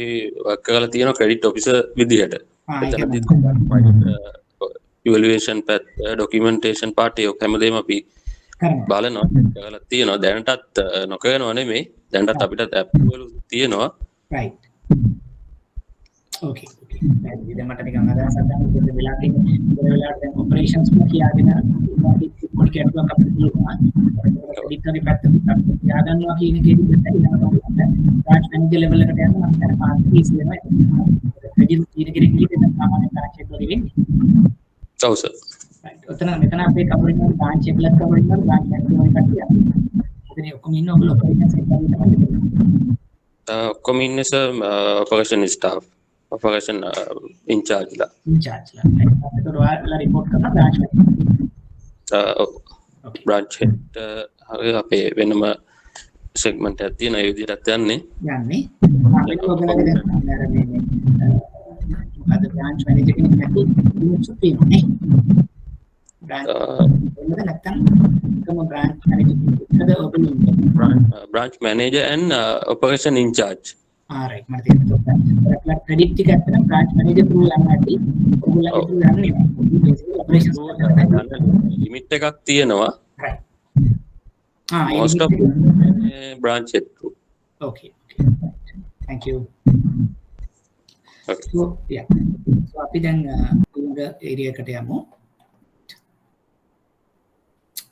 work කරලා තියෙනවා credit officer විදිහට. එතනදී evaluation පැත්ත, documentation part එක හැමදේම අපි බලනවා කරලා තියෙනවා. දැනටත් නොකරනව නෙමෙයි. දැනටත් අපිට approval තියෙනවා. Right. Okay. දැන් මට නිකන් අදහසක් ගන්න මොකද වෙලා තියෙන්නේ. ඒ වෙලාවට දැන් operations එක කියාගෙන පොඩි කැටුවක් අපිට තියෙනවා. ඒකේ පැත්තට යාගන්නවා කියන එකේදී branch manager level එකට යනවා නම් අර පාස් fees වෙනවා. රෙජිස් කියන කෙනෙක් ඉන්නේ සාමාන්‍ය branch එක වල වෙන්නේ. ඔව් sir. Right. මෙතන අපේ covering එක branch එක ලක් covering එක branch manager වල කට්ටිය. එතන ඔක්කොම ඉන්න ඔයගොල්ලෝ operations එක තමයි. ඔක්කොම ඉන්නේ sir operation staff. operation in charge la. එතකොට ඔයාලා report කරන branch manager. branch head අපේ වෙනම segment එකක් තියෙන ඒ විදිහට යන්නේ. අපිට ඔයගොල්ලෝගේ දැන් මොකද branch manager කෙනෙක් නැති units තියෙන්නේ. branch manager and operation in charge. right මට තේරෙනවා ක්‍රෙඩිට් ටික ඇත්තටම බ්‍රාන්ච් මැනේජර් through යන්න ඇති ඔයගොල්ලන්ගේ through යන්නේ නැහැ ඔපරේෂන්ස් ලිමිට් එකක් තියෙනවා right most of branch it through okay thank you okay so yeah so අපි දැන් ඊළඟ ඒරියා එකට යමු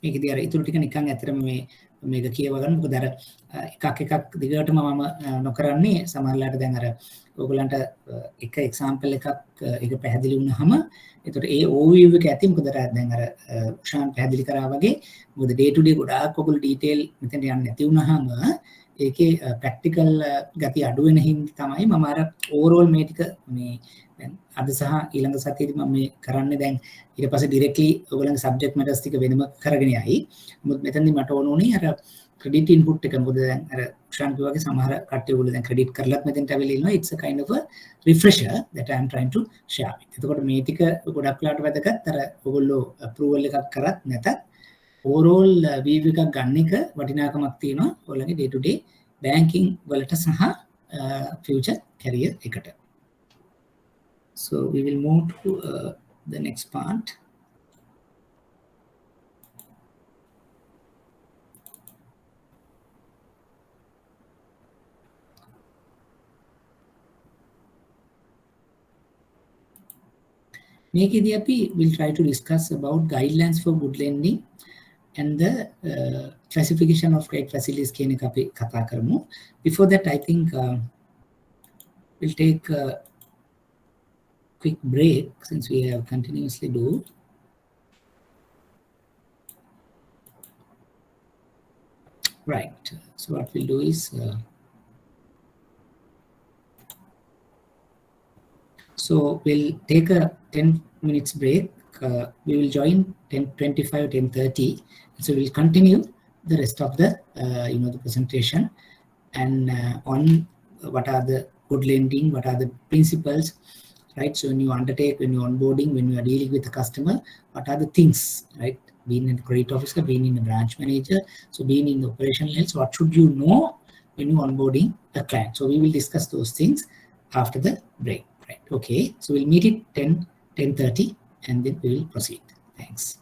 මේකදී අර ඊටු ටික නිකන් ඇත්තටම මේක කියව ගන්න මොකද අර එකක් දිගටම මම නොකරන්නේ සමහරලාට දැන් අර ඔයගලන්ට එක එක්සැම්පල් එකක් ඒක පැහැදිලි වුණාම එතකොට ඒ overview එක ඇති මොකද දැන් අර ශාන් පැහැදිලි කරා වගේ මොකද day to day ගොඩාක් ඔයගොල්ලෝ ඩීටේල් මෙතන යන්නේ නැති වුණාම ඒකේ ප්‍රැක්ටිකල් ගති අඩු වෙන හින්දා තමයි මම අර ඕවරෝල් මේ ටික මේ දැන් අද සහ ඊළඟ සතියේදී මම මේ කරන්නේ දැන් ඊට පස්සේ ඩිරෙක්ට්ලි ඔයගොල්ලන්ගේ සබ්ජෙක්ට් මැටර්ස් ටික වෙනම කරගෙන යයි. මොකද මෙතනදී මට ඕන උනේ අර ක්‍රෙඩිට් ඉන්පුට් එක මොකද දැන් අර ශාන්ති වගේ සමහර කට්ටිය ඔයගොල්ලෝ දැන් ක්‍රෙඩිට් කරලත් මෙතෙන්ට අවිලා ඉන්නවා. It's a kind of a refresher that I am trying to share with. එතකොට මේ ටික ගොඩක් වෙලාට වැදගත් අර ඔයගොල්ලෝ approval එකක් කරත් නැතත් overall view එකක් ගන්න එක වටිනාකමක් තියෙනවා ඔයගොල්ලන්ගේ day to day banking වලට සහ future career එකට. So we will move to the next part. Meekedi api will try to discuss about guidelines for good lending and the classification of credit facilities කියන එක අපි කතා කරමු. Before that I think we'll take a quick break since we have continuously do. Right. So what we'll do is so we'll take a 10 minutes break. We will join 10:25, 10:30. So we'll continue the rest of the the presentation and on what are the good lending, what are the principles, right? So when you undertake, when you're onboarding, when you are dealing with the customer, what are the things, right? Being a credit officer, being in a branch manager, so being in the operational health, what should you know when you're onboarding a client? So we will discuss those things after the break, right? Okay, so we'll meet at 10:30 and then we will proceed. Thanks.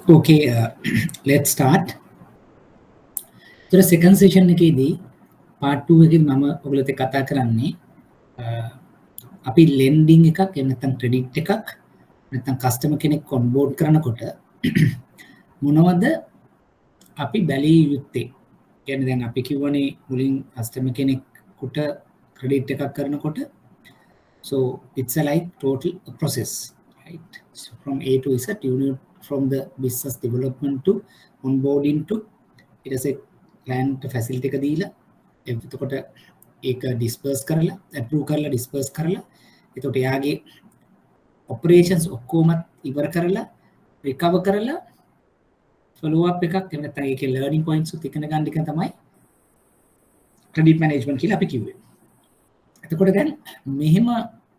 Okay, let's start. So the second session එකේදී part 2 එකේ මම ඔයගොල්ලෝත් එක්ක කතා කරන්නේ අපි lending එකක් එහෙම නැත්නම් credit එකක් නැත්නම් customer කෙනෙක් onboard කරනකොට මොනවද අපි බැලිය යුත්තේ? කියන්නේ දැන් අපි කියවනේ මුලින් customer කෙනෙකුට credit එකක් කරනකොට so it's a like total process, right? So from A to Z, you need from the business development to onboarding to it is a client facility එක දීලා එතකොට ඒක disperse කරලා approve කරලා disperse කරලා එතකොට එයාගේ operations ඔක්කොම ඉවර කරලා recover කරලා follow up එකක් එහෙම නැත්නම් ඒකේ learning points උත් ඉගෙන ගන්න එක තමයි credit management කියලා අපි කිව්වේ. එතකොට දැන් මෙහෙම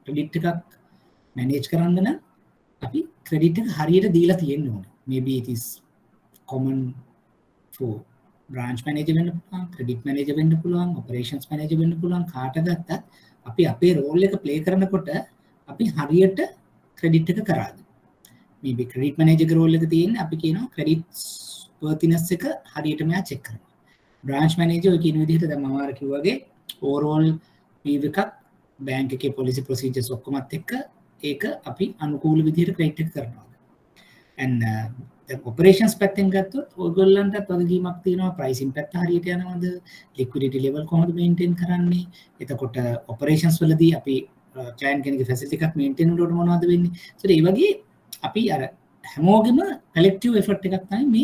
credit එකක් manage කරන්න නම් අපි credit එක හරියට දීලා තියෙන්න ඕනේ. Maybe it is common for branch manager වෙන්න පුළුවන්, credit manager වෙන්න පුළුවන්, operations manager වෙන්න පුළුවන්, කාට ගත්තත් අපි අපේ role එක play කරනකොට අපි හරියට credit එක කරාද? Maybe credit manager role එක තියෙන්නේ අපි කියනවා credit worthiness එක හරියට මෙයා check කරනවා. branch manager ඔය කියන විදිහට දැන් මම අර කිව්වාගේ overall view එකක් bank එකේ policy procedures ඔක්කොමත් එක්ක ඒක අපි අනුකූල විදිහට credit එක කරනවා. and දැන් operations පැත්තෙන් ගත්තොත් ඔයගොල්ලන්ටත් වගකීමක් තියෙනවා pricing පැත්ත හරියට යනවද, liquidity level කොහොමද maintain කරන්නේ, එතකොට operations වලදී අපි client කෙනෙක්ගේ facility එකක් maintain කරනකොට මොනවද වෙන්නේ. so ඒ වගේ අපි අර හැමෝගෙම collective effort එකක් තමයි මේ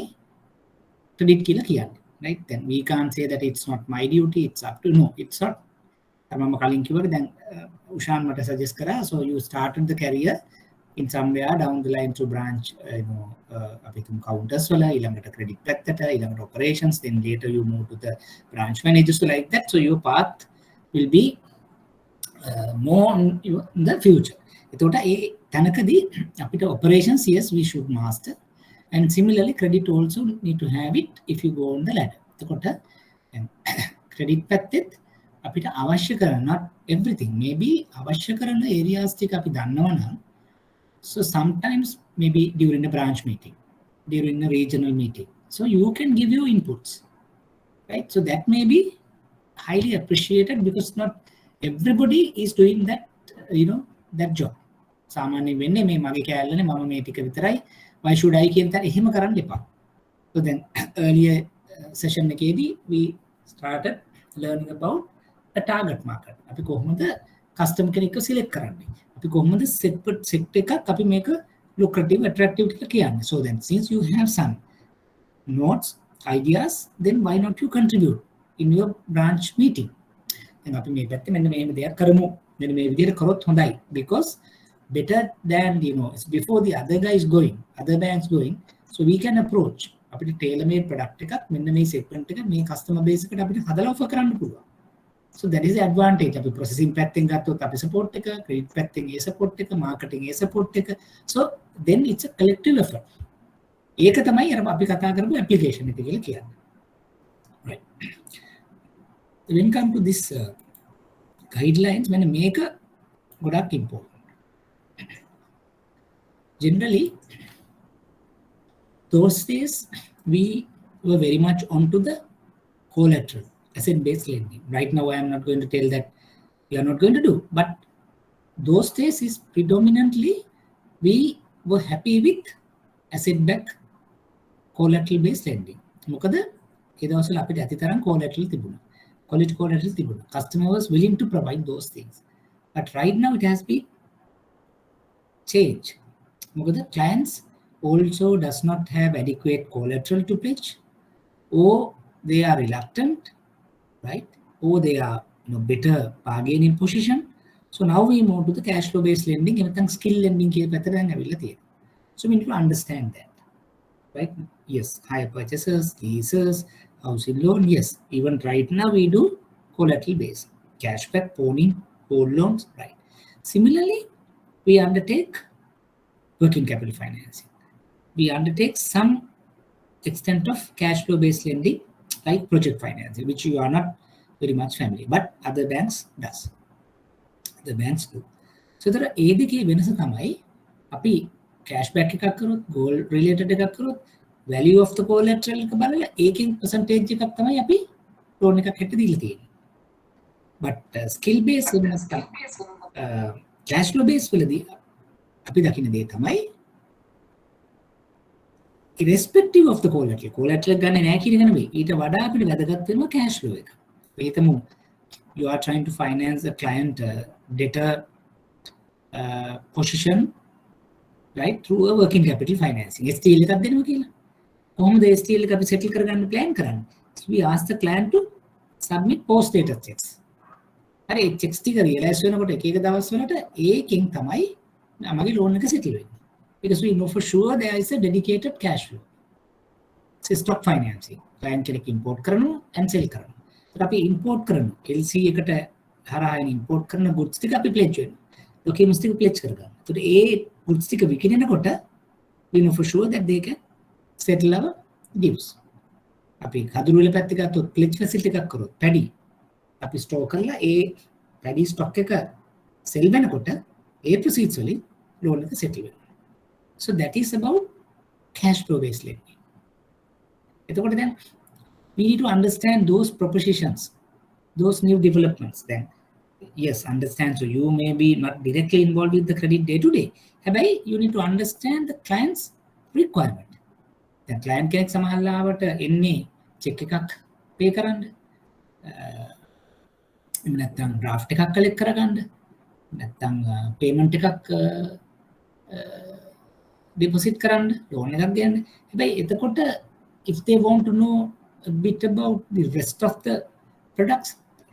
credit කියලා කියන්නේ. Right? Then we can't say that it's not my duty, it's up to no, it's not. මම කලින් කිව්වා දැන් උෂාන් මට suggest කරා, so you started the career in somewhere down the line to branch අපි තුන් counters වල ඊළඟට credit පැත්තට ඊළඟට operations, then later you move to the branch managers, so like that, so your path will be more in the future. එතකොට ඒ තැනකදී අපිට operations, yes, we should master, and similarly credit also need to have it if you go on the ladder. එතකොට credit පැත්තෙත් අපිට අවශ්‍ය කරන not everything, maybe අවශ්‍ය කරන areas ටික අපි දන්නවා නම්, so sometimes maybe during a branch meeting, during a regional meeting, so you can give your inputs, right? So that may be highly appreciated because not everybody is doing that, that job. සාමාන්‍යයෙන් වෙන්නේ මේ මගේ කැලලනේ මම මේ ටික විතරයි, why should I කියන තර එහෙම කරන්න එපා. So then earlier session එකේදී we started learning about a target market. අපි කොහොමද customer කෙනෙක්ව select කරන්නේ? අපි කොහොමද set එකක් අපි මේක lucrative, attractive කියලා කියන්නේ. So then since you have some notes, ideas, then why not you contribute in your branch meeting? And අපි මේ පැත්තේ මෙන්න මෙහෙම දෙයක් කරමු. මෙන්න මේ විදිහට කරොත් හොඳයි. Because better than before the other guys going, other banks going, so we can approach අපිට tailor made product එකක් මෙන්න මේ segment එක මේ customer base එකට අපිට හදලා offer කරන්න පුළුවන්. So that is the advantage. අපි processing පැත්තෙන් ගත්තොත් අපි support එක, credit පැත්තෙන් ඒ support එක, marketing ඒ support එක. So then it's a collective effort. ඒක තමයි අර අපි කතා කරපු application එක කියලා කියන්නේ. Right. When come to this guidelines, when මේක ගොඩක් important. Generally, those days we were very much onto the collateral, asset-based lending. Right now, I am not going to tell that we are not going to do, but those days is predominantly we were happy with asset-backed collateral-based lending. මොකද ඒ දවස්වල අපිට අතිතරම් collateral තිබුණා. Quality collateral තිබුණා. Customer was willing to provide those things. But right now it has been changed. Because the clients also does not have adequate collateral to pledge, or they are reluctant, right? Or they are better bargaining position. So now we move to the cash flow based lending, and skill lending. So we need to understand that, right? Yes, higher purchases, leases, housing loan. Yes, even right now we do collateral based cashback, pawning, gold loans, right? Similarly, we undertake working capital financing. We undertake some extent of cash flow based lending like project financing, which you are not very much familiar, but other banks does. The banks do. So there are ADK වෙනස තමයි අපි cashback එකක් කරොත්, gold related එකක් කරොත්, value of the collateral එක බලලා ඒකෙන් percentage එකක් තමයි අපි loan එකක් හැට දීලා තියෙන්නේ. But skill based cash flow based වලදී අපි දකින්න දේ තමයි irrespective of the collateral ගන්න නැහැ කියන එක නෙවෙයි. ඊට වඩා අපිට වැදගත් වෙනවා cash flow එක. හිතමු you are trying to finance a client debtor position, right, through a working capital financing. STL එකක් දෙනවා කියලා. කොහොමද STL එක අපි settle කරගන්න plan කරන්නේ? So we ask the client to submit post status checks. හරි ඒ checks ටික realize වෙනකොට එක එක දවස් වලට ඒකෙන් තමයි මගේ loan එක settle වෙන්නේ. Because we know for sure there is a dedicated cash flow. It's stock financing. Client කෙනෙක් import කරනවා and sell කරනවා. ඒත් අපි import කරනවා. LC එකට හරහාගෙන import කරන goods ටික අපි pledge වෙනවා. Documents ටික pledge කරගන්නවා. ඒත් ඒ goods ටික විකිනෙනකොට we know for sure that they can settle our dues. අපි කඳුළු වල පැත්ත ගත්තොත් pledge facility එකක් කරොත් paddy අපි store කරලා ඒ paddy stock එක sell වෙනකොට ඒ proceeds වලින් loan එක settle වෙනවා. So that is about cash flow based lending. Then we need to understand those propositions, those new developments. Then yes, understand. So you may be not directly involved with the credit day to day. However, you need to understand the client's requirement. Then client කෙනෙක් සමහරවිට එන්නේ check එකක් pay කරන්න. නැත්නම් draft එකක් collect කරගන්න. නැත්නම් payment එකක් deposit කරන්න loan එකක් ගන්න. හැබැයි එතකොට if they want to know a bit about the rest of the products,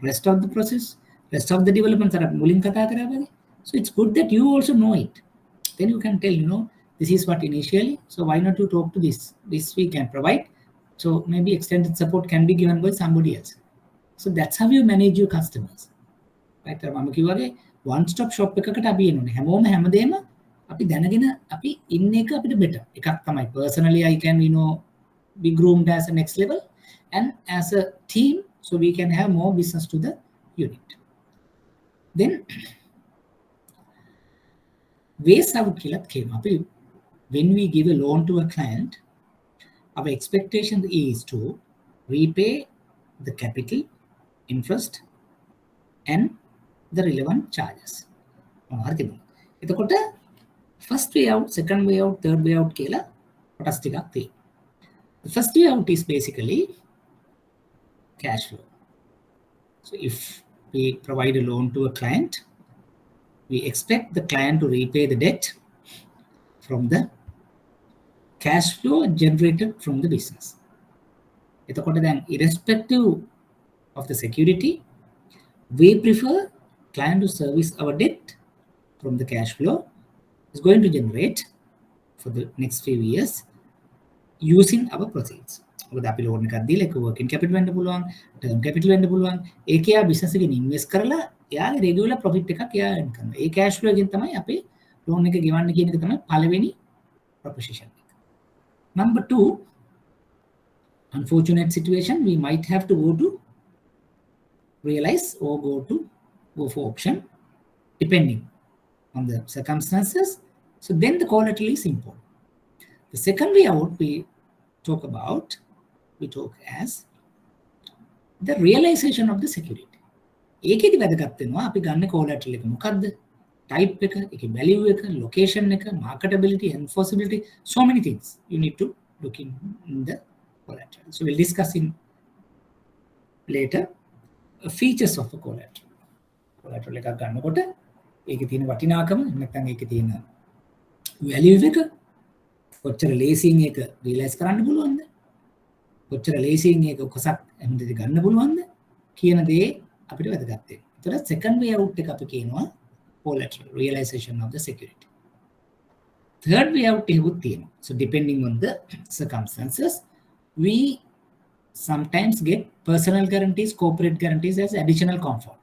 rest of the process, rest of the developments අර මුලින් කතා කරා වගේ. So it's good that you also know it. Then you can tell, this is what initially, so why not you talk to this? This we can provide. So maybe extended support can be given by somebody else. So that's how you manage your customers. Right? මම කිව්වාගේ one stop shop එකකට අපි එන්නේ. හැමෝම හැමදේම අපි දැනගෙන අපි ඉන්න එක අපිට better. එකක් තමයි personally I can be groomed as a next level, and as a team so we can have more business to the unit. Then ways out කියලා කියනවා. අපි when we give a loan to a client, our expectation is to repay the capital, interest, and the relevant charges. එතකොට first way out, second way out, third way out කියලා කොටස් ටිකක් තියෙනවා. The first way out is basically cash flow. So if we provide a loan to a client, we expect the client to repay the debt from the cash flow generated from the business. එතකොට දැන් irrespective of the security, we prefer client to service our debt from the cash flow is going to generate for the next few years using our proceeds. මොකද අපි loan එකක් දීලා ඒක working capital වෙන්න පුළුවන්, term capital වෙන්න පුළුවන්. ඒකේ ආ business එකකින් invest කරලා එයාගේ regular profit එකක් එයා earn කරනවා. ඒ cash flow එකෙන් තමයි අපි loan එක ගෙවන්න කියන එක තමයි පළවෙනි proposition. Number 2, unfortunate situation, we might have to go to realize or go for auction depending on the circumstances. So then the collateral is important. The second way out we talk as the realization of the security. ඒකෙදි වැදගත් වෙනවා අපි ගන්න collateral එක මොකද්ද? Type එක, ඒකේ value එක, location එක, marketability, enforceability, so many things you need to look in the collateral. So we'll discuss in later features of the collateral. Collateral එකක් ගන්නකොට ඒකේ තියෙන වටිනාකම නැත්නම් ඒකේ තියෙන value එක කොච්චර ලේසියෙන් ඒක රියලයිස් කරන්න පුළුවන්ද? කොච්චර ලේසියෙන් ඒක කොසක් හැමදේට ගන්න පුළුවන්ද කියන දේ අපිට වැදගත් වෙනවා. ඒතර second way out එක අපි කියනවා collateral, realization of the security. Third way out එකකුත් තියෙනවා. So depending on the circumstances, we sometimes get personal guarantees, corporate guarantees as additional comfort.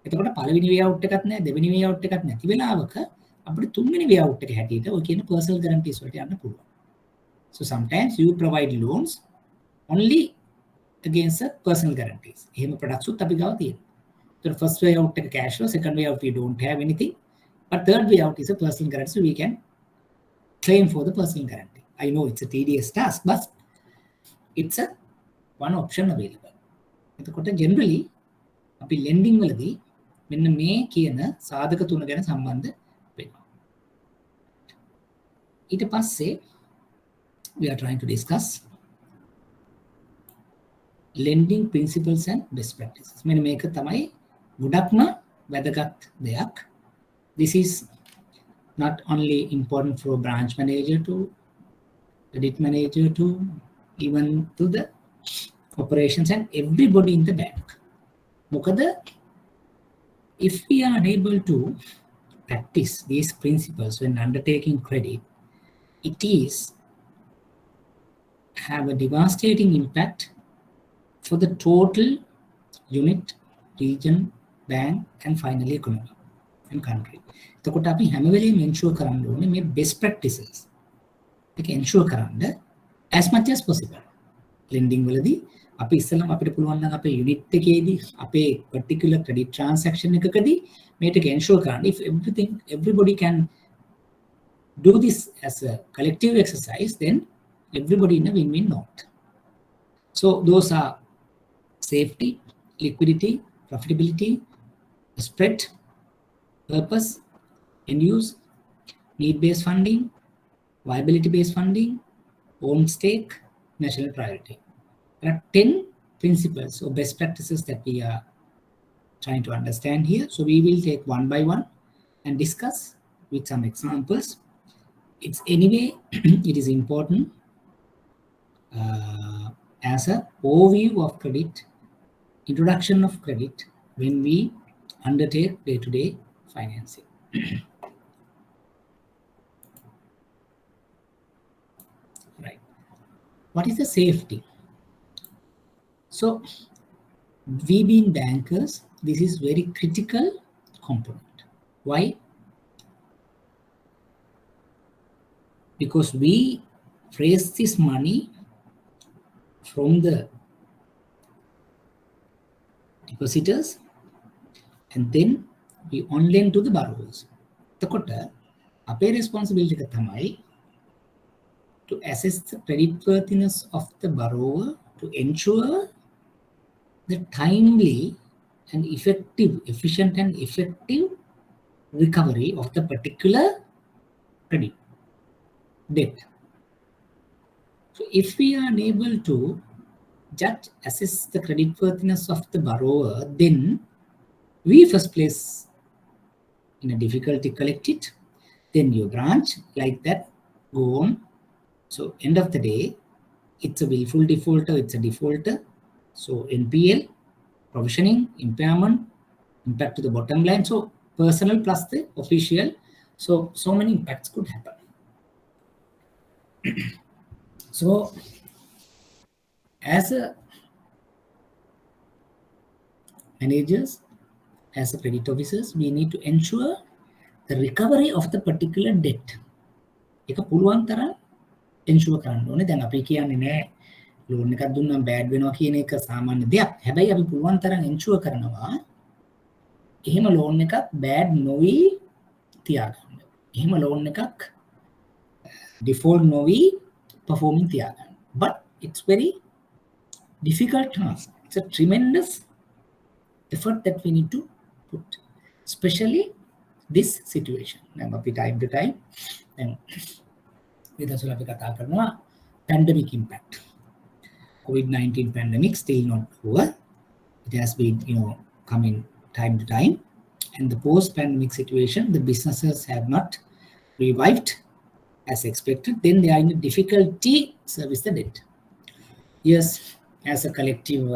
එතකොට පළවෙනි way out එකක් නැහැ, දෙවෙනි way out එකක් නැති වෙලාවක අපිට තුන්වෙනි way out එක හැටියට ඔය කියන personal guarantees වලට යන්න පුළුවන්. So sometimes you provide loans only against a personal guarantees. එහෙම products උත් අපි ගාව තියෙනවා. So first way out එක cash flow, second way out we don't have anything, but third way out is a personal guarantee, so we can claim for the personal guarantee. I know it's a tedious task, but it's a one option available. එතකොට generally අපි lending වලදී මෙන්න මේ කියන සාධක තුන ගැන සම්බන්ධ වෙනවා. ඊට පස්සේ we are trying to discuss lending principles and best practices. මෙන්න මේක තමයි ගොඩක්ම වැදගත් දෙයක්. This is not only important for branch manager to credit manager to even to the operations and everybody in the bank. මොකද if we are unable to practice these principles when undertaking credit, it is have a devastating impact for the total unit, region, bank, and finally economy and country. එතකොට අපි හැම වෙලේම ensure කරන්න ඕනේ මේ best practices එක ensure කරන්න as much as possible. lending වලදී අපි ඉස්සෙල්ලාම අපිට පුළුවන් නම් අපේ unit එකේදී අපේ particular credit transaction එකකදී මේක ensure කරන්න if everybody can do this as a collective exercise, then everybody in a win-win mode. So those are safety, liquidity, profitability, spread, purpose, end use, need-based funding, viability-based funding, own stake, national priority. There are 10 principles or best practices that we are trying to understand here. So we will take one by one and discuss with some examples. it's anyway, it is important as a overview of credit, introduction of credit when we undertake day-to-day financing. Right. What is the safety? So we being bankers, this is very critical component. Why? Because we raise this money from the depositors and then we on lend to the borrowers. The responsibility to assess the creditworthiness of the borrower to ensure the timely and efficient and effective recovery of the particular credit debt. So if we are unable to assess the creditworthiness of the borrower, then we first place in a difficulty collect it, then your branch like that go on. So end of the day, it's a willful defaulter, it's a defaulter. So NPL, provisioning, impairment, impact to the bottom line. So personal plus the official. So many impacts could happen. So as a managers, as a credit officers, we need to ensure the recovery of the particular debt. Eka puluwan තරම් ensure කරන්න ඕනේ. දැන් අපි කියන්නේ නෑ loan එකක් දුන්නාම bad වෙනවා කියන එක සාමාන්‍ය දෙයක්. හැබැයි අපි පුළුවන් තරම් ensure කරනවා එහෙම loan එකක් bad නොවි තියාගන්න. එහෙම loan එකක් default නොවි performing තියාගන්න. But it's very difficult task. It's a tremendous effort that we need to put, especially this situation. Now, time to time, and with us, pandemic impact. COVID-19 pandemic still not over. It has been, coming time to time, and the post-pandemic situation, the businesses have not revived as expected. Then they are in a difficulty service the debt. Yes, as a collective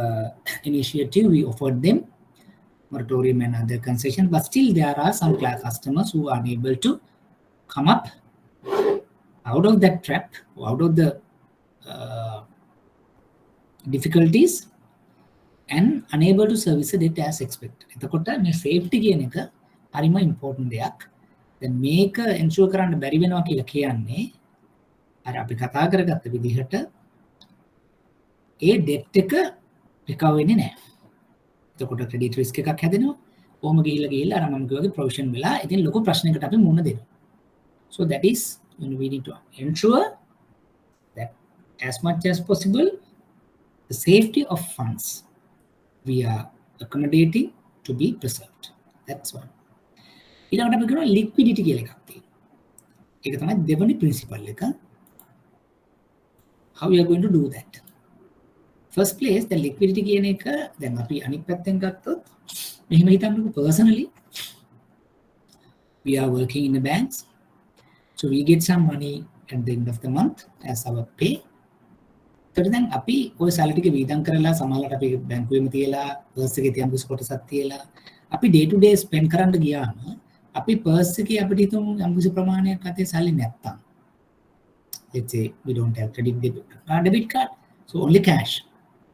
initiative, we offered them moratorium and other concessions, but still there are some customers who are unable to come up out of that trap, out of the difficulties, and unable to service the debt as expected. That's safety is important. Then make ensure කරන්න බැරි වෙනවා කියලා කියන්නේ අර අපි කතා කරගත්ත විදිහට ඒ debt එක recover වෙන්නේ නැහැ. එතකොට credit risk එකක් හැදෙනවා. කොහොම ගිහිල්ලා අර මම කිව්වාගේ provision වෙලා ඉතින් ලොකු ප්‍රශ්නයකට අපි මුහුණ දෙනවා. So that is we need to ensure that as much as possible the safety of funds we are accommodating to be preserved. That's one. ඊළඟට අපි කරනවා liquidity කියලා එකක් තියෙනවා. ඒක තමයි දෙවෙනි principle එක. How we are going to do that? First place, the liquidity කියන එක දැන් අපි අනිත් පැත්තෙන් ගත්තොත් මෙහෙම හිතන්නකෝ personally we are working in the banks, so we get some money at the end of the month as our pay. ඒතර දැන් අපි ওই salary ටික වීදම් කරලා සමහරවිට අපි බැංකුවෙම තියලා purse එකේ තියන් කිසි කොටසක් තියලා අපි day to day spend කරන්න ගියාම අපි purse එකේ අපිට හිතමු යම් කිසි ප්‍රමාණයක් අතේ සල්ලි නැත්තම්, let's say we don't have debit card, so only cash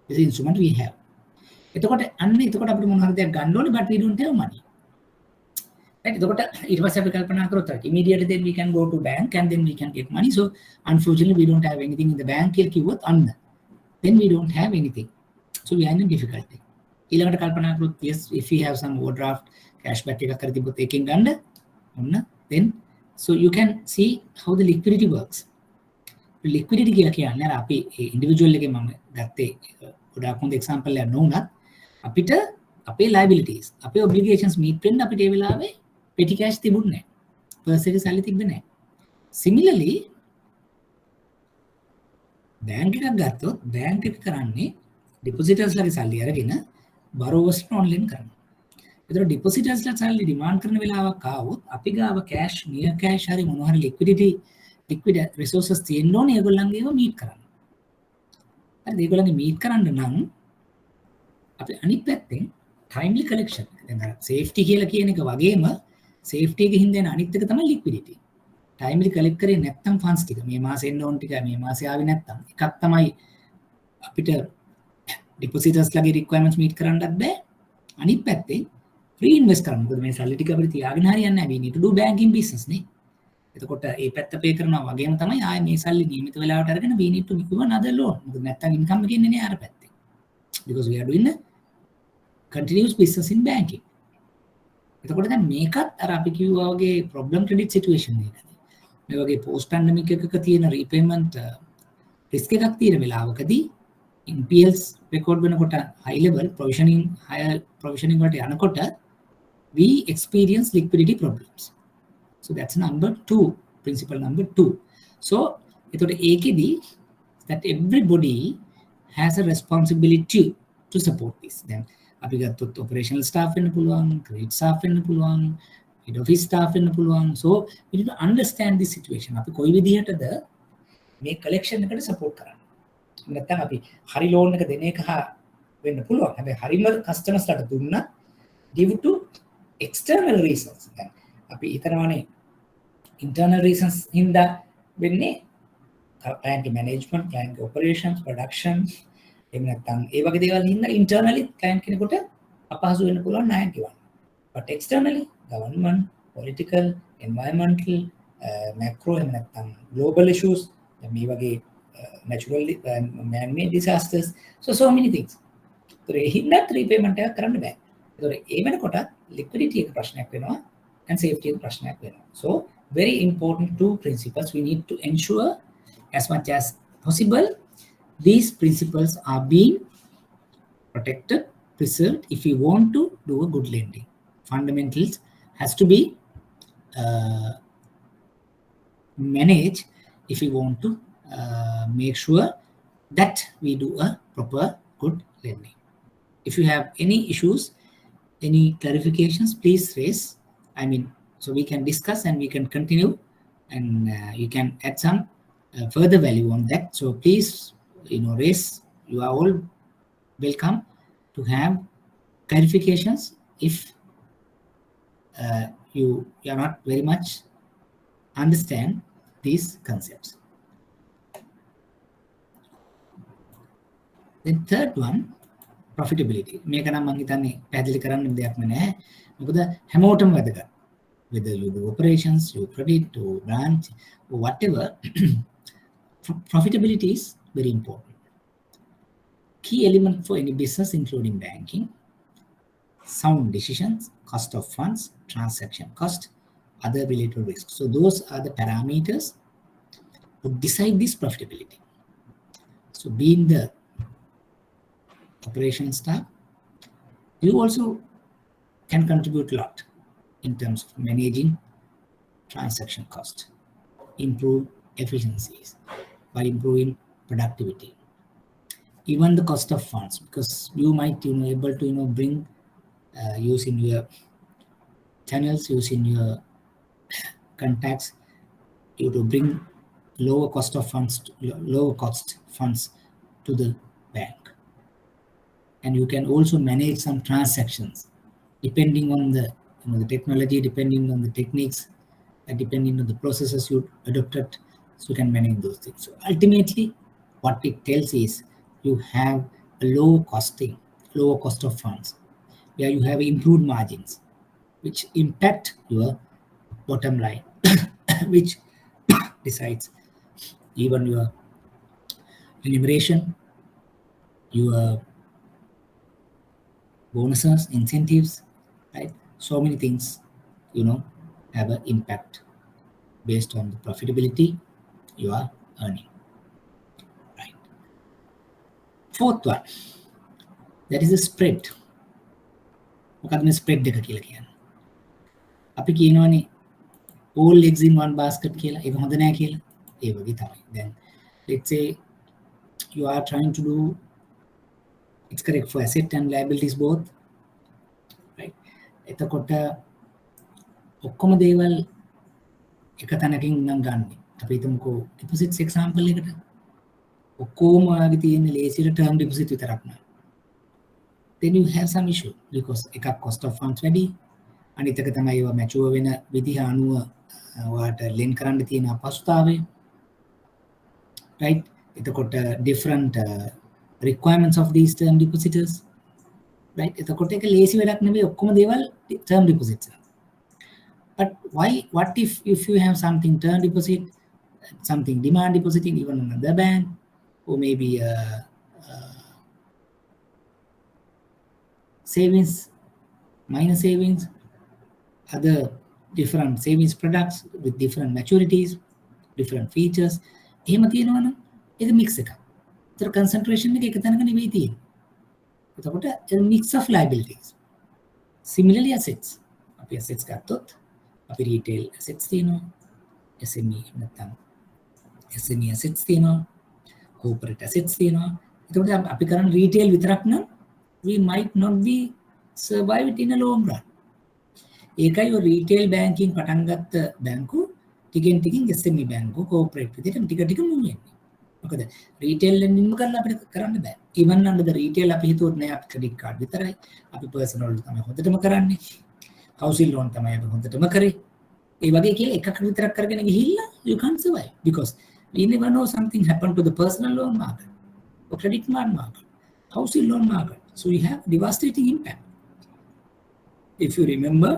is the instrument we have. එතකොට අපිට මොන හරි දෙයක් ගන්න ඕනේ, but we don't have money. Right? එතකොට ඊට පස්සේ අපි කල්පනා කරොත් immediately then we can go to bank and then we can get money. So unfortunately we don't have anything in the bank කියලා කිව්වොත් then we don't have anything. So we are in a difficulty. ඊළඟට කල්පනා කරොත් yes, if we have some overdraft cashback එකක් කර තිබ්බොත් ඒකෙන් ගන්න then so you can see how the liquidity works. Liquidity කියලා කියන්නේ අර අපි individual එකේ මම ගත්තේ ගොඩාක් හොඳ example එකක් නොවුනත් අපිට අපේ liabilities, අපේ obligations meet වෙන්න අපිට ඒ වෙලාවේ petty cash තිබුණේ නැහැ. purse එකේ සල්ලි තිබ්බේ නැහැ. Similarly bank එකක් ගත්තොත් bank එක කරන්නේ depositors ලගේ සල්ලි අරගෙන borrowers ට online කරනවා. ඒතර depositors ලා සල්ලි demand කරන වෙලාවක් ආවොත් අපි ගාව cash, near cash හරි මොනවා හරි liquidity liquid resources තියෙන්න ඕනේ ඒගොල්ලන්ගේව meet කරන්න. හරි ඒගොල්ලන්ගේ meet කරන්න නම් අපි අනිත් පැත්තෙන් timely collection දැන් අර safety කියලා කියන එක වගේම safety එකකින් දෙන අනිත් එක තමයි liquidity. timely collect කරේ නැත්නම් funds ටික මේ මාසේ එන්න ඕන ටික මේ මාසේ ආවේ නැත්නම් එකක් තමයි අපිට depositors ලගේ requirements meet කරන්නත් බෑ. අනිත් පැත්තෙන් reinvest කරන්න. මොකද මේ සල්ලි ටික අපිට තියාගෙන හරියන්නේ නැහැ. we need to do banking business නේ. එතකොට ඒ පැත්ත පේ කරනවා වගේම තමයි ආයේ මේ සල්ලි නියමිත වෙලාවට අරගෙන we need to give another loan. මොකද නැත්නම් income එක එන්නේ නෑ අර පැත්තෙන්. Because we are doing the continuous business in banking. එතකොට දැන් මේකත් අර අපි කිව්වා වගේ problem credit situation එකකදී. මේ වගේ post pandemic එකක තියෙන repayment risk එකක් තියෙන වෙලාවකදී NPLs record වෙනකොට high level provisioning higher provisioning වලට යනකොට we experience liquidity problems. So that's number 2, principle number 2. So එතකොට ඒකෙදී that everybody has a responsibility to support this. Then අපි ගත්තොත් operational staff වෙන්න පුළුවන්, credit staff වෙන්න පුළුවන්, head office staff වෙන්න පුළුවන්. So we need to understand this situation. අපි කොයි විදිහටද මේ collection එකට support කරන්නේ. නැත්නම් අපි හරි loan එක දෙන එක වෙන්න පුළුවන්. හැබැයි හරිම customers ලාට දුන්නා due to external reasons. දැන් අපි හිතනවානේ internal reasons හින්දා වෙන්නේ client management, client operations, production එහෙම නැත්නම් ඒ වගේ දේවල් හින්දා internally client කෙනෙකුට අපහසු වෙන්න පුළුවන් ණයක් ගෙවන්න. But externally government, political, environmental, macro එහෙම නැත්නම් global issues මේ වගේ natural man-made disasters, so many things. So ඒ හින්දා repayment එක කරන්න බෑ. ඒතකොට ඒ වෙනකොට liquidity එක ප්‍රශ්නයක් වෙනවා and safety එක ප්‍රශ්නයක් වෙනවා. So very important two principles we need to ensure as much as possible these principles are being protected, preserved if you want to do a good lending. Fundamentals has to be managed if you want to make sure that we do a proper good lending. If you have any issues, any clarifications, please raise. I mean, so we can discuss and we can continue and you can add some further value on that. So please, raise. You are all welcome to have clarifications if you are not very much understand these concepts. The third one, profitability. මේක නම් මම හිතන්නේ පැහැදිලි කරන්න දෙයක්ම නැහැ. මොකද හැමෝටම වැදගත්. Whether you do operations, you credit, or branch, or whatever, profitability is very important. Key element for any business, including banking, sound decisions, cost of funds, transaction cost, other related risks. So those are the parameters to decide this profitability. So being the operations staff, you also can contribute a lot in terms of managing transaction cost, improve efficiencies by improving productivity, even the cost of funds, because you might able to bring using your channels, using your contacts, you to bring lower cost funds to the bank. And you can also manage some transactions depending on the the technology, depending on the techniques, and depending on the processes you adopted, so you can manage those things. So ultimately, what it tells is you have a lower cost of funds, where you have improved margins, which impact your bottom line, which decides even your remuneration, your bonuses, incentives, right? So many things, have an impact based on the profitability you are earning, right? Fourth one, that is a spread. මොකක්ද මේ spread එක කියලා කියන්නේ? අපි කියනවානේ all eggs in one basket කියලා. ඒක හොඳ නෑ කියලා. ඒ වගේ තමයි. Then let's say you are trying to do, it's correct for asset and liabilities both, right? එතකොට ඔක්කොම දේවල් එක තැනකින් නම් ගන්න. අපි හිතමුකෝ deposits example එකට ඔක්කොම ඔයාගේ තියෙන ලේසියට term deposit විතරක් නෑ. Then you have some issue because එකක් cost of funds වැඩි, අනිත් එක තමයි ඒවා mature වෙන විදිහ අනුව ඔයාට lend කරන්න තියෙන අපහසුතාවය. Right? එතකොට different requirements of these term depositors. Right? එතකොට ඒක ලේසි වැඩක් නෙවෙයි ඔක්කොම දේවල් term deposits. But what if you have something term deposit, something demand deposit in even another bank, or maybe savings, minor savings, other different savings products with different maturities, different features. එහෙම තියෙනවා නම් ඒක mix එකක්. ඒතර concentration එක එක තැනක නෙවෙයි තියෙන්නේ. එතකොට a mix of liabilities. Similarly assets. අපි assets ගත්තොත් අපි retail assets තියෙනවා, SME නැත්නම් SME assets තියෙනවා, corporate assets තියෙනවා. එතකොට අපි කරන retail විතරක් නම් we might not be survived in a long run. ඒකයි ඔය retail banking පටන් ගත්ත බැංකු ටිකෙන් SME බැංකු corporate විදිහට ටික move වෙන්නේ. මොකද retail lending කරලා අපිට කරන්න බෑ. even under the retail අපි හිතුවොත් නෑ අපි credit card විතරයි. අපි personal තමයි හොඳටම කරන්නේ. housing loan තමයි අපි හොඳටම කරේ. ඒ වගේ කියලා එකක් විතරක් කරගෙන ගිහිල්ලා you can't survive because we never know something happened to the personal loan market or credit card market, housing loan market. So you have devastating impact. If you remember,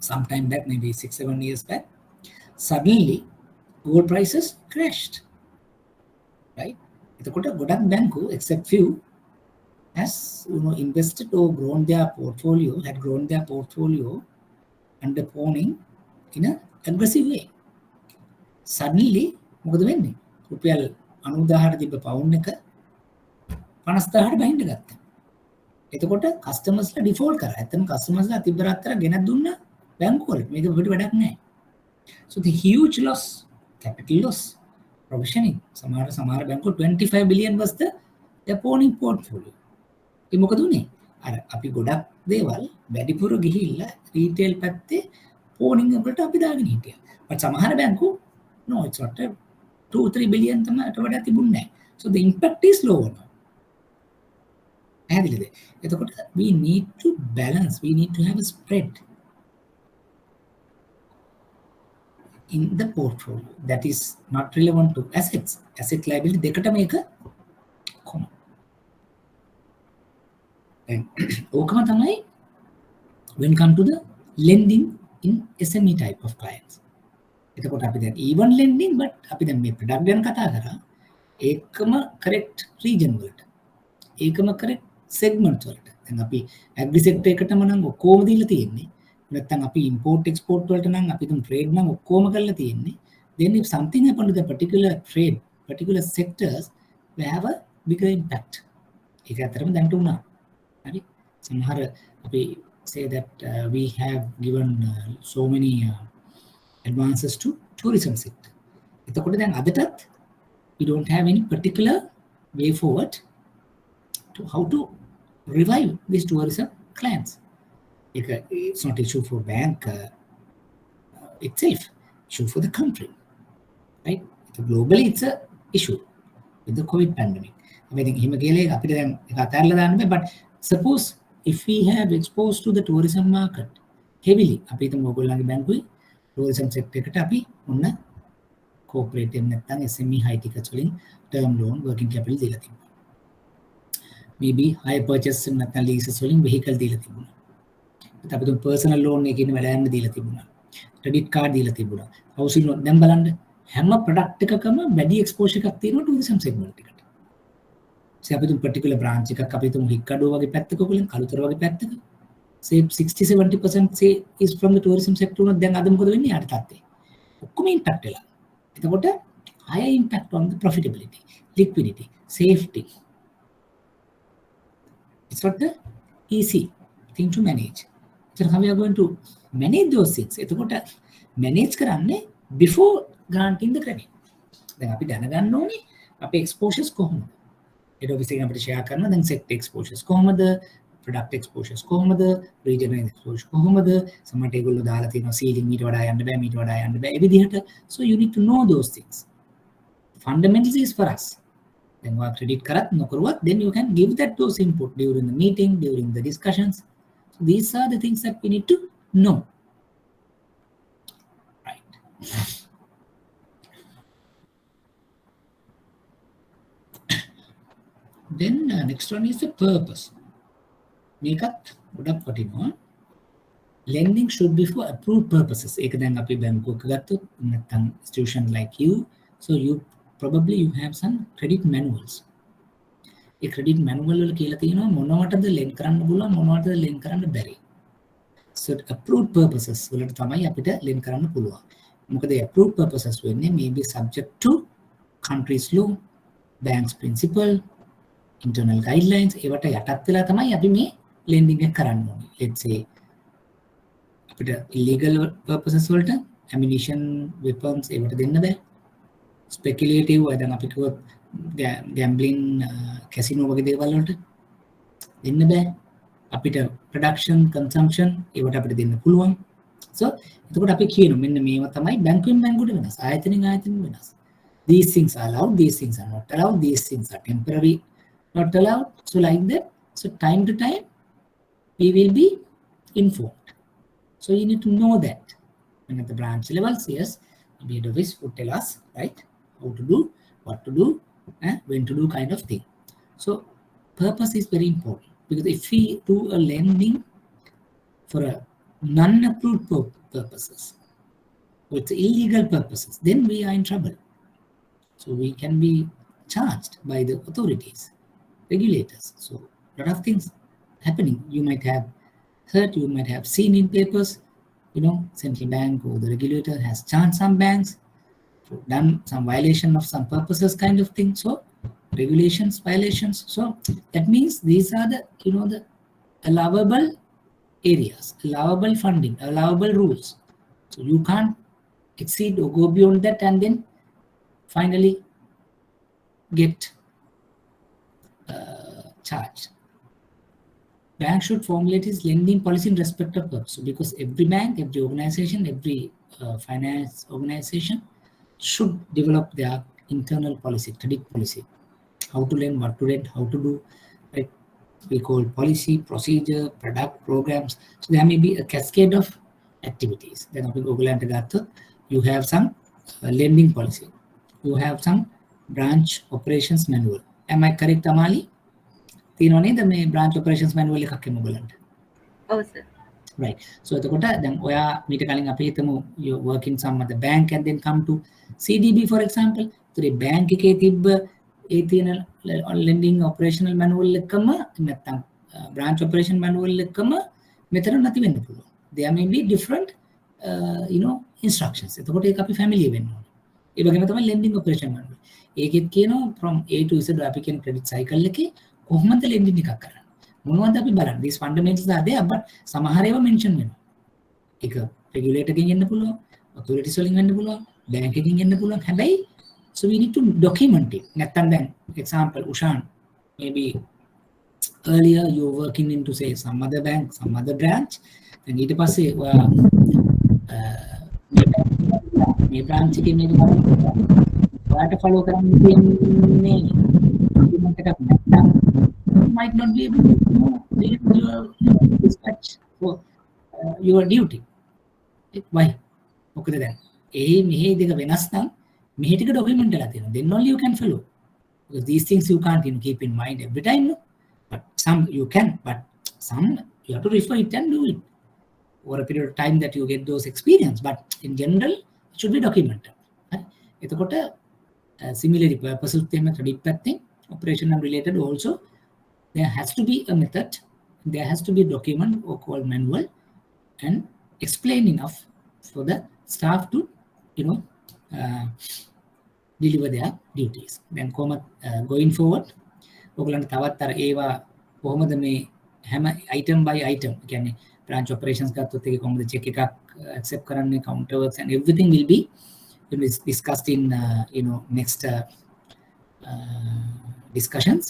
some time back, maybe 6-7 years back, suddenly gold prices crashed. Right? එතකොට ගොඩක් බැංකු except few has invested or grown their portfolio under pawning in an aggressive way. Suddenly මොකද වෙන්නේ? රුපියල් 90000ට තිබ්බ පවුන් එක 50000ට බහින්න ගත්තා. එතකොට කස්ටමර්ස්ලා ඩිෆෝල්ට් කරා. ඇත්තම කස්ටමර්ස්ලා තිබ්බ රත්තර ගෙනත් දුන්නා බැංකු වලට. මේක පිට වැඩක් නැහැ. So the huge loss, capital loss, provisioning. සමහර බැංකු 25 billion was the pawning portfolio. ඒ මොකද උනේ? අර අපි ගොඩක් දේවල් වැඩිපුර ගිහිල්ලා retail පැත්තේ pawning වලට අපි දාගෙන හිටියා. but සමහර බැංකු no, it's not 2-3 billion තමයි වඩා තිබුණේ නැහැ. So the impact is lower now. පැහැදිලිද? එතකොට we need to balance, we need to have a spread in the portfolio that is not relevant to assets. Asset liability දෙකටම එක common. and ඕකම තමයි when come to the lending in SME type of clients. එතකොට අපි දැන් even lending but අපි දැන් මේ product ගැන කතා කරා ඒකම correct region වලට ඒකම correct segment වලට. දැන් අපි agri sector එකටම නම් ඔක්කොම දීලා තියෙන්නේ. නැත්නම් අපි import export වලට නම් අපි දුම් trade නම් ඔක්කොම කරලා තියෙන්නේ. Then if something happen to the particular trade, particular sectors, we have a bigger impact. ඒක ඇත්තටම දැන්ට උනා. හරි? සමහර අපි say that we have given so many advances to tourism sector. එතකොට දැන් අදටත් we don't have any particular way forward to how to revive these tourism clients. It's not issue for bank itself, issue for the country, right? So globally it's a issue with the COVID pandemic. I think but suppose if we have exposed to the tourism market heavily, tourism sector corporate SME high tickets term loan working capital maybe high purchase leases vehicle අපි තුන් personal loan එකකින් වැඩ යන්න දීලා තිබුණා. credit card දීලා තිබුණා. housing loan දැන් බලන්න හැම product එකකම වැඩි exposure එකක් තියෙනවා tourism segment එකට. say අපි තුන් particular branch එකක් අපි තුන් හික්කඩුව වගේ පැත්තක කොලින් කළුතර වගේ පැත්තක say 60-70% say is from the tourism sector උනත් දැන් අද මොකද වෙන්නේ යාට තත්ත්වේ. ඔක්කොම impact වෙලා. එතකොට higher impact on the profitability, liquidity, safety. It's not the easy thing to manage. So how we are going to manage those things? එතකොට manage කරන්නේ before granting the credit. දැන් අපි දැනගන්න ඕනේ අපේ exposures කොහොමද? ඊට ඔෆිස් එකෙන් අපිට share කරනවා දැන් set exposures කොහොමද? product exposures කොහොමද, regional exposure කොහොමද, සමහරට ඒගොල්ලෝ දාලා තියෙනවා ceiling මීට වඩා යන්න බෑ, මීට වඩා යන්න බෑ, ඒ විදිහට. So you need to know those things. Fundamentals is for us. Then what credit karat nokaruat, then you can give that those input during the meeting, during the discussions. So these are the things that we need to know. Right. Then next one is the purpose. Mekat godak watinwa. Lending should be for approved purposes. Ek දැන් අපි බැංකුවක ගත්තොත් නැත්නම් institution like you, so you probably you have some credit manuals. A credit manual වල කියලා තියෙනවා මොනවටද lend කරන්න පුළුවන්, මොනවටද lend කරන්න බැරි. So approved purposes වලට තමයි අපිට lend කරන්න පුළුවන්. මොකද approved purposes වෙන්නේ may be subject to country's law, bank's principle, internal guidelines. ඒවට යටත් වෙලා තමයි අපි මේ lending එක කරන්න ඕනේ. Let's say අපිට illegal purposes වලට ammunition, weapons ඒවට දෙන්න බෑ. Speculative දැන් අපි කිව්වොත් gambling, casino වගේ දේවල් වලට දෙන්න බෑ. අපිට production, consumption ඒවට අපිට දෙන්න පුළුවන්. So එතකොට අපි කියනවා මෙන්න මේවා තමයි බැංකුවෙන් බැංකුවට වෙනස්, ආයතනෙන් ආයතනෙට වෙනස්. These things are allowed, these things are not allowed, these things are temporary, not allowed. So like that, so time to time we will be informed. So you need to know that. And at the branch levels, yes, the head office would tell us, right, how to do, what to do, when to do kind of thing. So purpose is very important, because if we do a lending for a non-approved purposes, with illegal purposes, then we are in trouble. So we can be charged by the authorities, regulators. So a lot of things happening. You might have heard, you might have seen in papers, you know, central bank or the regulator has charged some banks for done some violation of some purposes kind of thing. So regulations, violations. So that means these are the, you know, the allowable areas, allowable funding, allowable rules. So you can't exceed or go beyond that and then finally get charged. Bank should formulate its lending policy in respect of purpose. So because every bank, every organization, every finance organization should develop their internal policy, credit policy. How to lend, what to lend, how to do, right? We call policy, procedure, product, programs. So there may be a cascade of activities. Then you have some lending policy. You have some branch operations manual. Am I correct, Amali? තියෙනවා නේද මේ branch operations manual එකක් එමු බලන්න. ඔව් sir. Right. So එතකොට දැන් ඔයා මීට කලින් අපි හිතමු you work in some other bank and then come to CDB for example. ඒතරේ bank එකේ තිබ්බ ඒ තියෙන lending operational manual එකම නැත්නම් branch operation manual එකම මෙතන නැති වෙන්න පුළුවන්. There may be different you know instructions. එතකොට ඒක අපි familiar වෙන්න ඕනේ. ඒ වගේම තමයි lending operation manual. ඒකෙත් කියනවා from A to Z අපි කියන credit cycle එකේ කොහොමද lending එකක් කරන්නේ මොනවද අපි බලන්නේ. These fundamentals are there, but සමහර ඒවා mention වෙනවා. ඒක regulator ගෙන් එන්න පුළුවන්, authorities වලින් එන්න පුළුවන්, bank එකකින් එන්න පුළුවන්. හැබැයි so we need to document it. නැත්තම් දැන් example Ushan, maybe earlier you were working into say some other bank, some other branch, and ඊට පස්සේ ඔයා මේ branch එකේ මේ ඔයාට follow කරන්න තියෙන්නේ document එකක් නැත්තම් might not be able to dispatch for your duty. Why? මොකද දැන් මෙහි දෙක වෙනස් නම් මෙහි ටික document එකලා තියෙනවා. Then only you can follow. Because these things you can't keep in mind every time, no? But some you can, but some you have to refer it and do it over a period of time that you get those experience. But in general, it should be documented. එතකොට similarly purpose උත්තේම credit පැත්තෙන් operation and related also there has to be a method, there has to be a document or called manual and explain enough for the staff to you know deliver their duties. Then going forward ඔයගලන්ට තවත් අර ඒවා කොහොමද මේ හැම item by item කියන්නේ branch operations ගත්තොත් ඒක කොහොමද check එකක් accept කරන්නේ, counter works and everything will be discussed in you know next discussions.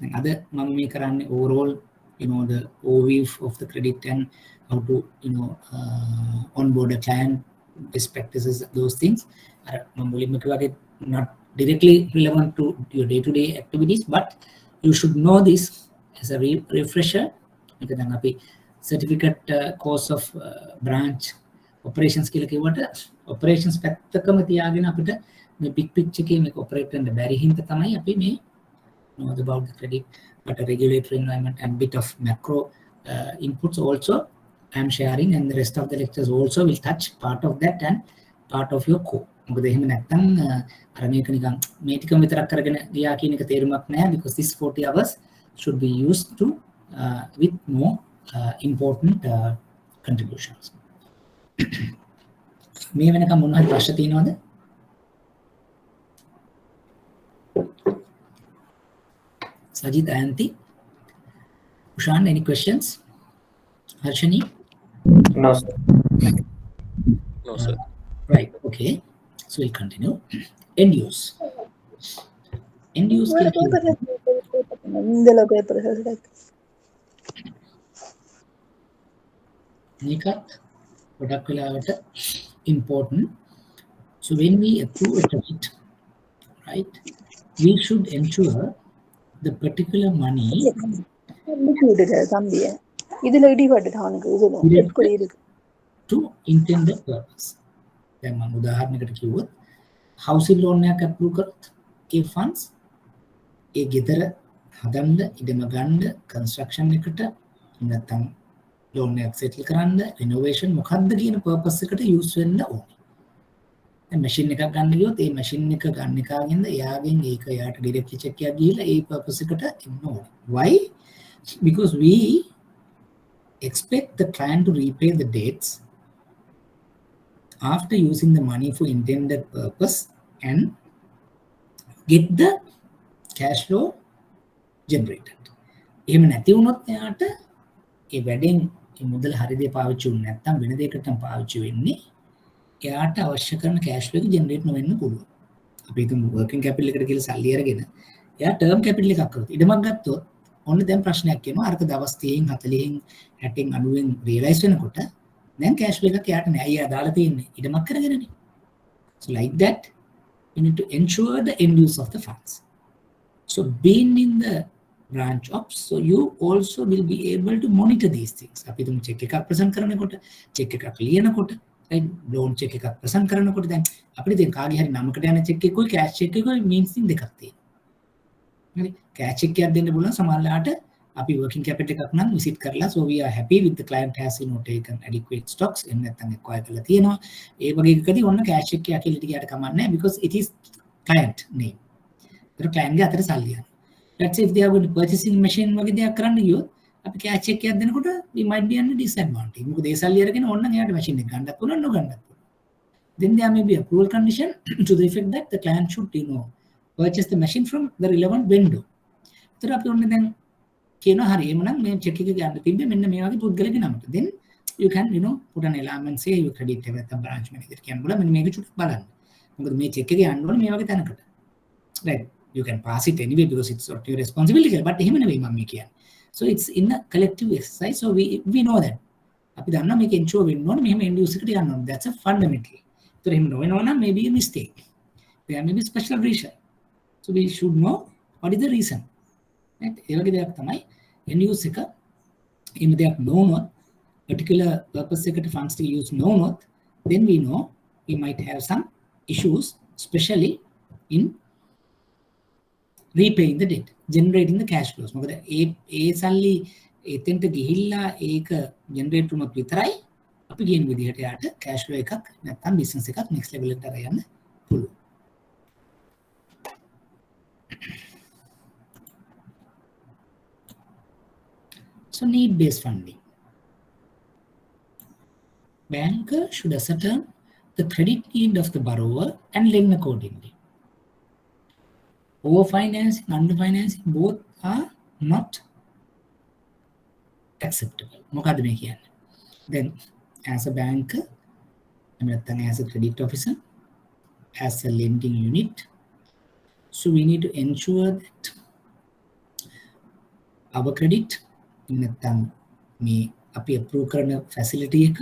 And other මම මේ කරන්නේ overall the overview of the credit and how to onboard a client, best practices, those things are not directly relevant to your day-to-day activities, but you should know this as a refresher. Certificate course of branch operations කියලා කිව්වට operations පැත්තකම තියාගෙන අපිට මේ big picture එකේ මේක operate කරන්න බැරි හින්දා තමයි අපි මේ know about the credit, but a regulatory environment and bit of macro inputs also I'm sharing, and the rest of the lectures also will touch part of that and part of your core. මොකද එහෙම නැත්නම් අර මේක නිකන් මේ ටිකම විතරක් කරගෙන ගියා කියන එක තේරුමක් නැහැ, because this 40 hours should be used to with more important contributions. මේ වෙනකම් මොන හරි ප්‍රශ්න තියෙනවද? Sajid, Ayanti, Ushan, any questions? Harshani? No, sir. No, sir. Right, okay. So we'll continue. End use. End use. Important. So when we approve a credit, right, we should ensure the particular money to intended purpose. දැන් මම උදාහරණයකට කිව්වොත් housing loan එකක් approve කරොත් ඒ funds ඒ ගෙදර හදන්න, ඉඩම ගන්න, construction එකට නැත්නම් loan එකක් settle කරන්න, renovation මොකක්ද කියන purpose එකට use වෙන්න ඕනේ. දැන් machine එකක් ගන්න ගියොත් ඒ machine එක ගන්න එකාගෙන්ද එයාගෙන් ඒක එයාට directly check එකක් ගිහිල්ලා ඒ purpose එකට එන්න ඕනේ. Why? Because we expect the client to repay the debts after using the money for intended purpose and get the cash flow generated. එහෙම නැති වුණොත් එයාට ඒ වැඩෙන් ඒ මුදල හරියට පාවිච්චි වුනේ නැත්නම් වෙන දෙයකට පාවිච්චි වෙන්නේ, එයාට අවශ්‍ය කරන cash flow එක generate නොවෙන්න පුළුවන්. අපි හිතමු working capital එකට කියලා සල්ලි අරගෙන එයා term capital එකක් කරොත් ඉඩමක් ගත්තොත් ඔන්න දැන් ප්‍රශ්නයක් එනවා. අරක දවස් 30න් 40න් 60න් 90න් realize වෙනකොට then cash flow එකක් යාට නෑ. අයියා දාලා තියෙන්නේ ඉඩමක් කරගෙනනේ. So like that, you need to ensure the end use of the funds. So being in the branch ops, so you also will be able to monitor these things. අපි තුමු check එකක් present කරනකොට, check එකක් ලියනකොට, right, loan check එකක් present කරනකොට දැන් අපිට දැන් කාගේ හරි නමකට යන check එකකුයි cash check එකකුයි means දෙකක් තියෙනවා. හරි, cash check එකක් දෙන්න පුළුවන් සමහරවිට අපි working capital එකක් නම් visit කරලා, so we are happy with the client has taken adequate stocks එහෙම නැත්නම් acquire කරලා තියෙනවා. ඒ වගේ එකකදී ඔන්න cash check එකක් කියලා ටිකයට කමක් නැහැ, because it is client name. ඒතර client ගේ අතට සල්ලි යනවා. Let's say if they are going to purchasing machine වගේ දෙයක් කරන්න ගියොත් අපි cash check එකක් දෙනකොට we might be under disadvantage. මොකද ඒ සල්ලි අරගෙන ඕන්න එයාට machine එක ගන්නත් පුළුවන් නොගන්නත් පුළුවන්. Then there may be approval condition to the effect that the client should purchase the machine from the relevant vendor. ඒතර අපි ඔන්න දැන් කියනවා හරි එහෙමනම් මේ check එක ගන්න තිබ්බේ මෙන්න මේ වගේ පුද්ගලගේ නමට. Then you can put an alarm and say you credit එක නැත්නම් branch manager කියන බුලා මෙන්න මේක චුට්ටක් බලන්න. මොකද මේ check එක යන්න ඕනේ මේ වගේ තැනකට. Right. You can pass it anyway because it's not your responsibility, but එහෙම නෙවෙයි මම කියන්නේ. So it's in a collective exercise, so we know that. අපි දන්නවා මේක ensure වෙන්න ඕනේ මෙහෙම end user එකට යන්න ඕනේ. That's a fundamental. So එහෙම නොවෙනවා නම් maybe a mistake. There may be special reason. So we should know what is the reason. Right? ඒ වගේ දෙයක් තමයි end user එක එහෙම දෙයක් නොවුනොත් particular purpose එකට funds ටික use නොවුනොත් then we know we might have some issues, especially in repaying the debt, generating the cash flows. මොකද ඒ සල්ලි එතෙන්ට ගිහිල්ලා ඒක generate වුණොත් විතරයි අපි කියන විදිහට යාට cash flow එකක් නැත්නම් business එකක් next level එකට යන්න පුළුවන්. So need-based funding. Banker should ascertain the credit need of the borrower and lend accordingly. Overfinancing, underfinancing, both are not acceptable. මොකද මේ කියන්නේ? Then as a banker, as a credit officer, as a lending unit, so we need to ensure that our credit නැත්නම් මේ අපි approve කරන facility එක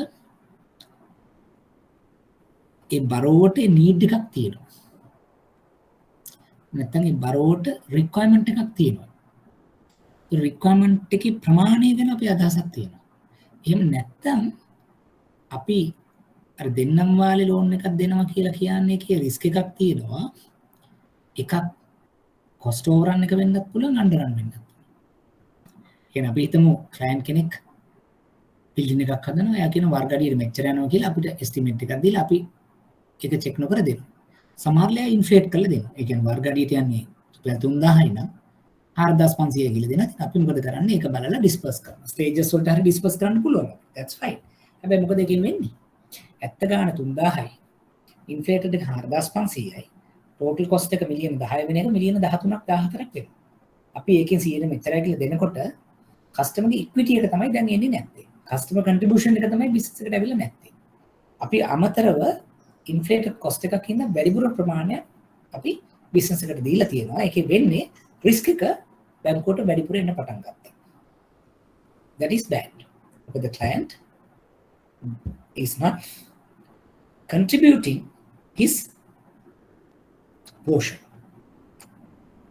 ඒ බරෝවට need එකක් තියෙනවා. නැත්නම් ඒ බරෝවට රික්වයර්මන්ට් එකක් තියෙනවා. ඒ රික්වයර්මන්ට් එකේ ප්‍රමාණය ගැන අපි අදහසක් තියෙනවා. එහෙම නැත්නම් අපි අර දෙන්නම් වාලේ ලෝන් එකක් දෙනවා කියලා කියන්නේ ඒකේ රිස්ක් එකක් තියෙනවා. එකක් කොස්ට් ඕවර්රන් එක වෙන්නත් පුළුවන් අන්ඩර්රන් වෙන්නත් පුළුවන්. කියන්නේ අපි හිතමු ක්ලයන්ට් කෙනෙක් බිල්ඩින් එකක් හදනවා. එයා කියන වර්ගඩියට මෙච්චර යනවා කියලා අපිට එස්ටිමේට් එකක් දීලා අපි ඒක චෙක් නොකර දෙනවා. සමහරලා ඉන්ෆ්ලේට් කරලා දෙනවා. ඒ කියන්නේ වර්ගඩියට යන්නේ රුපියල් 3000යි නම් 4500 කියලා දෙනවා. ඉතින් අපි මොකද කරන්නේ? ඒක බලලා ඩිස්පර්ස් කරනවා. ස්ටේජස් වලට හරි ඩිස්පර්ස් කරන්න පුළුවන්. that's fine. හැබැයි මොකද ඒකෙන් වෙන්නේ? ඇත්ත ගාන 3000යි. ඉන්ෆ්ලේටඩ් එක 4500යි. ටෝටල් කොස්ට් එක මිලියන 10 වෙන එක මිලියන 13ක් 14ක් වෙනවා. අපි ඒකෙන් 100 මෙච්චරයි කියලා දෙනකොට කස්ටමර්ගේ ඉක්විටි එක තමයි දැන් එන්නේ නැත්තේ. කස්ටමර් කන්ට්‍රිබියුෂන් එක තමයි බිස්නස් එකට ඇවිල්ලා නැත්තේ. අපි අමතරව ඉන්ෆ්ලේටඩ් කොස්ට් එකක් ඉඳන් වැඩිපුර ප්‍රමාණයක් අපි බිස්නස් එකට දීලා තියෙනවා. ඒකේ වෙන්නේ රිස්ක් එක බැංකුවට වැඩිපුර එන්න පටන් ගත්තා. That is bad. Because the client is not contributing his portion.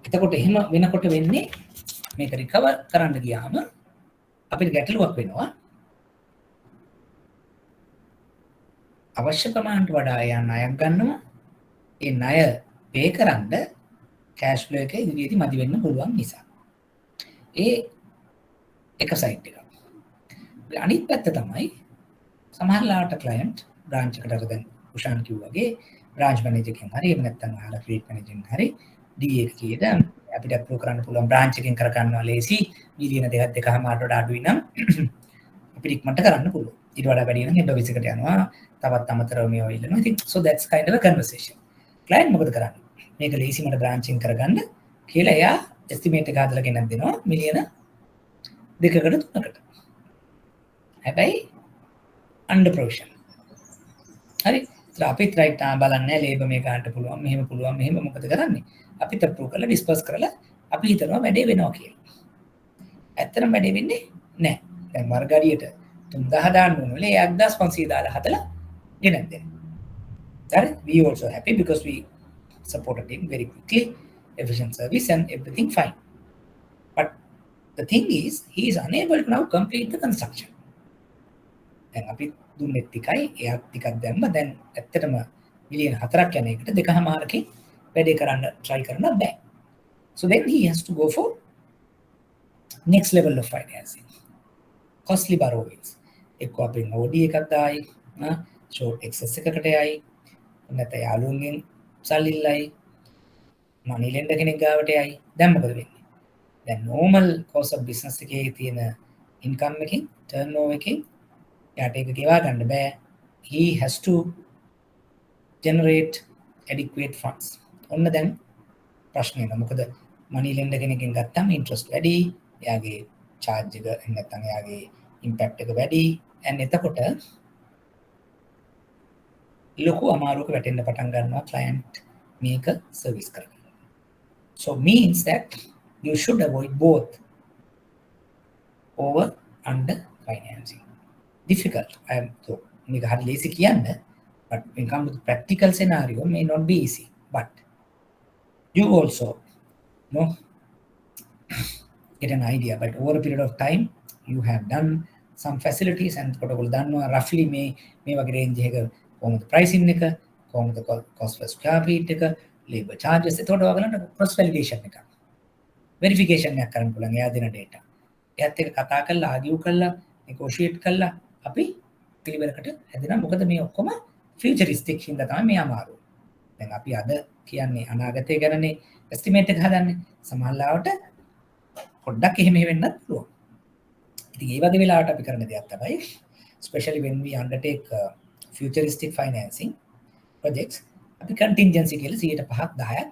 එතකොට එහෙම වෙනකොට වෙන්නේ මේක රිකවර් කරන්න ගියාම අපිට ගැටලුවක් වෙනවා. අවශ්‍ය ප්‍රමාණයට වඩා එයා ණයක් ගන්නවා. ඒ ණය පේ කරන්න කැෂ් ෆ්ලෝ එක ඉදිරියේදී මදි වෙන්න පුළුවන් නිසා. ඒ එක සයිඩ් එක. අනිත් පැත්ත තමයි සමහරලාට ක්ලයන්ට් බ්‍රාන්ච් එකට අර දැන් උෂාන් කිව්වා වගේ බ්‍රාන්ච් මැනේජර් කෙනෙක් හරි එහෙම නැත්නම් අහලා ක්‍රියේට් මැනේජර් හරි D එක කීයට අපිට අප්‍රූව් කරන්න පුළුවන් බ්‍රාන්ච් එකෙන් කර ගන්නවා ලේසි මිලියන 2.5 වඩා අඩුයි නම් අපිට ඉක්මනට කරන්න පුළුවන්. ඊට වඩා වැඩි නම් හෙඩ් ඔෆිස් එකට යනවා. තවත් අමතරව මේවා ඉල්ලනවා. ඉතින් so that's kind of a conversation. client මොකද කරන්නේ? මේක ලේසි මට බ්‍රාන්ච් එකෙන් කරගන්න කියලා එයා එස්ටිමේට් එක හදලා ගෙනත් දෙනවා මිලියන 2කට 3කට. හැබැයි under provision. හරි. ඒත් අපිත් right බලන්නේ ලේබර් මේ ගන්නට පුළුවන් මෙහෙම මොකද කරන්නේ? අපිත් අප්‍රූව් කරලා ඩිස්පර්ස් කරලා අපි හිතනවා වැඩේ වෙනවා කියලා. ඇත්තටම වැඩේ වෙන්නේ නැහැ. දැන් වර්ගඩියට 3000 දාන්න ඕන වෙලේ 1500 දාලා හදලා ගෙනත් දෙනවා. හරි. We also happy because we supported him very quickly, efficient service and everything fine. But the thing is, he is unable to now complete the construction. දැන් අපි දුන්නේ ටිකයි එයා ටිකක් දැම්ම දැන් ඇත්තටම මිලියන 4ක් යන එකට 2.5කින් වැඩේ කරන්න try කරන්න බෑ. So then he has to go for next level of financing. Costly borrowings. එක්ක අපෙන් OD එකක් දායි, short excess එකකට යයි, නැත්නම් යාළුවන්ගෙන් සල්ලි ඉල්ලයි, money lender කෙනෙක් ගාවට යයි. දැන් මොකද වෙන්නේ? දැන් normal course of business එකේ තියෙන income එකකින්, turnover එකකින් යාට ඒක ගෙවා ගන්න බෑ. He has to generate adequate funds. ඔන්න දැන් ප්‍රශ්නේ නේද? මොකද money lender කෙනකින් ගත්තාම interest වැඩි, එයාගේ charge එක නැත්නම් එයාගේ impact එක වැඩි, and එතකොට ලොකු අමාරුවක වැටෙන්න පටන් ගන්නවා client මේක service කරගන්න. So means that you should avoid both over under financing. Difficult. I am so මේක හරි ලේසි කියන්න, but when come to the practical scenario may not be easy. But you also get an idea. But over a period of time, you have done some facilities and protocol done roughly may වගේ range එක කොහොමද pricing එක, කොහොමද cost per square feet එක, labor charges එතකොට ඔයගලන්ට cross validation එක verification එකක් කරන්න පුළුවන් එයා දෙන data. එයාත් එක්ක කතා කරලා argue කරලා negotiate කරලා අපි පිළිවෙලකට හැදෙනවා. මොකද මේ ඔක්කොම futuristic හින්දා තමයි මේ අමාරුව. දැන් අපි අද කියන්නේ අනාගතය ගැනනේ estimate එක හදන්නේ. සමහරවිට පොඩ්ඩක් එහෙම වෙන්නත් පුළුවන්. ඉතින් ඒ වගේ වෙලාවට අපි කරන දෙයක් තමයි especially when we undertake futuristic financing projects අපි contingency කියලා 5ක් 10ක්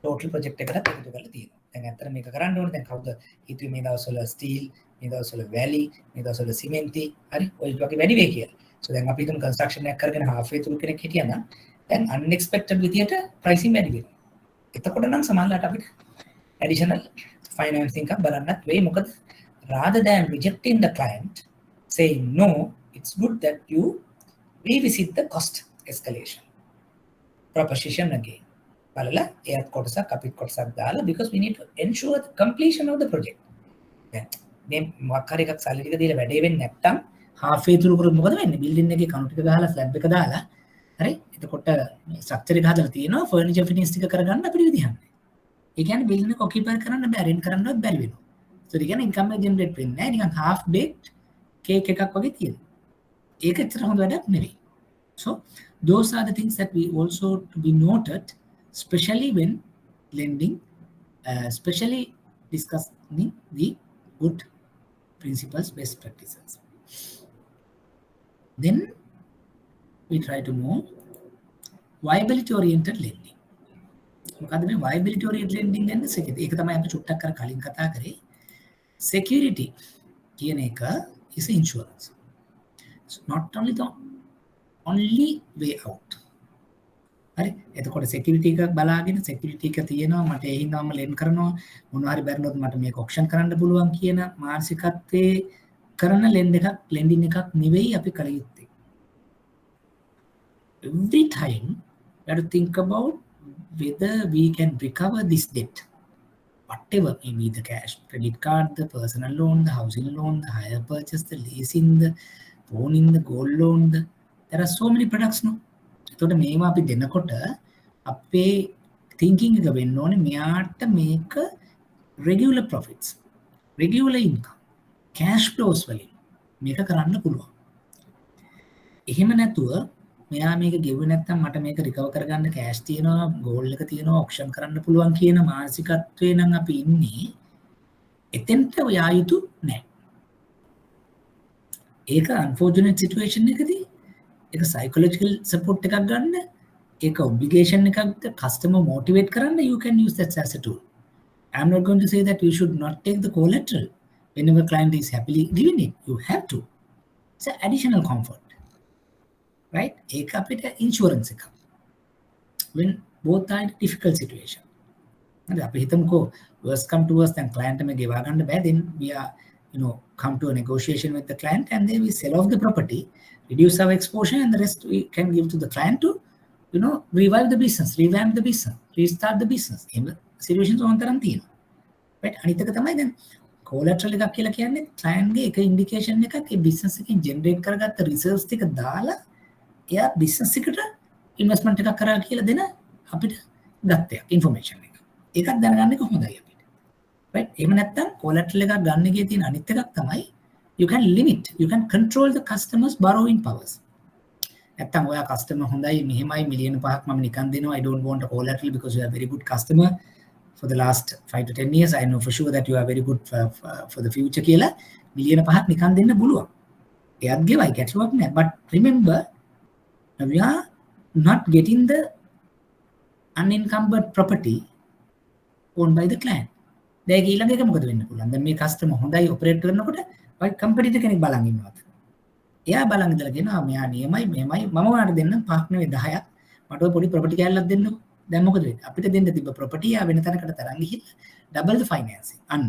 total project එකකට එකතු කරලා තියෙනවා. දැන් ඇත්තට මේක කරන්න ඕනේ. දැන් කවුද හිතුවේ මේ දවස්වල steel, මේ දවස්වල valley, මේ දවස්වල cement හරි ඔය වගේ වැඩි වෙයි කියලා. So දැන් අපි හිතමු construction එකක් කරගෙන halfway through කෙනෙක් හිටියා නම් දැන් unexpected විදියට pricing වැඩි වෙනවා. එතකොට නම් සමහරවිට අපිට additional financing එකක් බලන්නත් වෙයි. මොකද rather than rejecting the client, saying no, it's good that you revisit the cost escalation proposition again. බලලා එයත් කොටසක් අපිත් කොටසක් දාලා, because we need to ensure the completion of the project. දැන් මේ මොකක් හරි එකක් සල්ලි ටික දීලා වැඩේ වෙන්නේ නැත්තම් half way through කරොත් මොකද වෙන්නේ? බිල්ඩින් එකේ කණු ටික ගහලා ස්ලැබ් එක දාලා හරි එතකොට ස්ට්‍රක්චර් එක හදලා තියෙනවා, ෆර්නිචර් ෆිනිෂ් ටික කරගන්න අපිට විදිහක් නැහැ. ඒ කියන්නේ බිල්ඩින් එක ඔකියුපයි කරන්න බෑ, රෙන්ට් කරන්නවත් බැරි වෙනවා. So ඒ කියන්නේ ඉන්කම් එක ජෙනරේට් වෙන්නේ නැහැ, නිකන් half baked cake එකක් වගේ තියෙනවා. ඒක ඇත්තට හොඳ වැඩක් නෙවෙයි. So those are the things that we also to be noted, especially when lending, especially discussing the good principles, best practices. Then we try to move viability oriented lending. මොකද මේ viability oriented lending කියන්නේ security. ඒක තමයි අපි චුට්ටක් කර කලින් කතා කරේ. Security කියන එක is insurance. So not only the only way out. හරි එතකොට security එකක් බලාගෙන security එක තියෙනවා, මට ඒ හින්දාම lend කරනවා, මොනවා හරි බැරිනොත් මට මේක auction කරන්න පුළුවන් කියන මානසිකත්වයේ කරන lending එකක් නෙවෙයි අපි කළ යුත්තේ. Every time we have to think about whether we can recover this debt, whatever, maybe the cash, credit card, the personal loan, the housing loan, the hire purchase, the leasing, the owning, the gold loan, there are so many products no. එතකොට මේවා අපි දෙනකොට අපේ thinking එක වෙන්න ඕනේ මෙයාට මේක regular profits, regular income, cash flows වලින් මේක කරන්න පුළුවන්. එහෙම නැතුව මෙයා මේක ගෙවුවේ නැත්නම් මට මේක recover කරගන්න cash තියෙනවා, gold එක තියෙනවා, auction කරන්න පුළුවන් කියන මානසිකත්වයේ නම් අපි ඉන්නේ. එතෙන්ට යා යුතු නැහැ. ඒක unfortunate situation එකදී ඒක psychological support එකක් ගන්න, ඒක obligation එකක් customer motivate කරන්න, you can use that as a tool. I'm not going to say that you should not take the collateral whenever client is happily giving it. You have to. It's an additional comfort, right? ඒක අපිට insurance එකක් when both are in a difficult situation. හරි අපි හිතමුකෝ worst come to worst then client එක ගෙවා ගන්න බෑ, then we are come to a negotiation with the client and then we sell off the property, reduce our exposure, and the rest we can give to the client to revive the business, revamp the business, restart the business. එහෙම situations ඕන තරම් තියෙනවා. right? අනිත් එක තමයි දැන් collateral එකක් කියලා කියන්නේ client ගේ එක indication එකක් ඒ business එකෙන් generate කරගත්ත reserves ටික දාලා එයා business එකට investment එකක් කරා කියලා දෙන අපිට දත්තයක් information එක. ඒකත් දැනගන්න එක හොඳයි අපිට. right? එහෙම නැත්නම් collateral එකක් ගන්න එකේ තියෙන අනිත් එකක් තමයි you can limit, you can control the customer's borrowing powers. නැත්තම් ඔයා customer හොඳයි මෙහෙමයි මිලියන 5ක් මම නිකන් දෙනවා, I don't want a collateral because you are a very good customer for the last 5 to 10 years, I know for sure that you are very good for the future කියලා මිලියන 5ක් නිකන් දෙන්න පුළුවන්. එයාත් ගෙවයි ගැටලුවක් නැහැ. But remember, we are not getting the unencumbered property owned by the client. දැන් ඊළඟ එක මොකද වෙන්න පුළුවන්? දැන් මේ customer හොඳයි ඔපරේට් කරනකොට කම්පිටිටර් කෙනෙක් බලන් ඉන්නවා. එයා බලන් ඉඳලා කියනවා මෙයා නියමයි මෙහෙමයි මම ඔයාලට දෙන්නම් 5ක් නෙවෙයි 10ක් මට ඔය පොඩි ප්‍රොපර්ටි කෑල්ලක් දෙන්නකෝ. දැන් මොකද වෙන්නේ? අපිට දෙන්න තිබ්බ ප්‍රොපර්ටි යා වෙන තැනකට තරන් ගිහිල්ලා ඩබල් ද ෆයිනෑන්සින්. අන්න.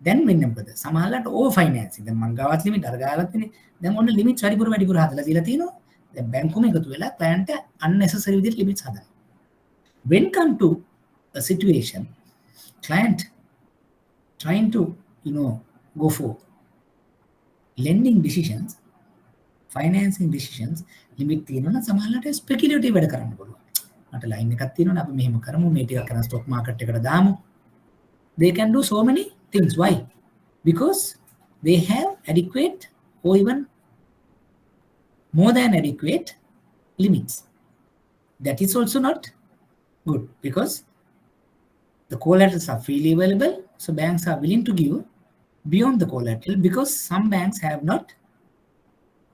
දැන් වෙන්නේ මොකද? සමහරවිට ඕවර් ෆයිනෑන්සින්. දැන් මං ගාවත් ලිමිට් අර ගාවත් තියෙන්නේ. දැන් ඔන්න ලිමිට් වැඩිපුර හදලා දීලා තියෙනවා. දැන් බැංකුවම එකතු වෙලා client unnecessary විදිහට ලිමිට්ස් හදනවා. When come to a situation client trying to go for lending decisions, financing decisions, limit තියෙනවා සමහරවිට speculative වැඩ කරන්න පුළුවන්. මට ලයින් එකක් තියෙනවා අපි මෙහෙම කරමු මේ ටික කරන් stock market එකට දාමු. They can do so many things. Why? Because they have adequate or even more than adequate limits. That is also not good because the collaterals are freely available, so banks are willing to give beyond the collateral because some banks have not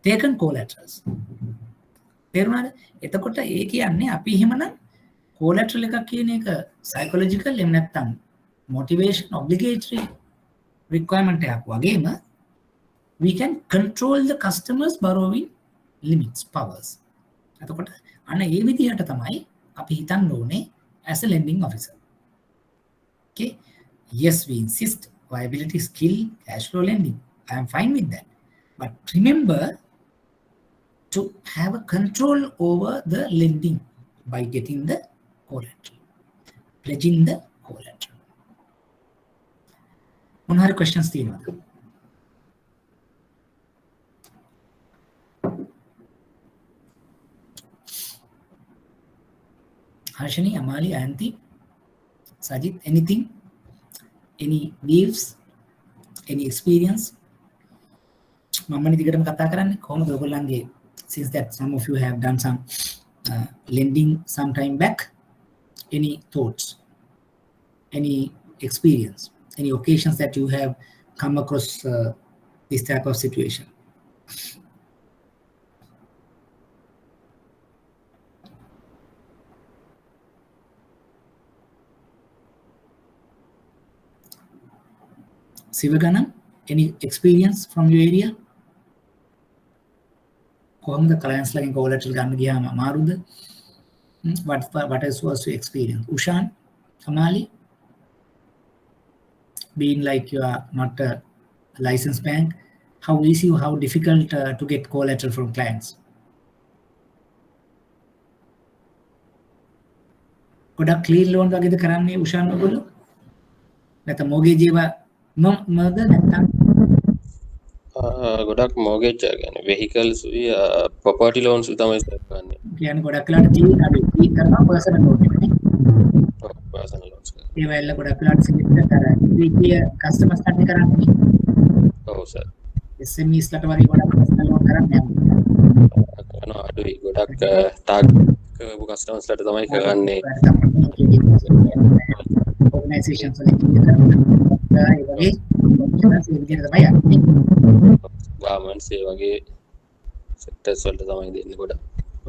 taken collaterals. තේරුණාද? එතකොට ඒ කියන්නේ අපි එහෙමනම් collateral එකක් කියන එක psychological එහෙම නැත්නම් motivation obligatory requirement එකක් වගේම we can control the customers borrowing limits powers. එතකොට අන්න ඒ විදිහට තමයි අපි හිතන්න ඕනේ as a lending officer. Okay, yes we insist viability, skill, cash flow lending. I am fine with that. But remember to have a control over the lending by getting the collateral, pledging the collateral. One other questions තියෙනවද? Harshini, Amali, Auntie, Sajid, anything? Any views? Any experience? මමනේ දිගටම කතා කරන්නේ කොහොමද ඔයගොල්ලන්ගේ, since that some of you have done some lending some time back, any thoughts, any experience, any occasions that you have come across this type of situation? Sivaganam, any experience from your area? කොහොමද clients ලාගෙන් collateral ගන්න ගියාම අමාරුද? What else was your experience? Ushan, Amali, being like you are not a licensed bank, how easy or how difficult to get collateral from clients? ගොඩක් clean loan වගේද කරන්නේ Ushan ඔයගොල්ලෝ? නැත්නම් mortgage ඒවා මොකද නැත්නම් ගොඩක් mortgage කියන්නේ vehicles property loans තමයි කරන්නේ. කියන්නේ ගොඩක් වෙලාට clean අඩුයි කරනවා personal loan එකනේ. personal loans. ඒ වෙලාවල ගොඩක් වෙලාට සිලින්ඩර් කරා. ඉතින් customers කන්නේ කරන්නේ. ඔව් සර්. SMEs ලට වගේ ගොඩක් personal loan කරන්නේ නැහැ. කරනවා අඩුයි. ගොඩක් target කරපු customers ලට තමයි කරන්නේ. organizations වලින් කරනවා. ඒ වගේ governments ඒ වගේ sectors වලට තමයි දෙන්නේ ගොඩක්.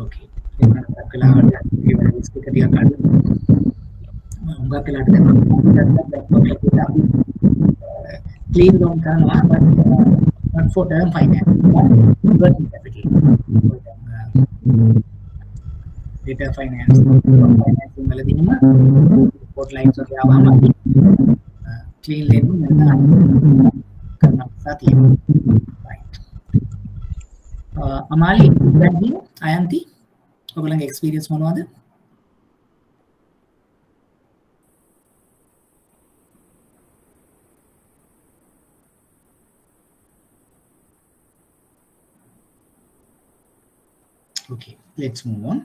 Okay. ඒක කලාවට ඒ වගේ ස්පීකර් ටිකක් අඩු. උංගා කලාට clean loan කරනවා but for term finance working capital data finance financing වලදීම support lines වගේ ආවම clean lending කරනවා සතිය. Right. Amali, Ayanti, ඔයගොල්ලන්ගේ experience මොනවද? Okay, let's move on.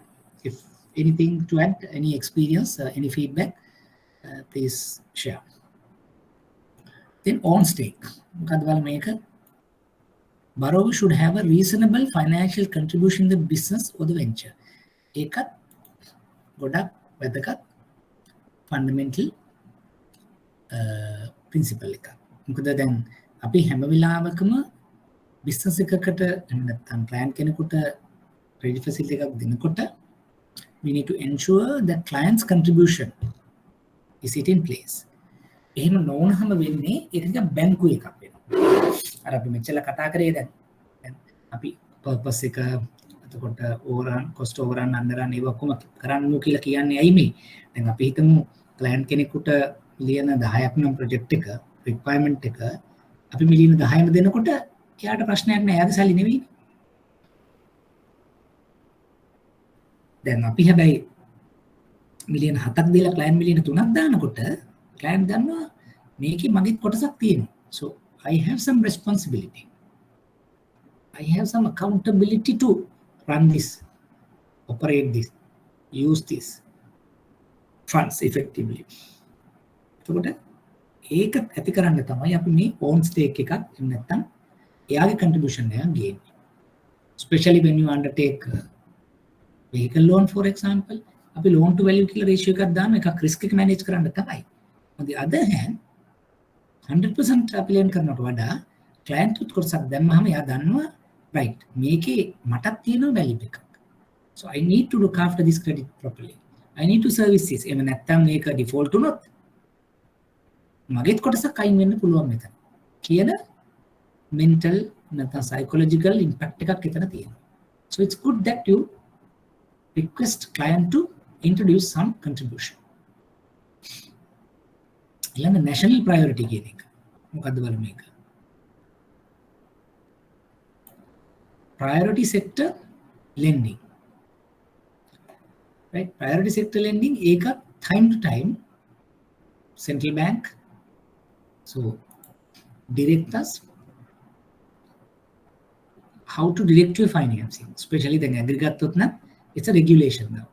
If anything to add, any experience, any feedback, please share. Then on stake. Borrower should have a reasonable financial contribution in the business or the venture. Ekat godak වැදගත් fundamental principle එකක්. මොකද දැන් අපි හැම වෙලාවකම business එකකට නැත්නම් client කෙනෙකුට credit facility එකක් දෙනකොට we need to ensure that client's contribution is it in place. එහෙම නොවුනහම වෙන්නේ ඒක නිකන් බැංකු එකක් වෙනවා. අර අපි මෙච්චර කතා කරේ දැන් අපි purpose එක එතකොට overrun cost overrun underrun ඒව ඔක්කොම කරන්න කියලා කියන්නේ ඇයි මේ? දැන් අපි හිතමු client කෙනෙකුට මිලියන 10ක් නම් project එක requirement එක අපි මිලියන 10ම දෙනකොට එයාට ප්‍රශ්නයක් නෑ. එයාගේ සල්ලි නෙවෙයි. දැන් අපි හැබැයි මිලියන 7ක් දීලා client මිලියන 3ක් දානකොට client දන්නවා මේකේ මගේ කොටසක් තියෙනවා. So I have some responsibility. I have some accountability to run this, operate this, use this funds effectively. එතකොට ඒක ඇති කරන්න තමයි අපි මේ own stake එකක් නැත්නම් එයාගේ contribution එක ගේන්නේ. Especially when you undertake vehicle loan for example, අපි loan to value කියලා ratio එකක් දාන එකක් risk එක manage කරන්න තමයි. On the other hand 100% අපි lend කරනවට වඩා client උත් කොටසක් දැම්මම එයා දන්නවා right මේකේ මටත් තියෙනවා value එකක්. So I need to look after this credit properly. I need to service this. එහෙම නැත්නම් මේක default වුණොත් මගේත් කොටසක් අයින් වෙන්න පුළුවන් මෙතන. කියන mental නැත්නම් psychological impact එකක් එතන තියෙනවා. So it's good that you request client to introduce some contribution. ඊළඟ national priority කියන එක. මොකද්ද බලමු මේක. Priority sector lending. Right? Priority sector lending ඒකත් time to time central bank so direct us how to direct your financing, especially the aggregate na it's a regulation now.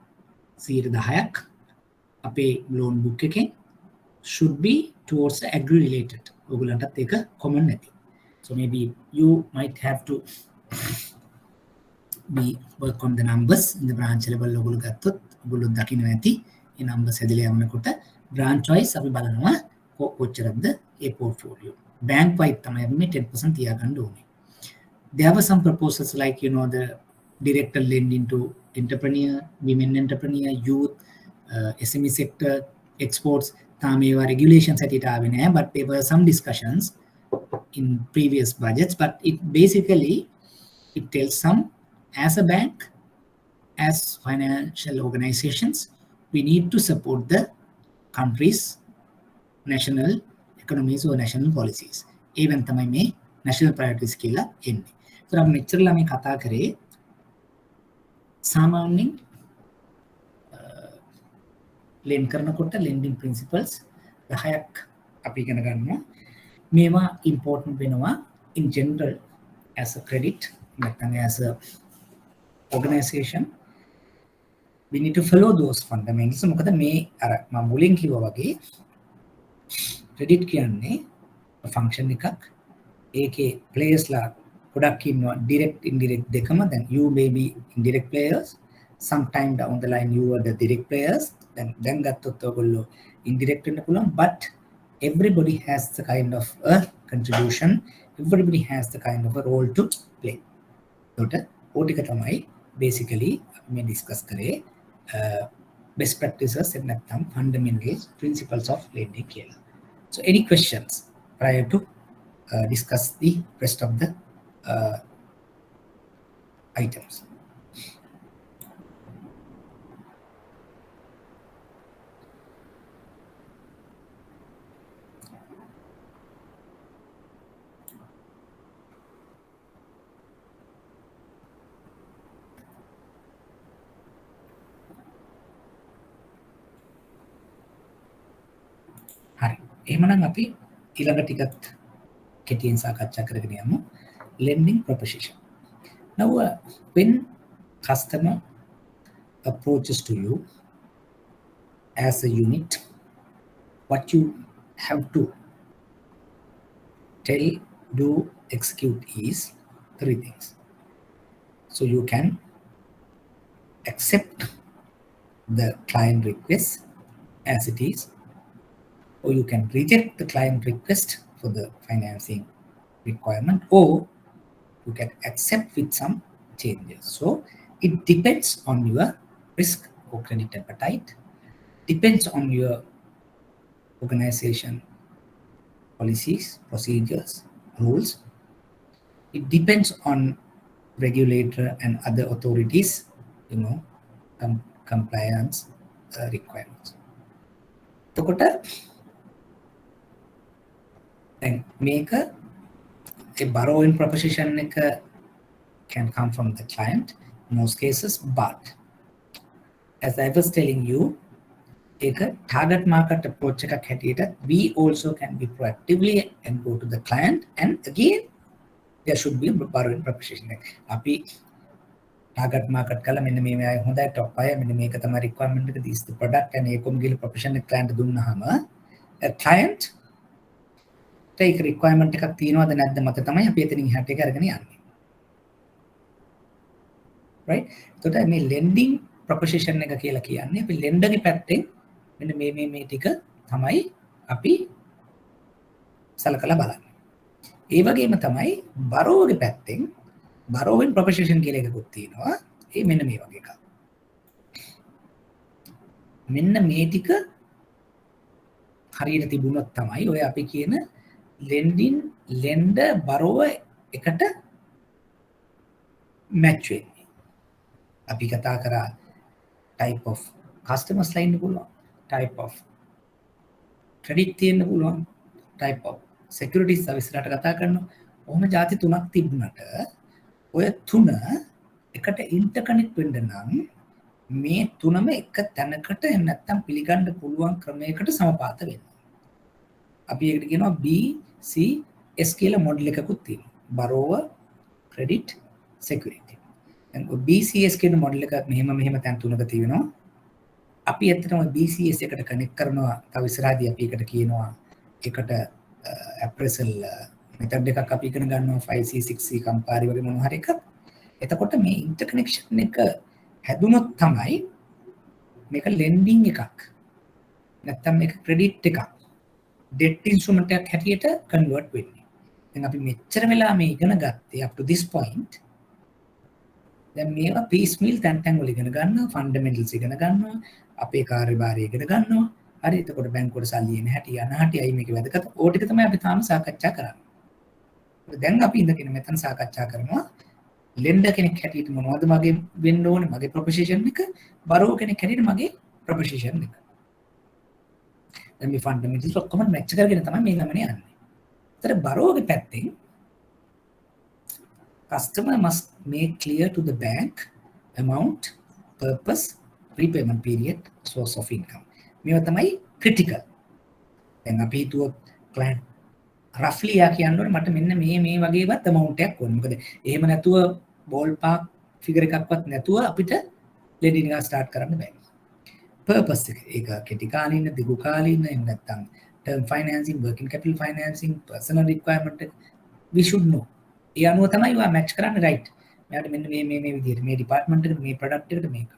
10% අපේ loan book එකෙන් should be towards the agri related. ඔයගලන්ටත් ඒක common නැති. So maybe you might have to we work on the numbers in the branch level ඔයගොල්ලෝ ගත්තොත් ඔයගොල්ලෝ දකින්න නැති මේ numbers හැදලා යනකොට branch wise අපි බලනවා කොච්චරද ඒ portfolio. Bank wise තමයි අපි මේ 10% තියාගන්න ඕනේ. There were some proposals like the director lending to entrepreneur, women entrepreneur, youth, SME sector, exports. Tameva regulations at it are, but there were some discussions in previous budgets. But it basically it tells some as a bank, as financial organizations, we need to support the country's national economies or national policies. Even තමයි මේ national priorities කියලා එන්නේ. So අපි මෙච්චරලා මේ කතා කරේ සාමාන්‍යයෙන් lend කරනකොට lending principles 10ක් අපි ඉගෙන ගන්නවා. මේවා important වෙනවා in general as a credit නැත්නම් as a organization. We need to follow those fundamentals. මොකද මේ අර මම මුලින් කිව්වා වගේ credit කියන්නේ function එකක්. ඒකේ players ලා ගොඩක් ඉන්නවා direct indirect දෙකම. Then you may be indirect players. Sometime down the line you are the direct players. Then ගත්තොත් ඔයගොල්ලෝ indirect වෙන්න පුළුවන්. But everybody has the kind of a contribution. Everybody has the kind of a role to play. ඒකට ඕ ටික තමයි basically මේ discuss කරේ best practices and නැත්නම් fundamentals principles of lending කියලා. So any questions prior to discuss the rest of the items? හරි. එහෙමනම් අපි ඊළඟ ටිකත් කෙටියෙන් සාකච්ඡා කරගෙන යමු. Lending proposition. Now, when customer approaches to you as a unit, what you have to tell, do, execute is 3 things. So you can accept the client request as it is, or you can reject the client request for the financing requirement, or you can accept with some changes. So it depends on your risk or credit appetite, depends on your organization policies, procedures, rules. It depends on regulator and other authorities, compliance requirements. And make a borrowing proposition can come from the client in most cases, but as I was telling you, a target market approach we also can be proactively and go to the client, and again there should be a borrowing proposition. Api target market kala menna me ay hondai top ay menna meka thamari requirement එක this the product and ekom gila proposition එක client දුන්නහම a client take requirement එකක් තියෙනවද නැද්ද මත තමයි අපි එතනින් එහාට එක අරගෙන යන්නේ. Right? එතකොට මේ lending proposition එක කියලා කියන්නේ අපි lender ගේ පැත්තෙන් මෙන්න මේ ටික තමයි අපි සලකලා බලන්නේ. ඒ වගේම තමයි borrower ගේ පැත්තෙන් borrowing proposition කියලා එකකුත් තියෙනවා. ඒ මෙන්න මේ වගේ එකක්. මෙන්න මේ ටික හරියට තිබුණොත් තමයි ඔය අපි කියන lending lender borrower එකට match වෙන්නේ. අපි කතා කරා type of customers ලා ඉන්න පුළුවන්, type of credit තියෙන්න පුළුවන්, type of securities service රට කතා කරනවා. ඔහොම ಜಾති තුනක් තිබුණට ඔය තුන එකට ඉන්ටර්කනෙක්ට් වෙන්න නම් මේ තුනම එක තැනකට නැත්තම් පිළිගන්න පුළුවන් ක්‍රමයකට සමපාත වෙන්න. අපි ඒකට කියනවා BCS කියලා මොඩල් එකකුත් තියෙනවා. borrower credit security. දැන් BCS කියන මොඩල් එක මෙහෙම තැන් තුනක තියෙනවා. අපි ඇත්තටම BCS එකට කනෙක්ට් කරනවා. තව ඉස්සරහදී අපි එකට කියනවා එකට appraisal method එකක් අපි ඉගෙන ගන්නවා 5C 6C කම්පාරි වගේ මොනවා හරි එකක්. එතකොට මේ ඉන්ටර්කනෙක්ෂන් එක හැදුනොත් තමයි මේක lending එකක්. නැත්තම් මේක credit එකක්. debt instrument එකක් හැටියට convert වෙන්නේ. දැන් අපි මෙච්චර වෙලා මේ ඉගෙන ගත්තේ up to this point. දැන් මේවා piecemeal තැන් වල ඉගෙන ගන්නවා, fundamentals ඉගෙන ගන්නවා, අපේ කාර්යභාරය ඉගෙන ගන්නවා. හරි එතකොට බැංකුවට සල්ලි එන හැටි යන හැටි අයි මේක වැදගත්. ඕ ටික තමයි අපි තාම සාකච්ඡා කරන්නේ. දැන් අපි ඉඳගෙන මෙතන සාකච්ඡා කරනවා lender කෙනෙක් හැටියට මොනවද මගේ වෙන්න ඕනේ මගේ proposition එක, borrower කෙනෙක් හැටියට මගේ proposition එක. දැන් මේ fundamentals ඔක්කොම match කරගෙන තමයි මේ ගමනේ යන්නේ. ඒතර borrower ගේ පැත්තෙන් customer must make clear to the bank amount, purpose, repayment period, source of income. මේවා තමයි critical. දැන් අපි හිතුවොත් client roughly යා කියන්නේ මට මෙන්න මේ වගේවත් amount එකක් ඕනේ. මොකද එහෙම නැතුව ball park figure එකක්වත් නැතුව අපිට lending එක start කරන්න බෑ. purpose එක ඒක කෙටි කාලින, දිගු කාලින, එහෙම නැත්නම් term financing, working capital financing, personal requirement we should know. ඒ අනුව තමයි ඔයා match කරන්න right. මෙයාට මෙන්න මේ විදිහට මේ department එකට මේ product එකට මේක.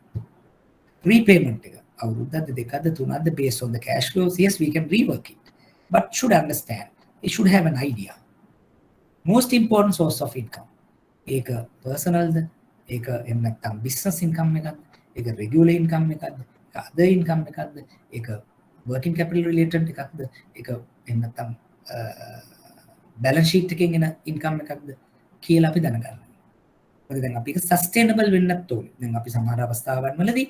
repayment එක අවුරුද්දක්ද දෙකක්ද තුනක්ද based on the cash flows, yes we can rework it, but should understand it should have an idea. Most important source of income ඒක personalද, ඒක එහෙම නැත්නම් business income එකක්ද, ඒක regular income එකක්ද, other income එකක්ද, ඒක working capital related එකක්ද, ඒක එහෙම නැත්නම් balance sheet එකෙන් එන income එකක්ද කියලා අපි දැනගන්න. මොකද දැන් අපි ඒක sustainable වෙන්නත් ඕනේ. දැන් අපි සමහර අවස්ථාවන් වලදී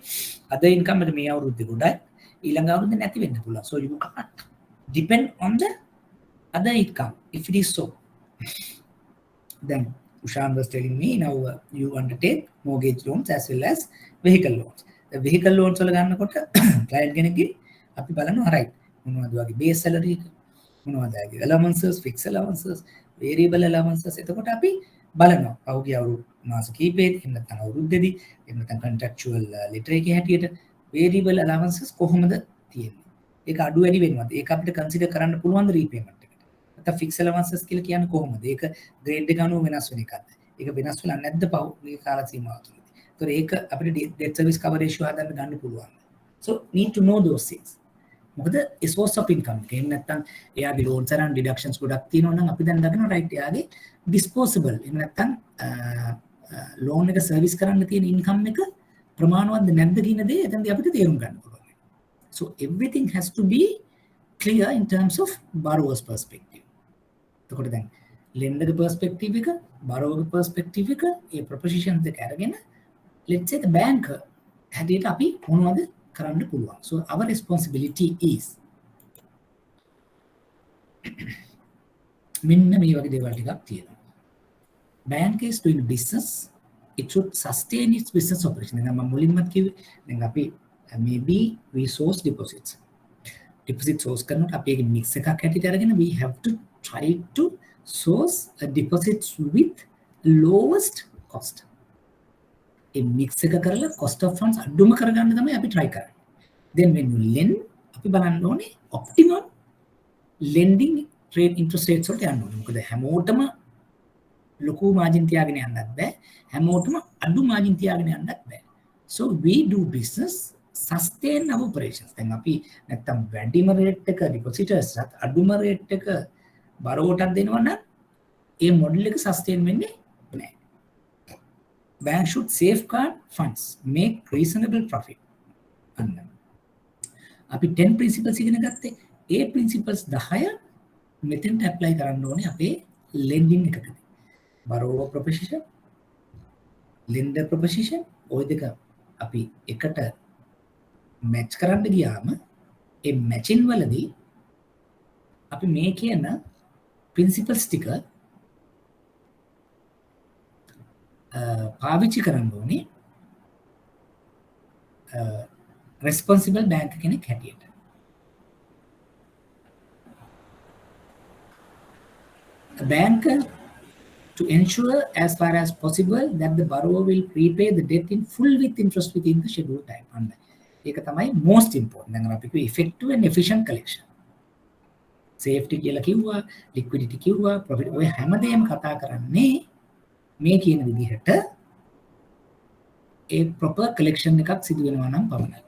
other income එක මේ අවුරුද්දේ ගොඩයි ඊළඟ අවුරුද්දේ නැති වෙන්න පුළුවන්. So you can't depend on the other income if it is so. Then Ushan was telling me now you undertake mortgage loans as well as vehicle loans. The vehicle loans වල ගන්නකොට client කෙනෙක්ගේ අපි බලනවා right මොනවද වගේ base salary එක මොනවද වගේ allowances, fixed allowances, variable allowances. එතකොට අපි බලනවා පහුගිය අවුරුදු මාස කීපෙදී එහෙම නැත්නම් අවුරුද්දේදී එහෙම නැත්නම් contractual letter එකේ හැටියට variable allowances කොහොමද තියෙන්නේ. ඒක අඩු වැඩි වෙනවද? ඒක අපිට consider කරන්න පුළුවන්ද repayment එකට? නැත්නම් fixed allowances කියලා කියන්නේ කොහොමද? ඒක grade එක අනුව වෙනස් වෙන එකක්ද? ඒක වෙනස් වෙලා නැද්ද පහුගිය කාල සීමාව තුළදී? ඒතකොට ඒක අපිට debt service cover ratio හදන්න ගන්න පුළුවන්. So need to know those things. මොකද ඒ source of income එක එහෙම නැත්නම් එයාගේ loans and deductions ගොඩක් තියෙනවා නම් අපි දැන් දකිනවා right එයාගේ disposable එහෙම නැත්නම් loan එක service කරන්න තියෙන income එක ප්‍රමාණවත්ද නැද්ද කියන දේ එතනදී අපිට තේරුම් ගන්න පුළුවන්. So everything has to be clear in terms of borrower's perspective. එතකොට දැන් lender perspective එක, borrower perspective එක, ඒ propositions දෙක අරගෙන let's say the banker හැටියට අපි මොනවද කරන්න පුළුවන්. So our responsibility is මෙන්න මේ වගේ දේවල් ටිකක් තියෙනවා. Bank is doing business, it should sustain its business operation. දැන් මම මුලින්මත් කිව්වේ දැන් අපි maybe we source deposits. Deposit source කරනකොට අපි ඒක mix එකක් හැටියට අරගෙන we have to try to source a deposits with lowest cost. A mix එක කරලා cost of funds අඩුම කරගන්න තමයි අපි try කරන්නේ. Then when you lend අපි බලන්න ඕනේ optimum lending rate interest rates වලට යන්න ඕනේ. මොකද හැමෝටම ලොකු margin තියාගෙන යන්නත් බෑ. හැමෝටම අඩු margin තියාගෙන යන්නත් බෑ. So we do business sustain our operations. දැන් අපි නැත්තම් වැඩිම rate එක depositors ට අඩුම rate එක borrower ට දෙනවා නම් ඒ model එක sustain වෙන්නේ නැහැ. Bank should safeguard funds, make reasonable profit. අපි 10 principles ඉගෙන ගත්තේ. ඒ principles 10 මෙතෙන්ට apply කරන්න ඕනේ අපේ lending එකකදී. Borrower proposition, lender proposition, ඔය දෙක අපි එකට match කරන්න ගියාම ඒ matching වලදී අපි මේ කියන principles ටික පාවිච්චි කරන්න ඕනේ responsible bank කෙනෙක් හැටියට. A banker to ensure as far as possible that the borrower will repay the debt in full with interest within the scheduled time. And ඒක තමයි most important. දැන් අපි කිව්වේ effective and efficient collection. Safety කියලා කිව්වා, liquidity කිව්වා, profit ඔය හැමදේම කතා කරන්නේ මේ කියන විදිහට a proper collection එකක් සිදු වෙනවා නම් පමණයි.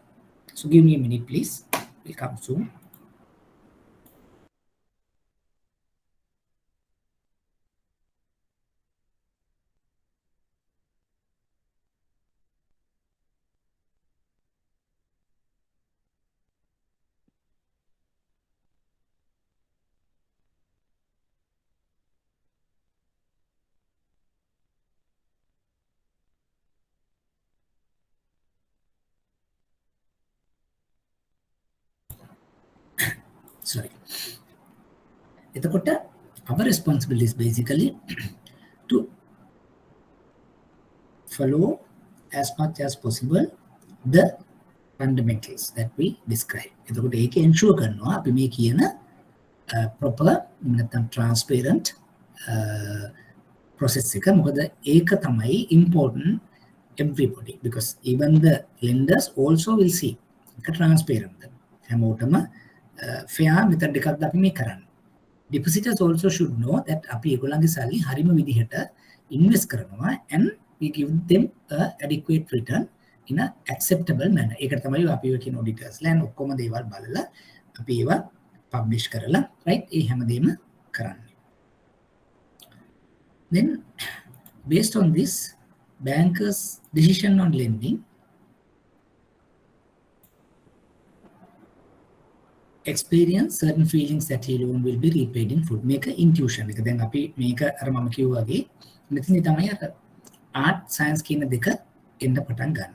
So give me a minute please. We'll come soon. Sorry. එතකොට our responsibility is basically to follow as much as possible the fundamentals that we describe. එතකොට ඒක ensure කරනවා අපි මේ කියන proper නැත්නම් transparent process එක. මොකද ඒක තමයි important everybody, because even the lenders also will see ඒක transparent හැමෝටම fair method එකක් අපි මේ කරන්නේ. Depositors also should know that අපි ඒගොල්ලන්ගේ සල්ලි හරිම විදිහට invest කරනවා and we give them a adequate return in a acceptable manner. ඒකට තමයි අපි ඔය කියන auditors land ඔක්කොම දේවල් බලලා අපි ඒවා publish කරලා right ඒ හැමදේම කරන්නේ. Then based on this, bankers decision on lending experience certain feelings that he loan will be repaid in full. Make a intuition. එක දැන් අපි මේක අර මම කිව්වා වගේ මෙතනදී තමයි අර art science කියන දෙක එන්න පටන් ගන්න.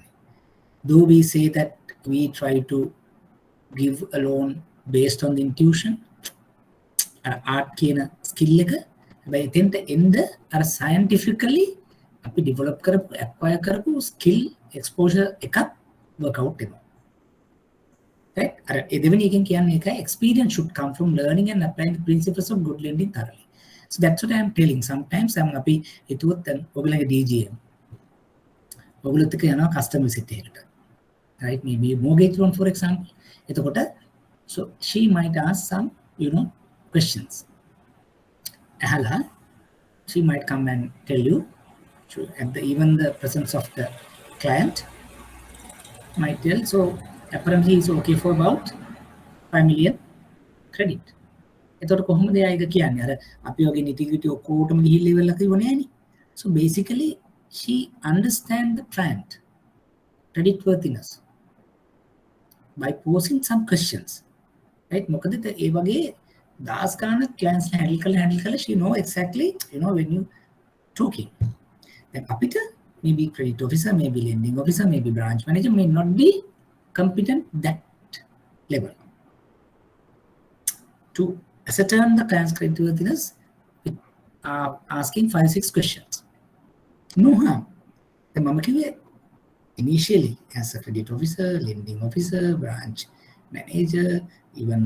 Though we say that we try to give a loan based on the intuition, art කියන skill එක හැබැයි එතෙන්ට එන්න අර scientifically අපි develop කරපු acquire කරපු skill exposure එකක් work out වෙනවා. Right? දෙවෙනි එකෙන් කියන්නේ එකයි experience should come from learning and applying the principles of good lending thoroughly. So that's what I am telling. Sometimes අපි හිතුවොත් දැන් ඔයගලගේ DGM ඔයගලත් එක්ක යනවා customer visit එකට. Right? Maybe mortgage loan for example. එතකොට so she might ask some questions. අහලා she might come and tell you at even the presence of the client might tell, so apparently he's okay for about 5 million credit. එතකොට කොහොමද එයා ඒක කියන්නේ? අර අපි වගේ nitty-gritty ඔක්කොටම ගිහිල්ලා ඉවරලා කිව්ව නෑනේ. So basically she understand the client credit worthiness by posing some questions. Right? මොකද ඒ වගේ දහස් ගානක් clients handle කරලා she know exactly when you talking. Then අපිට maybe credit officer, maybe lending officer, maybe branch manager may not be competent that level to ascertain the client's creditworthiness with asking 5-6 questions. No harm. The mama initially as a credit officer, lending officer, branch manager, even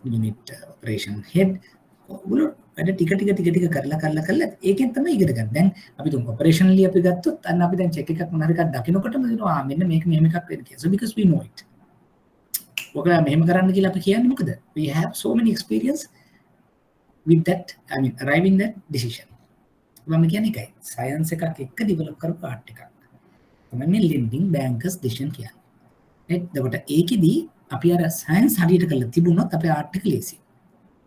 unit operation head, වැඩ ටික කරලා ඒකෙන් තමයි ඉගෙන ගන්න. දැන් අපි තුන් ඔපරේෂනලි අපි ගත්තොත් අන්න අපි දැන් චෙක් එකක් මොන හරි එකක් දකින්නකොටම දෙනවා මෙන්න මේක මෙහෙම එකක් වෙන්න කියලා. So because we know it. ඔකලා මෙහෙම කරන්න කියලා අපි කියන්නේ මොකද? We have so many experience with that, I mean arriving that decision. මම කියන්නේ ඒකයි. සයන්ස් එකක් එක්ක ඩෙවලොප් කරපු ආර්ට් එකක්. තමයි මේ lending bankers decision කියන්නේ. right? එතකොට ඒකෙදි අපි අර සයන්ස් හරියට කරලා තිබුණොත් අපේ ආර්ට් එක ලේසි.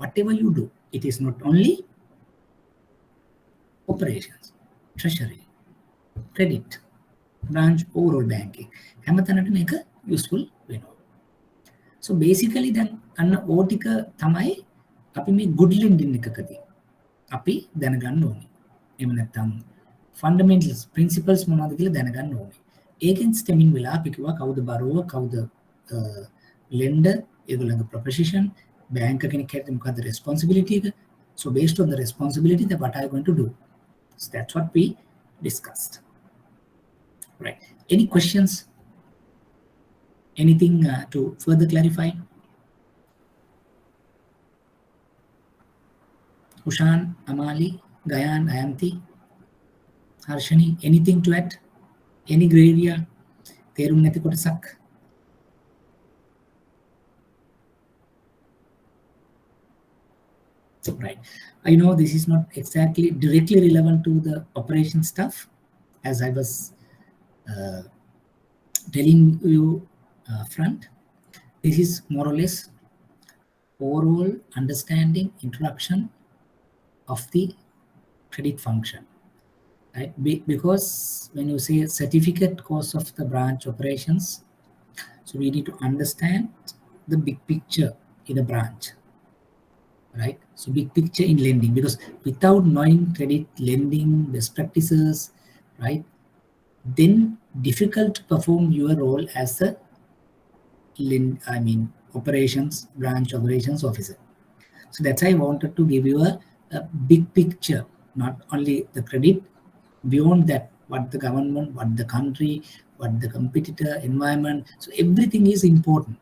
Whatever you do, it is not only operations, treasury, credit, branch, overall banking. හැමතැනට මේක useful වෙනවා. So basically then අන්න ඕ ටික තමයි අපි මේ good lending එකකදී අපි දැනගන්න ඕනේ. එහෙම නැත්නම් fundamentals, principles මොනවද කියලා දැනගන්න ඕනේ. ඒකෙන් stemming වෙලා අපි කිව්වා කවුද borrower, කවුද lender, ඒගොල්ලන්ගේ proposition, bank කෙනෙක් හැටියට මොකද්ද responsibility එක. So based on the responsibility, that what are you going to do? So that's what we discussed. Right. Any questions? Anything to further clarify? Ushan, Amali, Gayan, Ayanti, Harshani, anything to add? Any gray area? තේරුම් නැති කොටසක්? Right. I know this is not exactly directly relevant to the operation stuff, as I was telling you front. This is more or less overall understanding, introduction of the credit function. Right? Because when you say certificate course of the branch operations, so we need to understand the big picture in the branch. Right? So big picture in lending, because without knowing credit, lending, best practices, right, then difficult to perform your role as a operations, branch operations officer. So that's why I wanted to give you a big picture, not only the credit, beyond that, what the government, what the country, what the competitor, environment. So everything is important,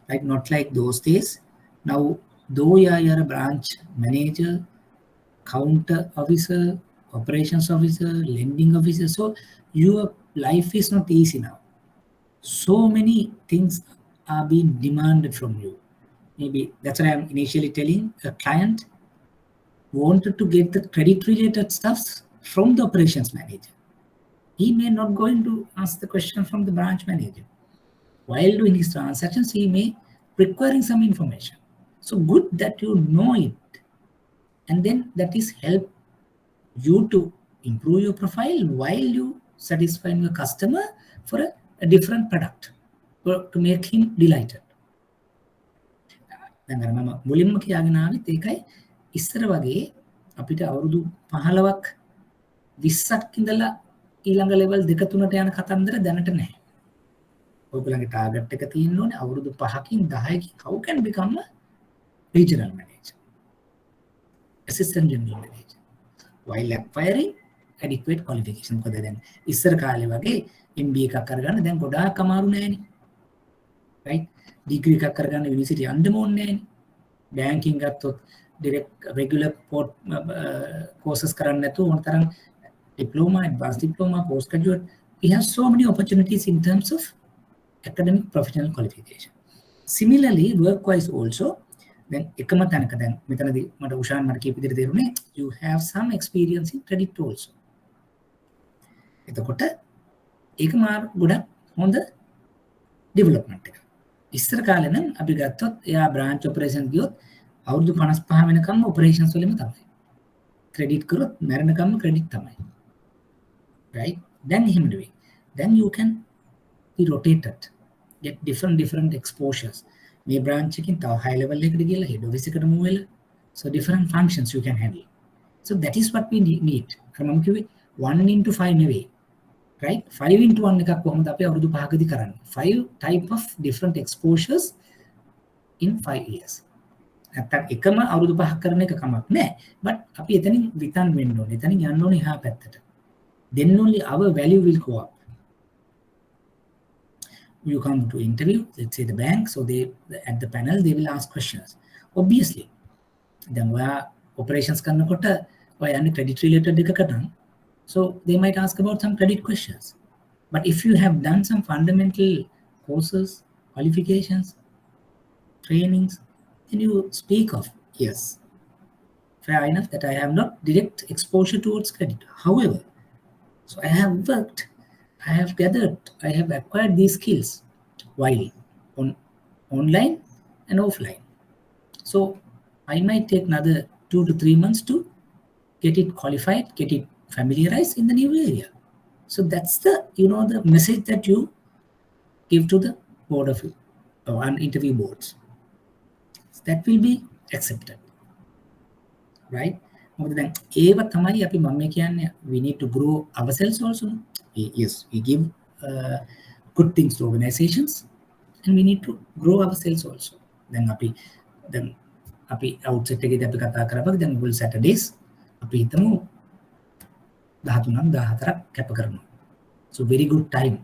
right? Not like those days. Now, though you're a branch manager, counter officer, operations officer, lending officer, so your life is not easy now. So many things are being demanded from you. Maybe that's why I'm initially telling a client wanted to get the credit related stuff from the operations manager. He may not going to ask the question from the branch manager. While doing his transactions, he may requiring some information. So good that you know it, and then that is help you to improve your profile while you satisfying your customer for a different product, or to make him delighted. දැන් අර මම මුලින්ම කියාගෙන ආවෙත් ඒකයි. ඉස්සර වගේ අපිට අවුරුදු 15ක් 20ක් ඉඳලා ඊළඟ ලෙවල් 2 3ට යන කතන්දර දැනට නැහැ. ඔයගොල්ලන්ගේ ටාගට් එක තියෙන්න ඕනේ අවුරුදු 5කින් 10කින් how can become a regional manager, assistant general manager, while acquiring adequate qualification. මොකද දැන් ඉස්සර කාලේ වගේ MBA එකක් කරගන්න දැන් ගොඩාක් අමාරු නෑනේ. right? Degree එකක් කරගන්න යුනිවර්සිටි යන්නම ඕනේ නෑනේ. බැංකින් ගත්තොත් direct regular courses කරන්න නැතුව මොනතරම් diploma, advanced diploma, postgraduate, we have so many opportunities in terms of academic professional qualification. Similarly, work-wise also, then එකම තැනක දැන් මෙතනදී මට උෂාන් මට කියපු විදිහට තේරුනේ you have some experience in credit also. එතකොට ඒක මාර ගොඩක් හොඳ development එක. ඉස්සර කාලේ නම් අපි ගත්තොත් එයා branch operations ගියොත් අවුරුදු 55 වෙනකම් operations වලම තමයි. credit කරොත් මැරෙනකම්ම credit තමයි. Right? Then him doing. Then you can be rotated, get different exposures. මේ branch එකකින් තව high level එකකට ගිහලා head office එකට move වෙලා, so different functions you can handle. So that is what we need. අර මම කිව්වේ 1 into 5 නෙවෙයි. Right? 5 into 1 එකක් කොහොමද අපි අවුරුදු 5කදී කරන්නේ? 5 type of different exposures in 5 years. නැත්තම් එකම අවුරුදු 5ක් කරන එක කමක් නැහැ. but අපි එතනින් විතන් වෙන්න ඕනේ. එතනින් යන්න ඕනේ එහා පැත්තට. Then only our value will go up. You come to interview, let's say the bank, so they at the panel they will ask questions. Obviously, then we are operations කරනකොට ඔය යන්නේ credit related එකකට නම්, so they might ask about some credit questions. But if you have done some fundamental courses, qualifications, trainings, then you speak of, yes, fair enough that I have not direct exposure towards credit. However, so I have worked, I have gathered, I have acquired these skills while online and offline. So I might take another 2 to 3 months to get it qualified, get it familiarized in the new area. So that's the, the message that you give to the board of interview boards. So that will be accepted. Right? ඒව තමයි අපි මම කියන්නේ we need to grow ourselves also. Yes, we give good things to organizations and we need to grow ourselves also. දැන් අපි දැන් අපි outset එකේදී අපි කතා කරපුවා දැන් Google Saturdays අපි හිතමු 13ක් 14ක් කැප කරනවා. So very good time,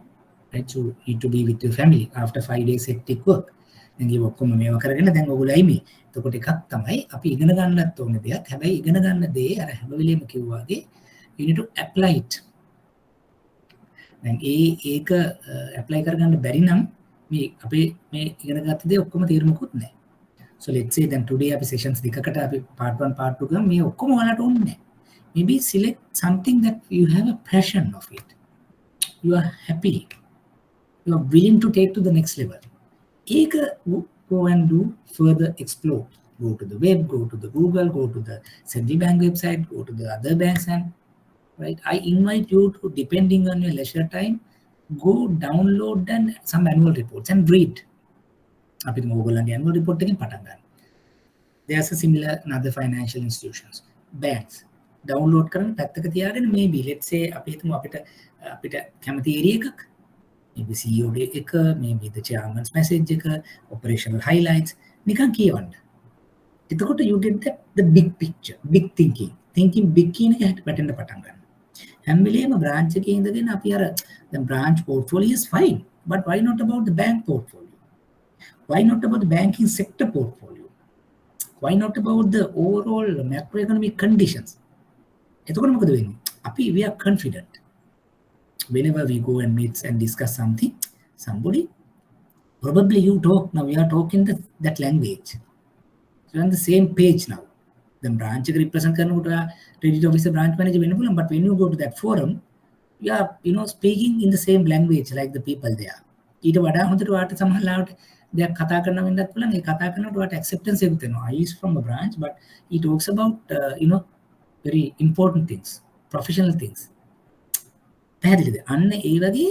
right? So you need to be with your family after 5 days hectic work. දැන් ඒ ඔක්කොම මේවා කරගෙන දැන් ඔයගොල්ලෝ ඇයි මේ? එතකොට එකක් තමයි අපි ඉගෙන ගන්නත් ඕන දෙයක්. හැබැයි ඉගෙන ගන්න දේ අර හැම වෙලෙම කිව්වාගේ you need to apply it. දැන් ඒක apply කරගන්න බැරි නම් මේ අපේ මේ ඉගෙන ගත්ත දේ ඔක්කොම තේරුමකුත් නැහැ. So let's say then today අපි sessions දෙකකට අපි part 1 part 2 ගමු මේ ඔක්කොම ඔයාලට ඕනේ නැහැ. Maybe select something that you have a passion of it. You are happy. You are willing to take to the next level. ඒක go and do further explore. Go to the web, go to the Google, go to the Central Bank website, go to the other banks and right. I invite you to, depending on your leisure time, go download and some annual reports and read. අපි ඔයගොල්ලන්ගේ annual report එකෙන් පටන් ගන්න. There's a similar in other financial institutions. Banks. Download කරන පැත්තක තියාගෙන maybe let's say අපි හිතමු අපිට කැමති area එකක්. Maybe CEO එක, maybe the chairman's message එක, operational highlights නිකන් කියවන්න. එතකොට you get the big picture, big thinking big කියන එකට වැටෙන්න පටන් ගන්නවා. හැම වෙලේම branch එකේ ඉඳගෙන අපි අර the branch portfolio is fine, but why not about the bank portfolio? Why not about the banking sector portfolio? Why not about the overall macroeconomic conditions? එතකොට මොකද වෙන්නේ? අපි we are confident. Whenever we go and meet and discuss somebody, probably you talk, now we are talking that language. So you're on the same page now. The branch represent karanakoda credit officer branch manager වෙන්න පුළුවන්, but when you go to that forum, you are speaking in the same language like the people there. ඊට වඩා හොඳට වාට සමහරවිට දෙයක් කතා කරන්න වෙන්නත් පුළුවන්. ඒ කතා කරනකොට වාට acceptance එක දෙනවා. I is from a branch, but he talks about very important things, professional things. පැහැදිලිද? අන්න ඒ වගේ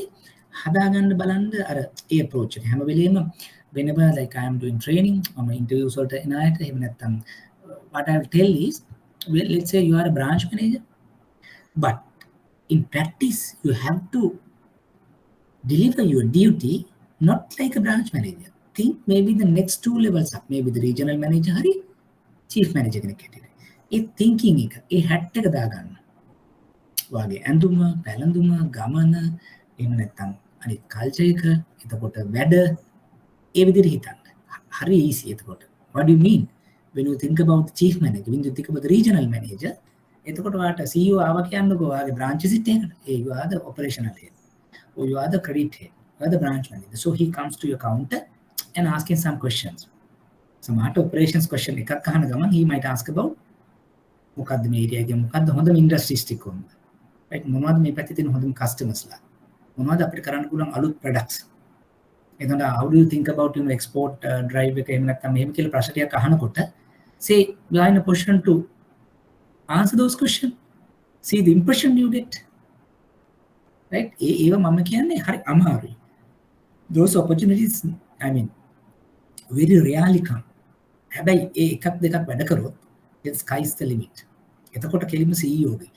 හදාගන්න බලන්න අර ඒ approach එක හැම වෙලේම whenever like I am doing training or interviews වලට එන අයට එහෙම නැත්නම් what I will tell is, well, let's say you are a branch manager, but in practice you have to deliver your duty not like a branch manager. Think maybe the next 2 levels up, maybe the regional manager hari chief manager කෙනෙක් හැටියට. ඒ thinking එක, ඒ hat එක දාගන්න. වාගේ ඇඳුම, පැළඳුම, ගමන, එහෙම නැත්නම් අනිත් කල්චර් එක, එතකොට වැඩ ඒ විදිහට හිතන්න. හරි easy එතකොට. What do you mean? When you think about the chief manager, when you think about the regional manager, එතකොට වාට CEO ආව කියන්නකෝ වාගේ branch sit එකට. You are the operational head. Or you are the credit head. You are the branch manager. So he comes to your counter and asking some questions. Some operations question එකක් අහන ගමන් he might ask about මොකද්ද මේ area එකේ මොකද්ද හොඳම industries ටික කොහොමද? Right, මොනවද මේ පැත්තේ තියෙන හොඳම customers ලා? මොනවද අපිට කරන්න පුළුවන් අලුත් products? එතකොට how do you think about export drive එක එහෙම නැත්නම් මෙහෙම කියලා ප්‍රශ්න ටිකක් අහනකොට say you are in a position to answer those questions. See the impression you get. Right? ඒව මම කියන්නේ හරි අමාරුයි. Those opportunities, I mean, very rarely come. හැබැයි ඒ එකක් දෙකක් වැඩ කරොත් the sky is the limit. එතකොට කෙලින්ම CEO ගේ,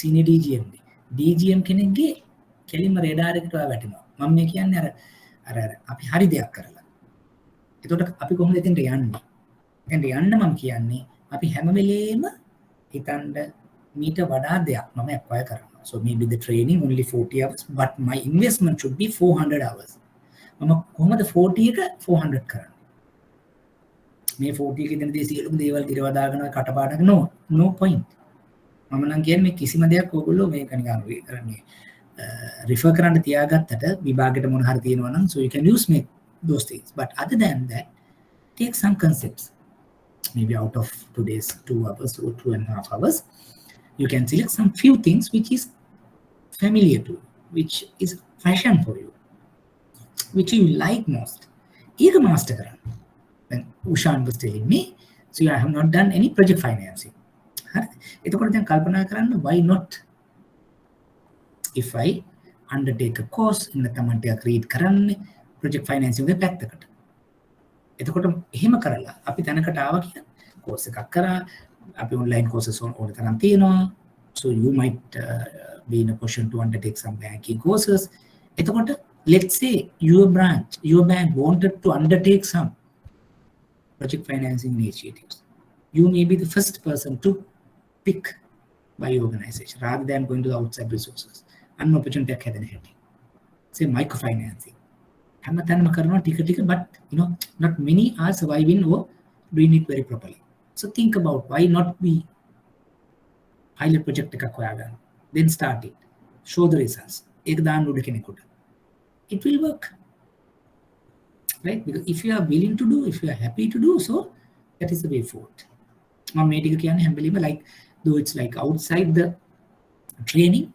senior DGM ගේ, DGM කෙනෙක්ගේ කෙලින්ම රේඩාර් එකට වැටෙනවා. මම මේ කියන්නේ අර අපි හරි දෙයක් කරලා. එතකොට අපි කොහොමද එතෙන්ට යන්නේ? එතෙන්ට යන්න මම කියන්නේ අපි හැම වෙලේම හිතන්න මීට වඩා දෙයක් මම acquire කරනවා. So maybe the training only 40 hours, but my investment should be 400 hours. මම කොහොමද 40 එක 400 කරන්නේ? මේ 40 එකේ දෙන දේ සියලුම දේවල් දිරව දාගෙන කටපාඩම් no point. මම නම් කියන්නේ මේ කිසිම දෙයක් ඕගොල්ලෝ මේක නිකන් කරන්නේ refer කරන්න තියාගත්තට විභාගෙට මොන හරි තියෙනවා නම් so you can use make those things, but other than that take some concepts, maybe out of today's 2 hours or 2.5 hours you can select some few things which is familiar to you, which is fashion for you, which you like most. Ega master karan. When Ushan was telling me, so I have not done any project financing. එතකොට දැන් කල්පනා කරන්න, why not if I undertake a course in තමන්ට create කරන්නේ project financing එක පැත්තකට. එතකොට එහෙම කරලා අපි තැනකට ආවා කියන course එකක් කරා, අපි online courses ඕන තරම් තියෙනවා. So you might be in a position to undertake some banking courses. එතකොට let's say your bank wanted to undertake some project financing initiatives, you may be the first person to pick by organization rather than going to the outside resources. An opportunity say microfinancing. But not many are surviving or doing it very properly. So think about why not we pilot project then start it, show the results. It will work, right? Because if you are willing to do, if you are happy to do so, that is the way forward. Like though it's like outside the training,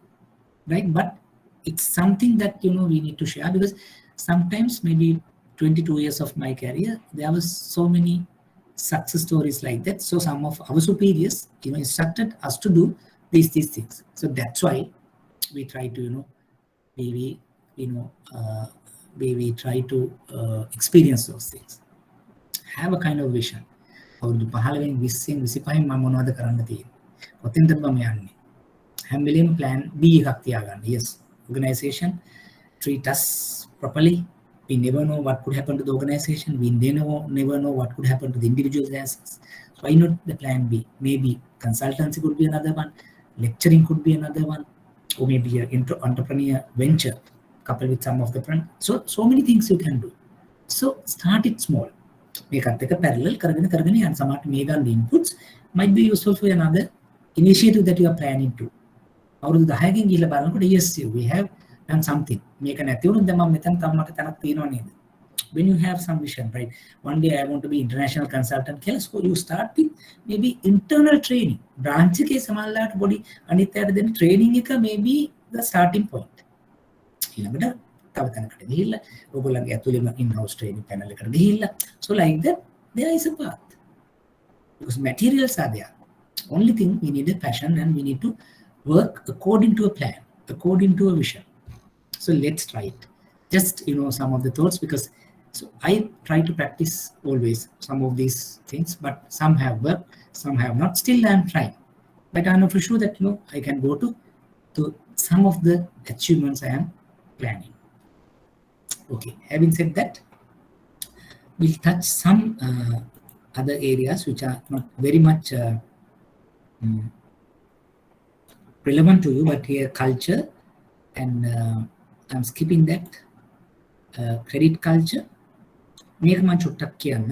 right? But it's something that we need to share, because sometimes maybe 22 years of my career, there was so many success stories like that. So some of our superiors instructed us to do these things. So that's why we try to we try to experience those things, have a kind of vision. අවුරුදු 15 20 25 මම මොනවද කරන්න තියෙන්නේ, කොතෙන්ද මම යන්නේ, හැම වෙලේම plan B එකක් තියාගන්න. Yes, organization treat us properly. We never know what could happen to the organization. We never know what could happen to the individual assets. So why not the plan B? Maybe consultancy could be another one, lecturing could be another one, or maybe an entrepreneur venture coupled with some of the front. So many things you can do. So start it small. මේකත් එක parallel කරගෙන යන සමහරට මේ ගන්න inputs might be useful for another initiative that you are planning to. අවුරුදු 10කින් ගිහලා බලනකොට yes, we have done something. මේක නැති වුණොත් දැන් මම මෙතන තව මට තැනක් තියෙනව නේද? When you have some vision, right? One day I want to be international consultant කියලා, so you start with maybe internal training. branch එකේ සමහරලාට පොඩි අනිත් අයට දෙන training එක maybe the starting point. ඊළඟට තව තැනකට ගිහිල්ලා ඔයගොල්ලන්ගේ ඇතුළේම in-house training panel එකට ගිහිල්ලා, so like that there is a path, because materials are there. Only thing, we need a passion and we need to work according to a plan, according to a vision. So let's try it. Just some of the thoughts, because so I try to practice always some of these things, but some have worked, some have not. Still I am trying, but I know for sure that I can go to some of the achievements I am planning. Okay, having said that, we'll touch some other areas which are not very much relevant to you, but here culture, and I'm skipping that. Credit culture. මේක මම චුට්ටක් කියන්න.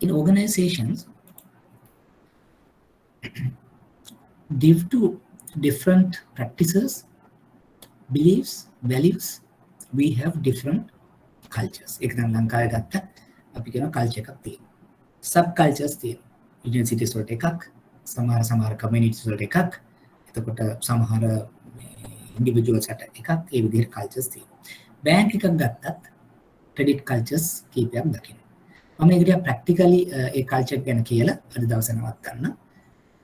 In organizations, due to different practices, beliefs, values, we have different cultures. එක නම් ලංකාවේ ගත්ත අපි කියන culture එකක් තියෙනවා. sub cultures තියෙනවා. universities වලට එකක්, සමහර communities වලට එකක්, එතකොට සමහර individuals වලට එකක්, ඒ විදිහට cultures තියෙනවා. bank එකක් ගත්තත් credit cultures කීපයක් දකින්න. මම ඒකට practically ඒ culture ගැන කියලා අද දවසේ නවත් ගන්න.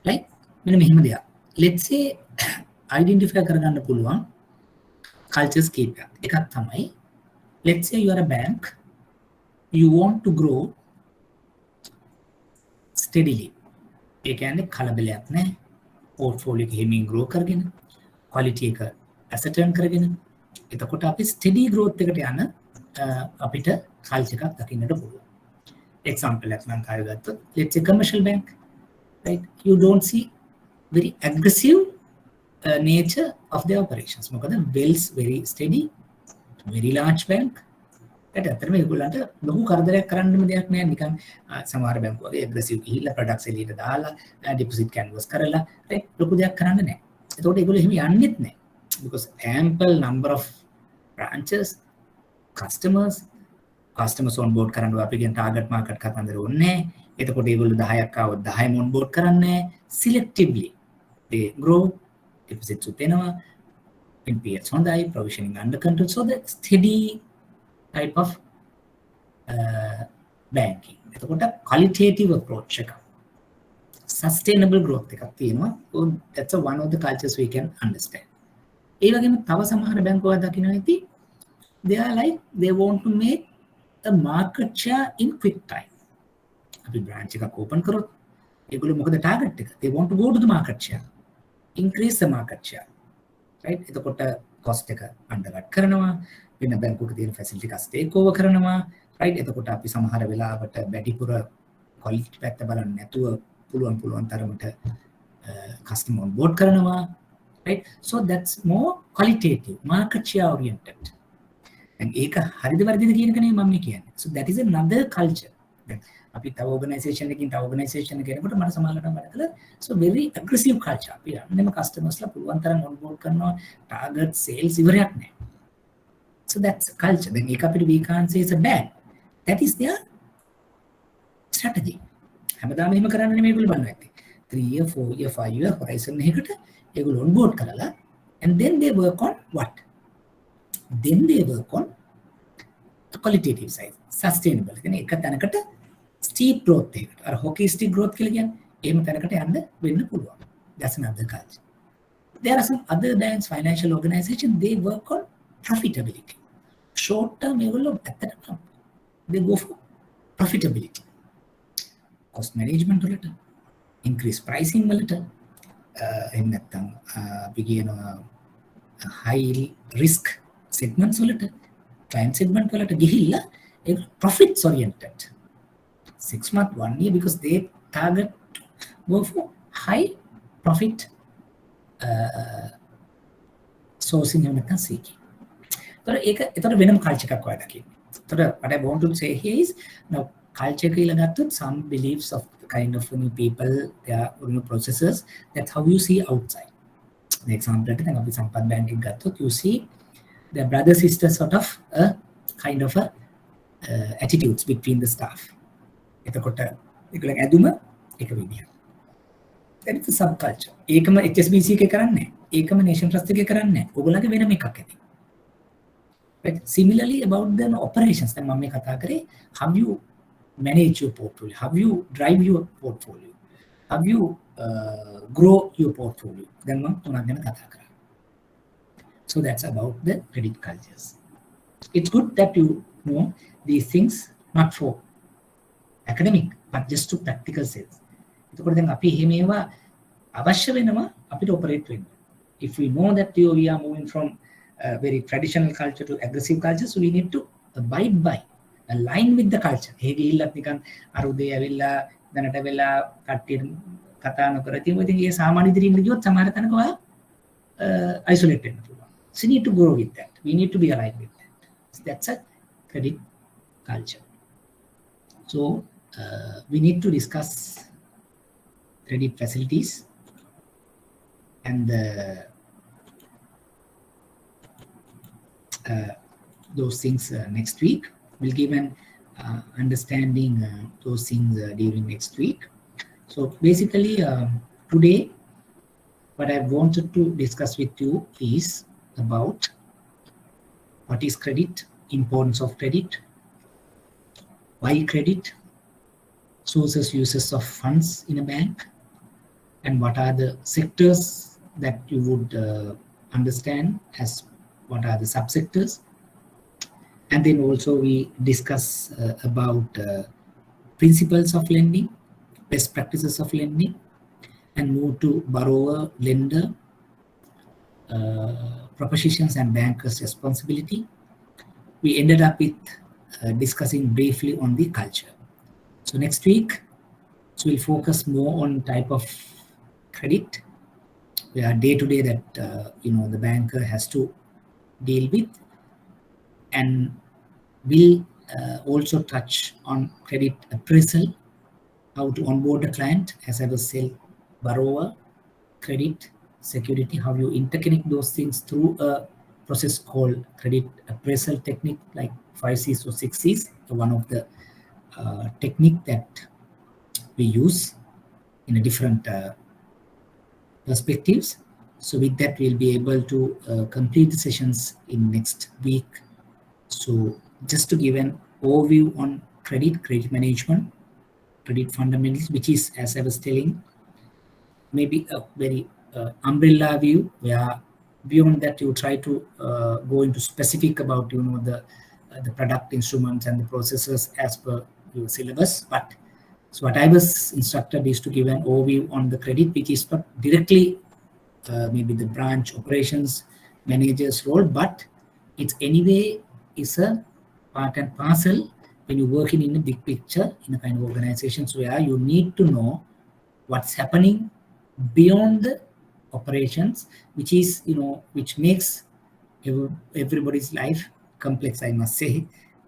like මෙන්න මෙහෙම දෙයක්. let's say identify කරගන්න පුළුවන් cultures කීපයක්. එකක් තමයි, let's say you are a bank, you want to grow steadily. ඒ කියන්නේ කලබලයක් නැහැ. portfolio එක හිමින් grow කරගෙන, quality එක ascertain කරගෙන, එතකොට අපි steady growth එකට යන අපිට culture එකක් දකින්නට පුළුවන්. example එකක් ලංකාවේ ගත්තොත්, let's say commercial bank, right? You don't see very aggressive nature of their operations. මොකද wells very steady, very large bank. ඇත්තටම ඒගොල්ලන්ට ලොකු කරදරයක් කරන්නම දෙයක් නෑ. නිකන් සමහර බැංකු වගේ aggressive ගිහිල්ලා products එළියට දාලා deposit canvas කරලා ලොකු දෙයක් කරන්න නෑ. ඒතකොට ඒගොල්ලෝ එහෙම යන්නෙත් නෑ. because ample number of branches, customers on board කරන්න අපි කියන target market කතන්දර ඕනේ නෑ. එතකොට ඒගොල්ලෝ 10ක් ආවොත් 10ම on board කරන්නේ නෑ. Selectively they grow, deposits උපෙනවා, NPLs හොඳයි, provisioning under control. So the steady type of banking. එතකොට qualitative approach එක, sustainable growth එකක් තියෙනවා. So that's one of the cultures we can understand. ඒ වගේම තව සමහර බැංකුවල් දකින්න ඇති, they are like they want to make a market share in quick time. අපි branch එකක් open කරොත් ඒගොල්ලෝ මොකද target එක? They want to go to the market share, increase the market share, right? එතකොට cost එක අන්ඩර්කට් කරනවා වෙන බැංකුවක තියෙන ෆැසිලිටි එකක් ටේක් ඕවර් කරනවා රයිට් එතකොට අපි සමහර වෙලාවට වැඩිපුර ක්වොලිටි පැත්ත බලන්නේ නැතුව පුළුවන් තරමට customer on board කරනවා right so that's more qualitative market share oriented and ඒක හරිද වැරදිද කියන එක නෙමෙයි මම කියන්නේ so that is another culture අපි තව organization එකකින් තව organization එකකට මට සමානලට මතකද so very aggressive culture අපි යන්නේම customers ලා පුළුවන් තරම් on board කරනවා target sales ඉවරයක් නැහැ so that's a culture then ඒක අපිට we can't say it's a bad that is their strategy හැමදාම එහෙම කරන්න නෙමෙයි ඒගොල්ලෝ බලන්නේ 3 year 4 year 5 year horizon එකකට ඒගොල්ලෝ on board කරලා and then they work on what then they work on the qualitative side sustainable කියන්නේ එක තැනකට steep growth එකකට අර hockey stick growth කියලා කියන්නේ එහෙම තැනකට යන්න වෙන්න පුළුවන් that's another culture there are some other banks financial organization they work on profitability short term ඒගොල්ලෝ ඇත්තටම they go for profitability cost management වලට increase pricing වලට එහෙම නැත්නම් අපි කියනවා high risk segments වලට client segment වලට ගිහිල්ලා ඒක profits oriented 6 month 1 year because they target go for high profit sourcing එහෙම නැත්නම් seeking. ඒතර වෙනම culture එකක් වගේ දකින්න. ඒතර what I want to say here is now culture කියලා ගත්තොත් some beliefs of the kind of people their processes that's how you see outside the example එක දැන් අපි සම්පත් බැංකුවෙන් ගත්තොත් you see the brother sister sort of a kind of a attitudes between the staff එතකොට ඒගොල්ලෝ ඇදුම එක විදියක් that is a subculture ඒකම HSBC එකේ කරන්නේ ඒකම nation trust එකේ කරන්නේ ඕගොල්ලන්ගේ වෙනම එකක් ඇති but similarly about the operations දැන් මම මේ කතා කරේ how you manage your portfolio, how you drive your portfolio, how you grow your portfolio. Then so that's about the credit cultures. It's good that you know these things not for academic but just to practical sales. If we know that we are moving from very traditional culture to aggressive culture, so we need to abide by align with the culture. ඒක ඉල්ලත් නිකන් අර උදේ ඇවිල්ලා දැනට වෙලා කට්ටියට කතා නොකර ඉතින් ඔය ඉතින් ඒ සාමාන්‍ය ඉදිරියෙන් ගියොත් සමහර තැනක ඔයා isolate වෙන්න පුළුවන්. So we need to grow with that. We need to be aligned with that. So that's a credit culture. So we need to discuss credit facilities and those things next week. We'll give an understanding those things during next week. So basically today what I wanted to discuss with you is about what is credit, importance of credit, why credit, sources, uses of funds in a bank, and what are the sectors that you would understand as what are the subsectors. And then also we discuss about principles of lending, best practices of lending, and move to borrower, lender, propositions and bankers' responsibility. We ended up with discussing briefly on the culture. So next week, so we'll focus more on type of credit, where day to day that the banker has to deal with. And we'll also touch on credit appraisal, how to onboard a client, as I was saying, borrower, credit, security, how you interconnect those things through a process called credit appraisal technique, like 5Cs or 6Cs, one of the technique that we use in a different perspectives. So with that, we'll be able to complete the sessions in next week. So just to give an overview on credit management, credit fundamentals, which is, as I was telling, maybe a very umbrella view, where beyond that you try to go into specific about the product instruments and the processes as per your syllabus. But so what I was instructed is to give an overview on the credit, which is not directly maybe the branch operations manager's role, but it's anyway is a part and parcel when you're working in a big picture in a kind of organizations where you need to know what's happening beyond the operations, which is, which makes everybody's life complex, I must say.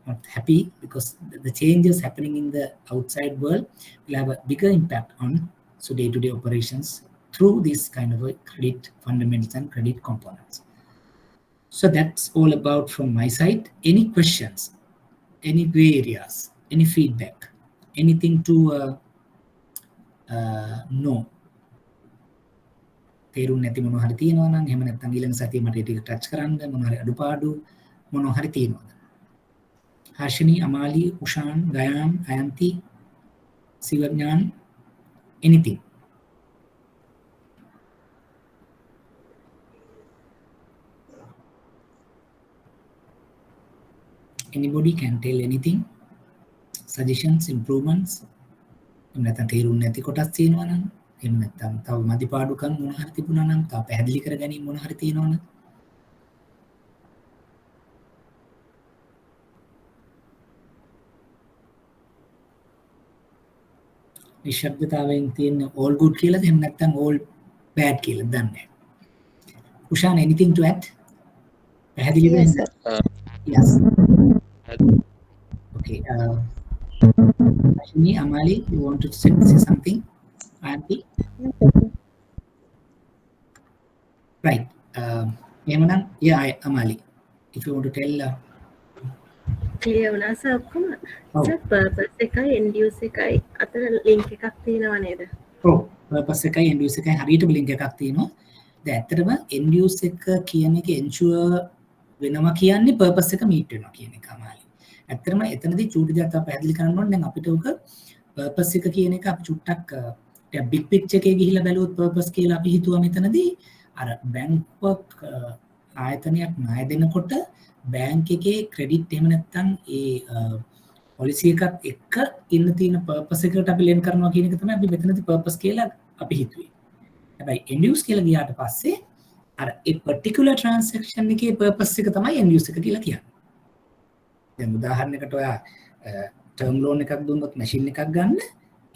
Not happy because the changes happening in the outside world will have a bigger impact on day-to-day operations through this kind of a credit fundamentals and credit components. So that's all about from my side. Any questions, any gray areas, any feedback, anything to know? තේරුම් නැති මොනවා හරි තියෙනවා නම් එහෙම නැත්නම් ඊළඟ සතියේ මට ඒක ටච් කරන්න මොනවා හරි අඩුපාඩු මොනවා හරි තියෙනවද? Harshini, Amali, Ushan, Gayan, Ayanti, Sivagnan, anything? Anybody can tell anything? Suggestions, improvements? එහෙම නැත්නම් තේරුම් නැති කොටස් තියෙනවා නම් එහෙම නැත්නම් තව මදිපාඩුකම් මොන හරි තිබුණා නම් තව පැහැදිලි කර ගැනීම මොන හරි තියෙනවා නම් නිශ්ශබ්දතාවයෙන් තියෙන all good කියලාද එහෙම නැත්නම් all bad කියලාද දන්නේ. Ushan, anything to add? පැහැදිලිද? Yes, sir. Yes. Okay. Ashini, Amali, you want to say something? Auntie? Right. Yeah, Amali, if you want to tell. Clear වුණා සර් ඔක්කොම. ඔව්. සර් purpose එකයි end use එකයි අතර link එකක් තියෙනව නේද? ඔව්. purpose එකයි end use එකයි හරියටම link එකක් තියෙනවා. දැන් ඇත්තටම end use එක කියන එක ensure වෙනවා කියන්නේ purpose එක meet වෙනවා කියන එක අමාලි. ඇත්තටම එතනදී චූටි දෙයක් තමයි පැහැදිලි කරන්න ඕනේ. දැන් අපිට උක purpose එක කියන එක අපි චුට්ටක් දැන් big picture එකේ ගිහිල්ලා බැලුවොත් purpose කියලා අපි හිතුවා මෙතනදී අර බැංකුවක් ආයතනයක් ණය දෙනකොට බැංක් එකේ ක්‍රෙඩිට් එහෙම නැත්නම් ඒ පොලිසි එකත් එක්ක ඉන්න තියෙන purpose එකට අපි ලෙන් කරනවා කියන එක තමයි අපි මෙතනදී purpose කියලා අපි හිතුවේ. හැබැයි end use කියලා ගියාට පස්සේ අර ඒ particular transaction එකේ purpose එක තමයි end use එක කියලා කියන්නේ. දැන් උදාහරණයකට ඔයා term loan එකක් දුන්නොත් machine එකක් ගන්න,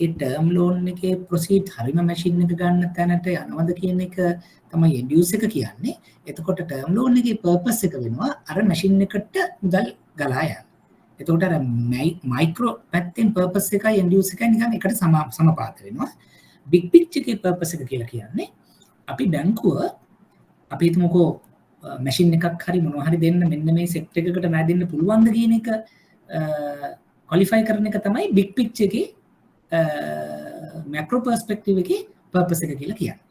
ඒ term loan එකේ proceed හරිම machine එක ගන්න තැනට යනවද කියන එක තමයි end use එක කියන්නේ. එතකොට term loan එකේ purpose එක වෙනවා අර machine එකට මුදල් ගලා යන්න. එතකොට අර micro පැත්තෙන් purpose එකයි end use එකයි නිකන් එකට සමපාත වෙනවා. big picture එකේ purpose එක කියලා කියන්නේ අපි බැංකුව අපි හිතමුකෝ machine එකක් හරි මොනවා හරි දෙන්න මෙන්න මේ set එකකට ණය දෙන්න පුළුවන්ද කියන එක qualify කරන එක තමයි big picture එකේ macro perspective එකේ purpose එක කියලා කියන්නේ.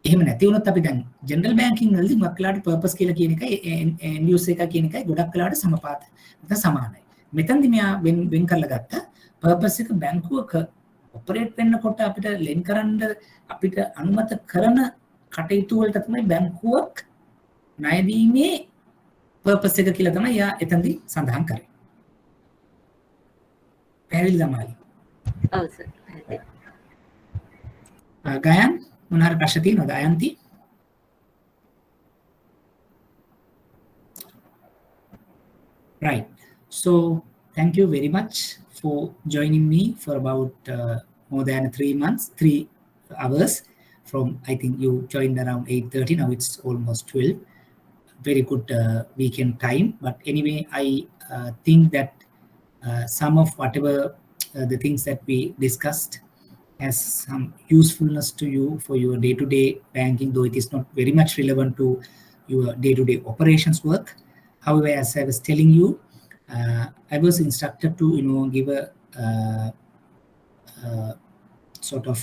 එහෙම නැති වුණොත් අපි දැන් general banking වලදී මොකක් වෙලාට purpose කියලා කියන එකයි end use එක කියන එකයි ගොඩක් වෙලාට සමපාත නැත්නම් සමානයි. මෙතනදී මෙයා වෙන් කරලා ගත්ත purpose එක බැංකුවක ඔපරේට් වෙන්නකොට අපිට ලෙන් කරන්න අපිට අනුමත කරන කටයුතු වලට තමයි බැංකුවක් ණය දීමේ purpose එක කියලා තමයි යා එතනදී සඳහන් කරේ. පැහැදිලිද මාලි? ඔව් සර්. ගයන් මොන හරි ප්‍රශ්න තියෙනවද අයන්ති? Right. So thank you very much for joining me for about more than 3 hours. From I think you joined around 8:30. Now it's almost 12. Very good weekend time. But anyway, I think that some of whatever the things that we discussed has some usefulness to you for your day-to-day banking, though it is not very much relevant to your day-to-day operations work. However, as I was telling you, I was instructed to give a sort of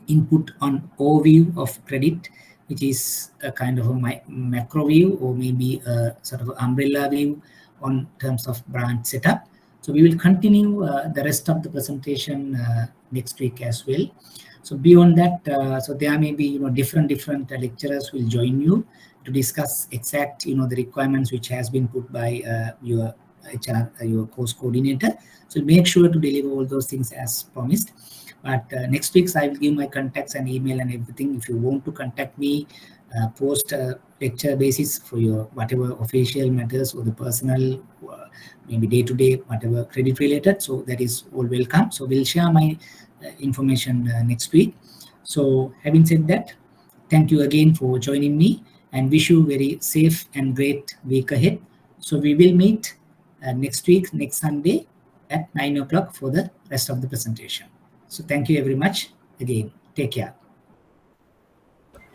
input on overview of credit, which is a kind of a macro view or maybe a sort of umbrella view on terms of branch setup. So we will continue the rest of the presentation next week as well. So beyond that, so there may be different lecturers will join you to discuss exact the requirements which has been put by your HR, your course coordinator. So make sure to deliver all those things as promised. But next week I will give my contacts and email and everything. If you want to contact me post lecture basis for your whatever official matters or the personal, maybe day-to-day, whatever credit related. So that is all welcome. So we'll share my information next week. So having said that, thank you again for joining me and wish you very safe and great week ahead. So we will meet next week, next Sunday at 9 o'clock for the rest of the presentation. So thank you very much again. Take care.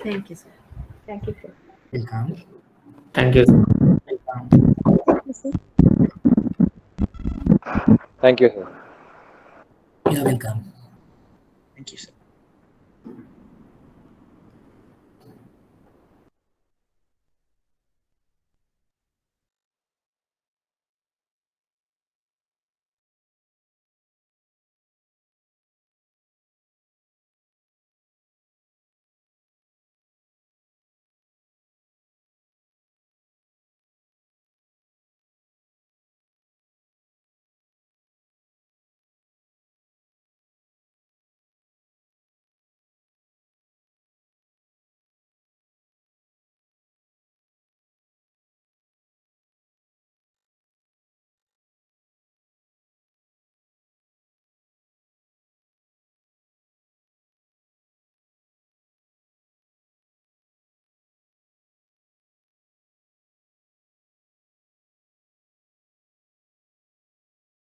Thank you, sir. Thank you, sir. Welcome. Thank you, sir. Welcome. Thank you, sir. You're welcome. Thank you, sir.